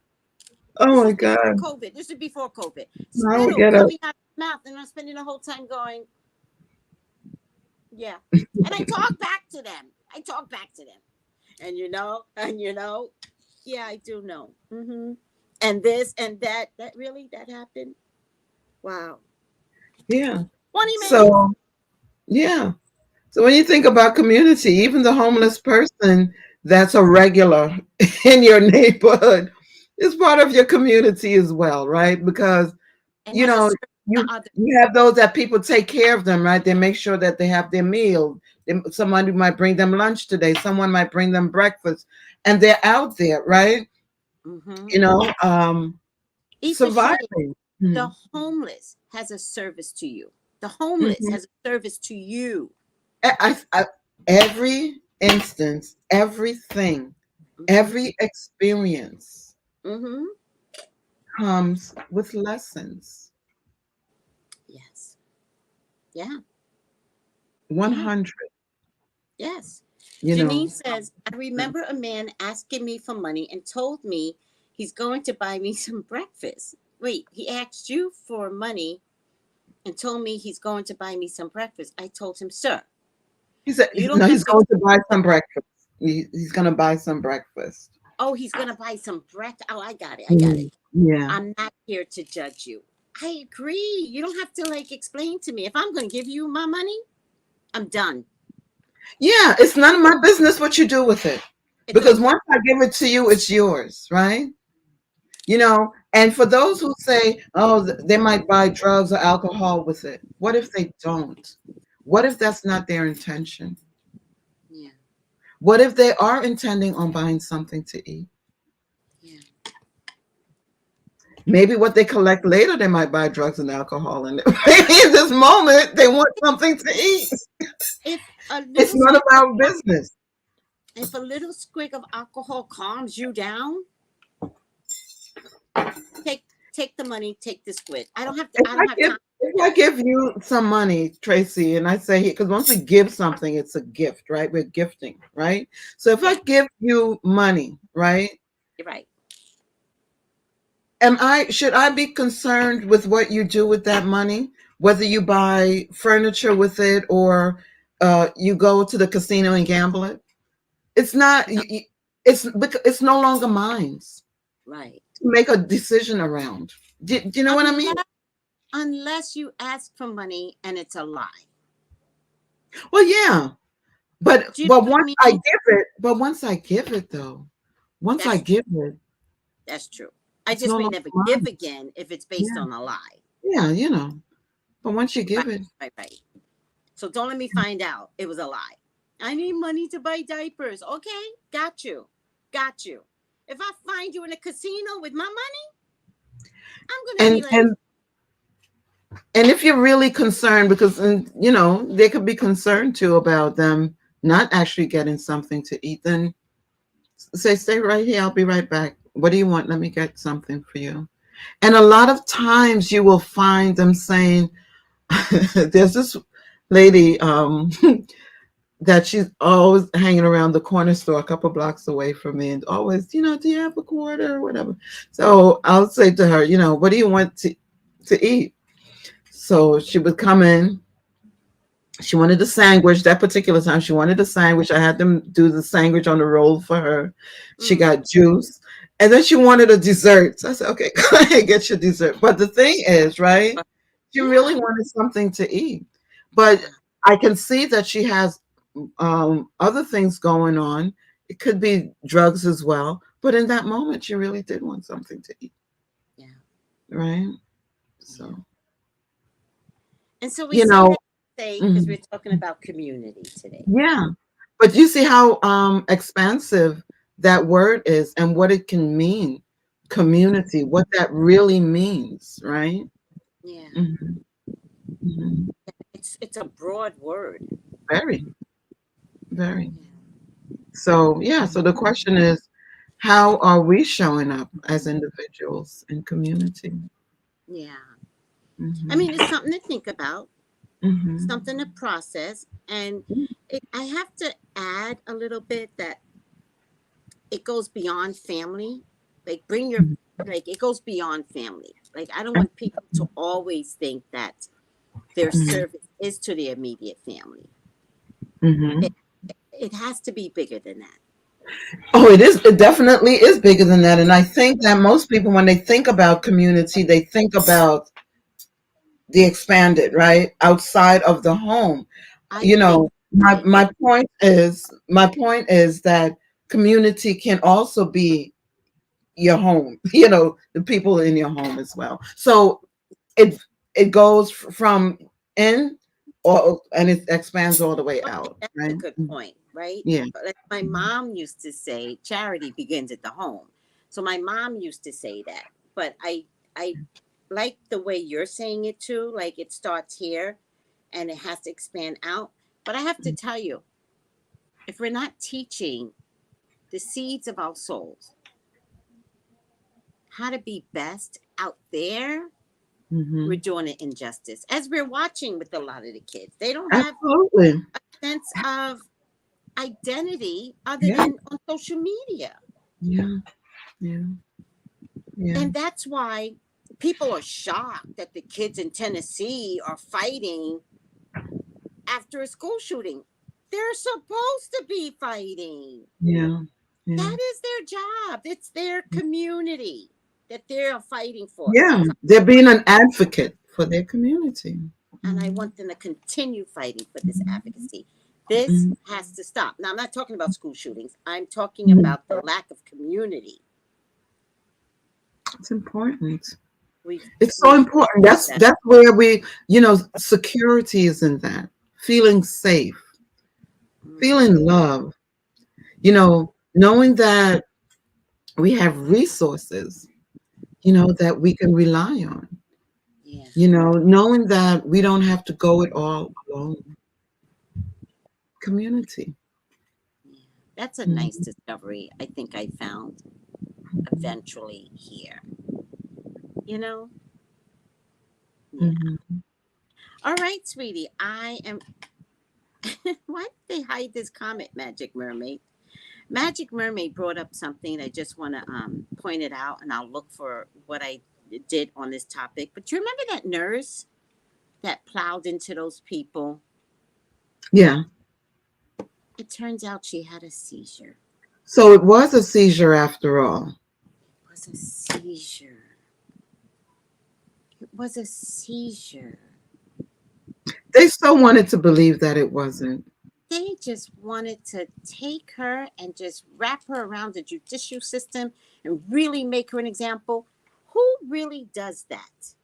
oh This my is before God, COVID. This is before COVID. I would Spittle get up. coming out of his mouth, and I'm spending the whole time going, yeah. And I talk back to them. I talk back to them. And yeah, I do know. And this and that. That really that happened. Wow. Yeah. 20 minutes. So, yeah. So when you think about community, even the homeless person that's a regular in your neighborhood is part of your community as well, right? Because And you has a know service to you others. you have those that people take care of them, right? They make sure that they have their meal. Somebody might bring them lunch today. Someone might bring them breakfast, and they're out there, right? Mm-hmm. You know, Issa Shea, surviving. the Mhm. homeless has a service to you. The homeless Mhm. has a service to you. Every instance, everything, Mm-hmm. every experience Mm-hmm. comes with lessons. Yes. Yeah. Yeah. 100. Yes. You know. Denise says, I remember a man asking me for money and told me he's going to buy me some breakfast. Wait, he asked you for money and told me he's going to buy me some breakfast. I told him, sir, He said, you don't no, have he's to going to buy explain. some breakfast. He's going to buy some breakfast. Oh, he's going to buy some breakfast. Oh, I got it. I got it. Mhm. Yeah. I'm not here to judge you. I agree. You don't have to like explain to me. If I'm going to give you my money, I'm done. Yeah, it's none of my business what you do with it. It's Because over. once I give it to you, it's yours, right? And for those who say, oh, they might buy drugs or alcohol with it. What if they don't? What if that's not their intention? Yeah. What if they are intending on buying something to eat? Yeah. Maybe what they collect later, they might buy drugs and alcohol. And maybe in this moment, they want something to eat. If a It's little none of squig of, our business. if a little squig of alcohol calms you down, take take the money, take the squid. If I I don't have give, time if for I that. give you some money, Tracy, and I say, because once we give something, it's a gift, right? We're gifting, right? So if I Yeah, give you money, right? you're right. Should I be concerned with what you do with that money? Whether you buy furniture with it or you go to the casino and gamble it? It's not. No, It's no longer mine right. to make a decision around. Do you know what I mean? Unless you ask for money and it's a lie. Well, yeah, but Do you know but what I once I mean? give it, though, once I That's give it, that's true. I it's just no may longer never give mine. again if it's based Yeah, on a lie. yeah, you know. But once you Right, give it, right. So don't let me find out it was a lie. I need money to buy diapers. Okay, got you. Got you. If I find you in a casino with my money, I'm gonna be and like, and and if you're really concerned, because they could be concerned too about them not actually getting something to eat, then say, stay right here. I'll be right back. What do you want? Let me get something for you. And a lot of times you will find them saying, there's this lady that she's always hanging around the corner store a couple blocks away from me and always, do you have a quarter or whatever? So I'll say to her, what do you want to eat? So she would come in. She wanted a sandwich that particular time. She wanted a sandwich. I had them do the sandwich on the roll for her. She mm, got juice. And then she wanted a dessert. So I said, okay, go ahead, get your dessert. But the thing is, right? She really yeah, wanted something to eat. But yeah, I can see that she has other things going on. It could be drugs as well. But in that moment, she really did want something to eat. yeah, Right? yeah. So, And so we you say know, that say because mhm, we're talking about community today. yeah. But you see how expansive that word is and what it can mean, community, what that really means, right? Yeah, Hmm. Hmm. it's a broad word. Very, very. Yeah, So, yeah, so the question is, how are we showing up as individuals in community? yeah. I Hmm. mean, it's something to think about, Hmm. something to process, and I have to add a little bit that it goes beyond family. Like bring your like it goes beyond family. Like I don't want people to always think that their service is to their immediate family. Hmm. It it has to be bigger than that. Oh, it is. It definitely is bigger than that. And I think that most people, when they think about community, they think about the expanded, right? Outside of the home. I think My I my point is that community can also be your home, the people in your home as well. So it it goes from in or and it expands all the way okay, out, that's a right? good point, right? Yeah. But like my mom used to say, charity begins at the home. So my mom used to say that. But I like the way you're saying it too. Like it starts here and it has to expand out. But I have to tell you, if we're not teaching the seeds of our souls how to be best out there, we're Hmm. doing an injustice. As we're watching with a lot of the kids, they don't have Absolutely. a sense of identity other Yeah. than on social media. Yeah. Yeah. Yeah. And that's why people are shocked that the kids in Tennessee are fighting after a school shooting. They're supposed to be fighting. Yeah. Yeah. That is their job. It's their community that they're fighting for. Yeah. So They're being an advocate for their community. and I Mhm. want them to continue fighting for this advocacy. This Mhm. has to stop. Now, I'm not talking about school shootings. I'm talking Mhm. about the lack of community. It's important. We've It's so we've important. lost That's that. that's where security is in that. feeling safe, Mhm. feeling love, knowing that we have resources, that we can rely on, Yeah. knowing that we don't have to go it all alone. Community. Yeah. That's a nice Mhm. discovery. I think I found eventually here. You know? Yeah. Mhm. All right, sweetie. I am. Why did they hide this comment, Magic Mermaid? Magic Mermaid brought up something. I just want to point it out, and I'll look for what I did on this topic. But you remember that nurse that plowed into those people? Yeah. It turns out she had a seizure. So it was a seizure after all. It was a seizure. It was a seizure. They still wanted to believe that it wasn't. They just wanted to take her and just wrap her around the judicial system and really make her an example. Who really does that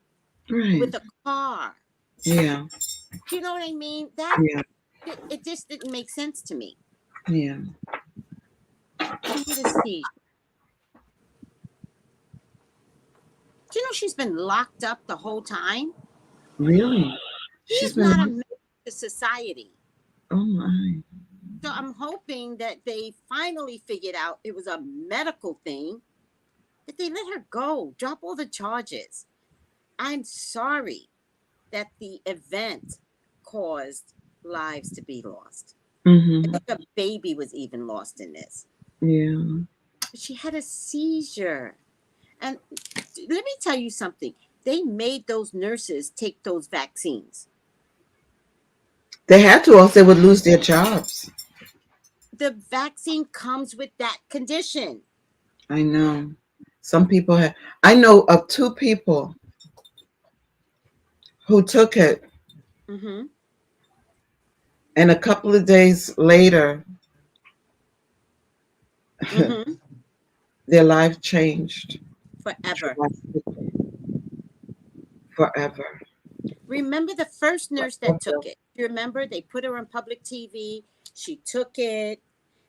Right. with a car? Yeah. Do you know what I mean? That Yeah. it just didn't make sense to me. Yeah. She had a seizure. Do you know she's been locked up the whole time? Really? She's She's been. not a member of society. Oh my. So I'm hoping that they finally figured out it was a medical thing, that they let her go, drop all the charges. I'm sorry that the event caused lives to be lost. I Mm-hmm. think a baby was even lost in this. Yeah. But she had a seizure. And let me tell you something. They made those nurses take those vaccines. They had to, or else they would lose their jobs. The vaccine comes with that condition. I know. Some people have. I know of two people who took it, Mm-hmm. and a couple of days later, Mm-hmm. their life changed Forever. drastically, forever. Remember the first nurse that took Forever. it? You remember they put her on public TV. She took it,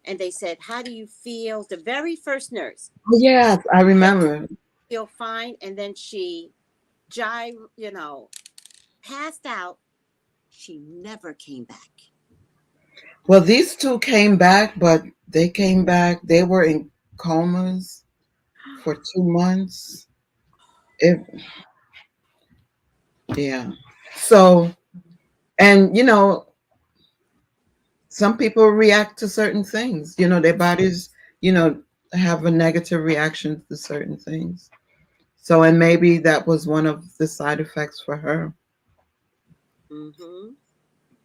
and they said, "How do you feel?" The very first nurse Oh, yes, I said, remember. "Feel fine," and then she passed out. She never came back. Well, these two came back, but they came back. They were in comas for 2 months. It, yeah. So, and some people react to certain things. Their bodies, you know, have a negative reaction to certain things. So, and maybe that was one of the side effects for her, Mm-hmm.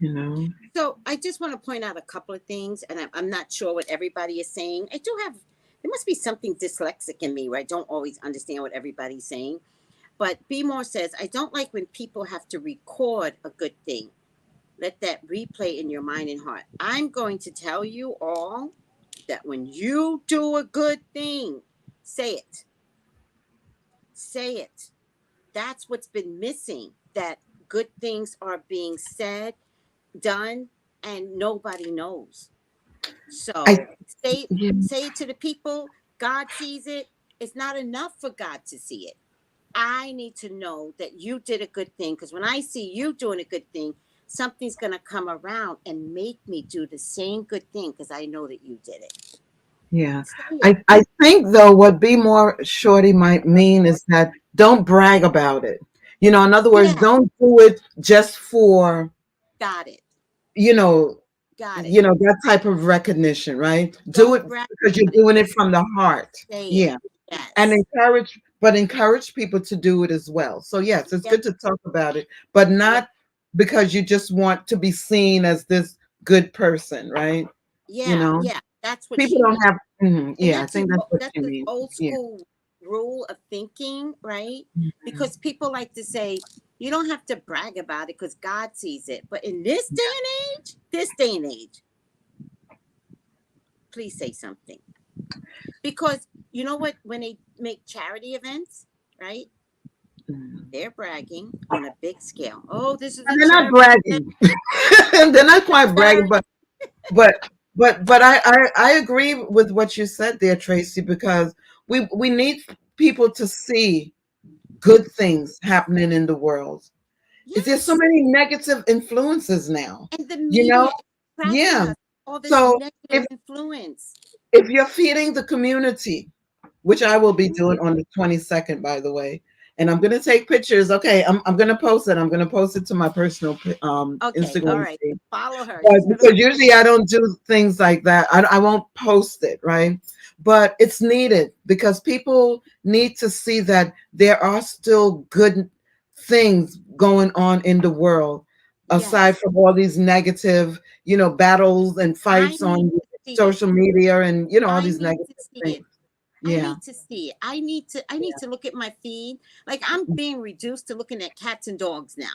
you know. So I just want to point out a couple of things, and I'm not sure what everybody is saying. I do have, there must be something dyslexic in me where I don't always understand what everybody's saying. But B More says, I don't like when people have to record a good thing. Let that replay in your mind and heart. I'm going to tell you all that when you do a good thing, say it. Say it. That's what's been missing. That good things are being said, done, and nobody knows. I So say Yeah, say it to the people. God sees it. It's not enough for God to see it. I need to know that you did a good thing, because when I see you doing a good thing, something's going to come around and make me do the same good thing because I know that you did it. yeah. Say it. I think though what Be More Shorty might mean is that don't brag about it. In other words, Yeah, don't do it just for, got it. you know, Got it. that type of recognition, right? Do it Don't brag because you're about it. doing it from the heart. Say it. Yeah. And Yes. encourage people to do it as well. So yes, it's Yep. good to talk about it, but Yep. not because you just want to be seen as this good person, right? You Yeah. know, Yeah. That's what people she don't means. have. And Yeah, I think that's what that's you an mean. old Yeah. school rule of thinking, right? Mhm. Because people like to say you don't have to brag about it because God sees it. But in this day and age, please say something. Because you know what? When they make charity events, right? Mhm. They're bragging on a big scale. Oh, this is a And they're not charity event. bragging. They're not quite bragging, Charity. but but I agree with what you said there, Tracy, because we need people to see good things happening in the world. There's so Yes. many negative influences now, And the you know? media is tracking Yeah. us. All this So negative if influence. if you're feeding the community, which I will be Mhm. doing on the 22nd, by the way. And I'm gonna take pictures. Okay, I'm gonna post it. I'm gonna post it to my personal Okay. All Instagram right. page. Follow her. But She's gonna because usually I don't do things like that. I won't post it, right? But it's needed because people need to see that there are still good things going on in the world aside yes. from all these negative, battles and I fights need on to see it. social media and all I these need to negative see things. it. I Yeah. need to see it. I need to look at my feed. Like I'm being reduced to looking at cats and dogs now.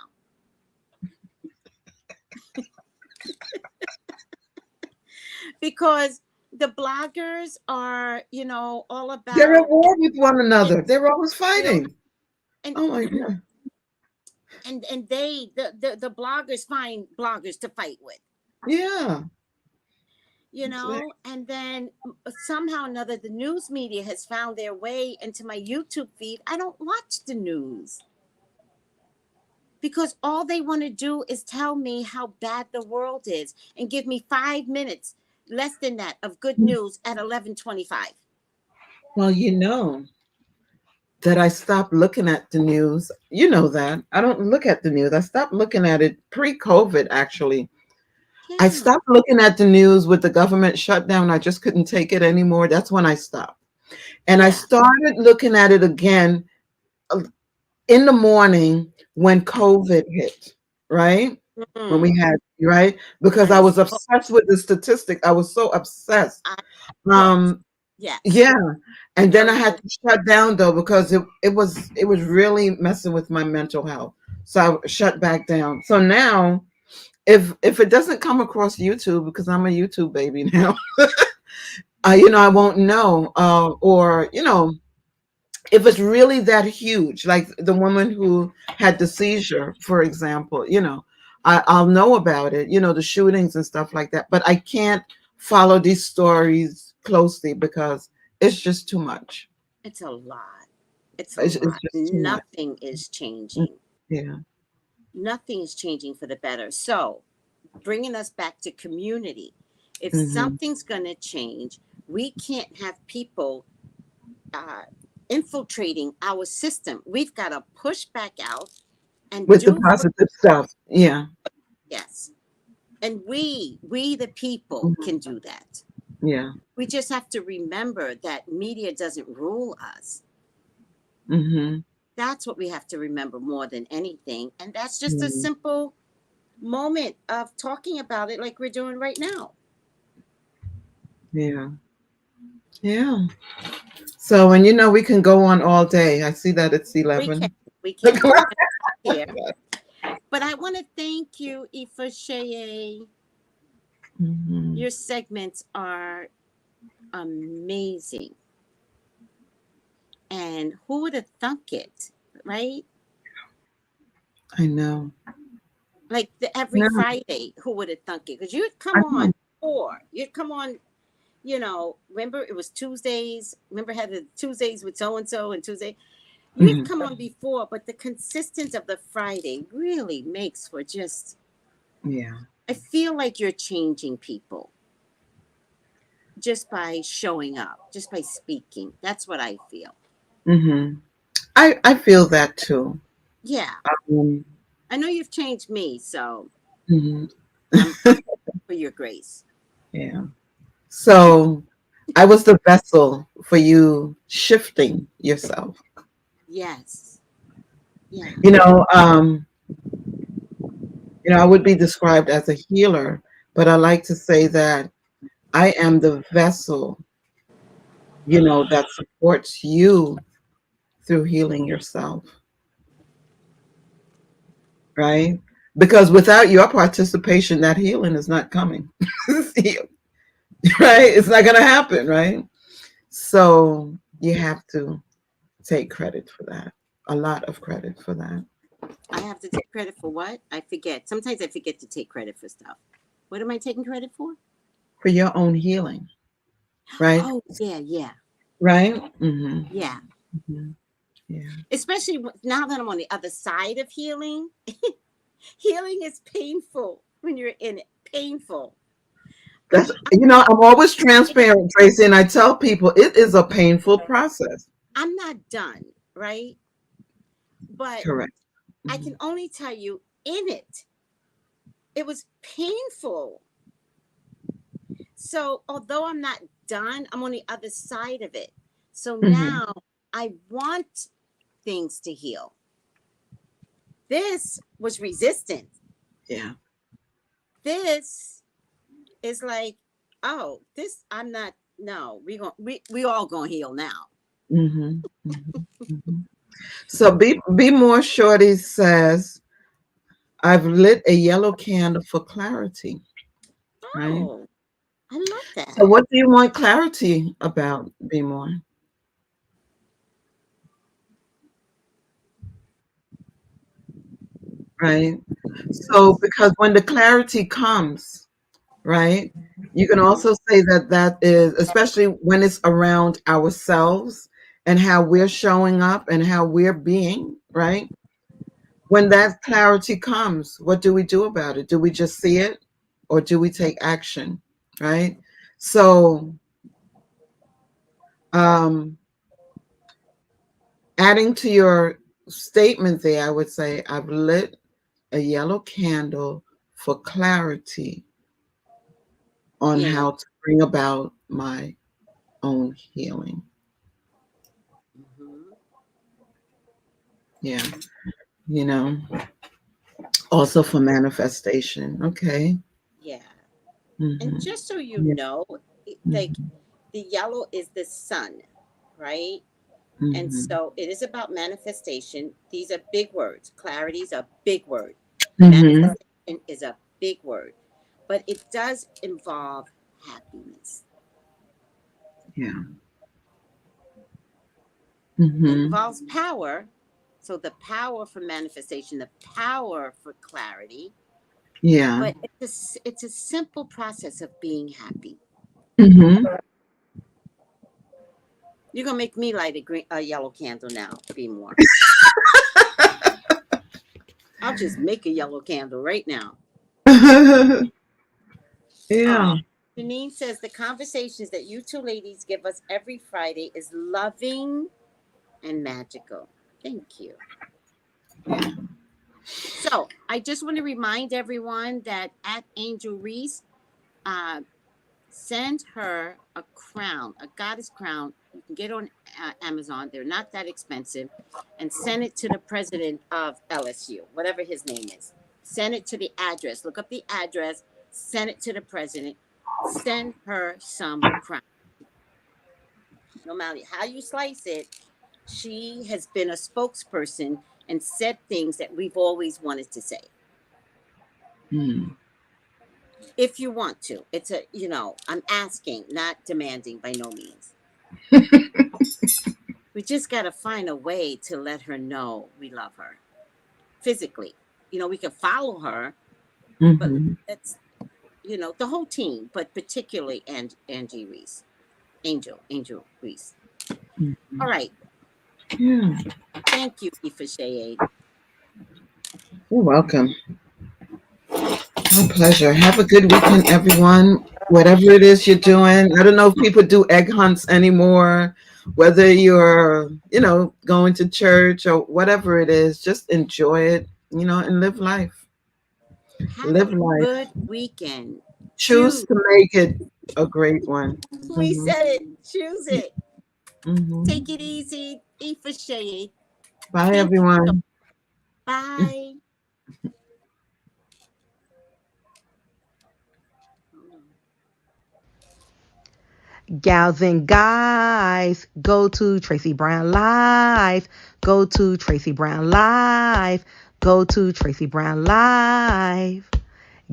Because the bloggers are, all They're at about war with one it, another. They're always you know, fighting. and Oh my God. and the bloggers find bloggers to fight with, Yeah. and then somehow or another the news media has found their way into my YouTube feed. I don't watch the news because all they want to do is tell me how bad the world is and give me 5 minutes, less than that, of good news at 11:25. Well, that I stopped looking at the news. You know that. I don't look at the news. I stopped looking at it pre-COVID, actually. I Yeah. stopped looking at the news with the government shutdown. I just couldn't take it anymore. That's when I stopped. And I Yeah. started looking at it again uh, in the morning when COVID hit, right? When we Mm, had, right? Because I I was was so obsessed with the statistic. I was so obsessed. I hooked. Um, Yes. yeah. And then I Very had hooked. to shut down though because it was really messing with my mental health. So I shut back down. So now if it doesn't come across YouTube because I'm a YouTube baby now, I won't know. Or if it's really that huge, like the woman who had the seizure, for example, I'll know about it. The shootings and stuff like that. But I can't follow these stories closely because it's just too much. It's a lot. It's a It's lot. just too much. Nothing is Mm, changing. yeah. Nothing is changing for the better. So, bringing us back to community. If Hmm. something's going to change, we can't have people uh, infiltrating our system. We've got to push back out and With the do for positive stuff. Yeah. yes. And we the people Mhm. can do that. Yeah. We just have to remember that media doesn't rule us. Hmm. That's what we have to remember more than anything. And that's just a Hmm. simple moment of talking about it like we're doing right now. Yeah. Yeah. So, and we can go on all day. I see that it's We can, 11. we can. We're going to here. But I want to thank you, Ifa Sheye. Hmm. Your segments are amazing. And who would have thunk it, right? I know. Like every No, Friday, who would have thunk it? Because you'd I come on know. you'd come on, remember it was Tuesdays. Remember had the Tuesdays with so and so and Tuesday. You've Mhm. come on before, but the consistency of the Friday really makes for just. Yeah. I feel like you're changing people just by showing up, just by speaking. That's what I feel. Hmm. I feel that too. Yeah, Um, I know you've changed me, so mhm. I'm for your grace. Yeah. So I was the vessel for you shifting yourself. Yes, yeah, You know, um, I would be described as a healer, but I like to say that I am the vessel, that supports you through healing yourself, right? Because without your participation, that healing is not coming, right? It's not going to happen, right? So you have to take credit for that. a lot of credit for that. I have to take credit for what? I forget. Sometimes I forget to take credit for stuff. What am I taking credit for? For your own healing, right? Oh, yeah, yeah, Right? Mm-hmm. yeah. Mm-hmm. Yeah. Especially now that I'm on the other side of healing. Healing is painful when you're in it. Painful. That's, I'm always transparent, Tracy, and I tell people it is a painful process. I'm not done, right? But Correct. I Mm-hmm. can only tell you in it, it was painful. So although I'm not done, I'm on the other side of it. So Mm-hmm. now I want things to heal. This was resistant. Yeah. This is like, oh, this I'm not. No, we all gonna heal now. Mm-hmm. Mm-hmm. Mm-hmm. So be more shorty says, I've lit a yellow candle for clarity. Right. Oh, I love So that. what do you want clarity about? Be more. Right. So because when the clarity comes, right, you can Mhm. also say that that is, especially when it's around ourselves and how we're showing up and how we're being, right? When that clarity comes, what do we do about it? Do we just see it or do we take action? Right? So, um, adding to your statement there, I would say, I've lit a yellow candle for clarity on Healing. how to bring about my own healing. Mhm. Yeah. You know, also for manifestation. Okay. Yeah. And Mm-hmm. just so you Yeah. know, like Mm-hmm. the yellow is the sun, right? And Mm-hmm. so it is about manifestation. These are big words. Clarity is a big word. Mm-hmm. Manifestation is a big word, but it does involve happiness. Yeah. It Mm-hmm. involves power. So the power for manifestation, the power for clarity, Yeah. but it's a simple process of being happy. Mm-hmm. You're gonna make me light a yellow candle now. Be more. I'll just make a yellow candle right now. Yeah. Oh, Janine says the conversations that you two ladies give us every Friday is loving and magical. Thank you. Yeah. So I just want to remind everyone that at Angel Reese, uh, send her a crown, a goddess crown. You can get on Amazon. They're not that expensive. And send it to the president of LSU, whatever his name is. Send it to the address. Look up the address. Send it to the president. Send her some crown. No matter how you slice it, she has been a spokesperson and said things that we've always wanted to say. Mm. If you want to, it's I'm asking, not demanding by no means. We just got to find a way to let her know we love her physically. We can follow her, but Mm-hmm. that's, the whole team, but particularly Angie Reese, Angel Reese. Mm-hmm. All right. Yeah. Thank you, Ifa Shade. You're welcome. My pleasure. Have a good weekend, everyone. Whatever it is you're doing. I don't know if people do egg hunts anymore, whether you're, going to church or whatever it is, just enjoy it, and live life. Have Live a life. good weekend. Choose Choose. to make it a great one. We Hmm. said it. Choose it. Hmm. Take it easy. Ifa Shade. Bye, Thank you. So everyone. Bye. Gals and guys, go to Tracy Brown Live. Go to Tracy Brown Live. Go to Tracy Brown Live.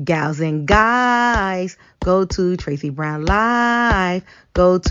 Gals and guys, go to Tracy Brown Live. Go to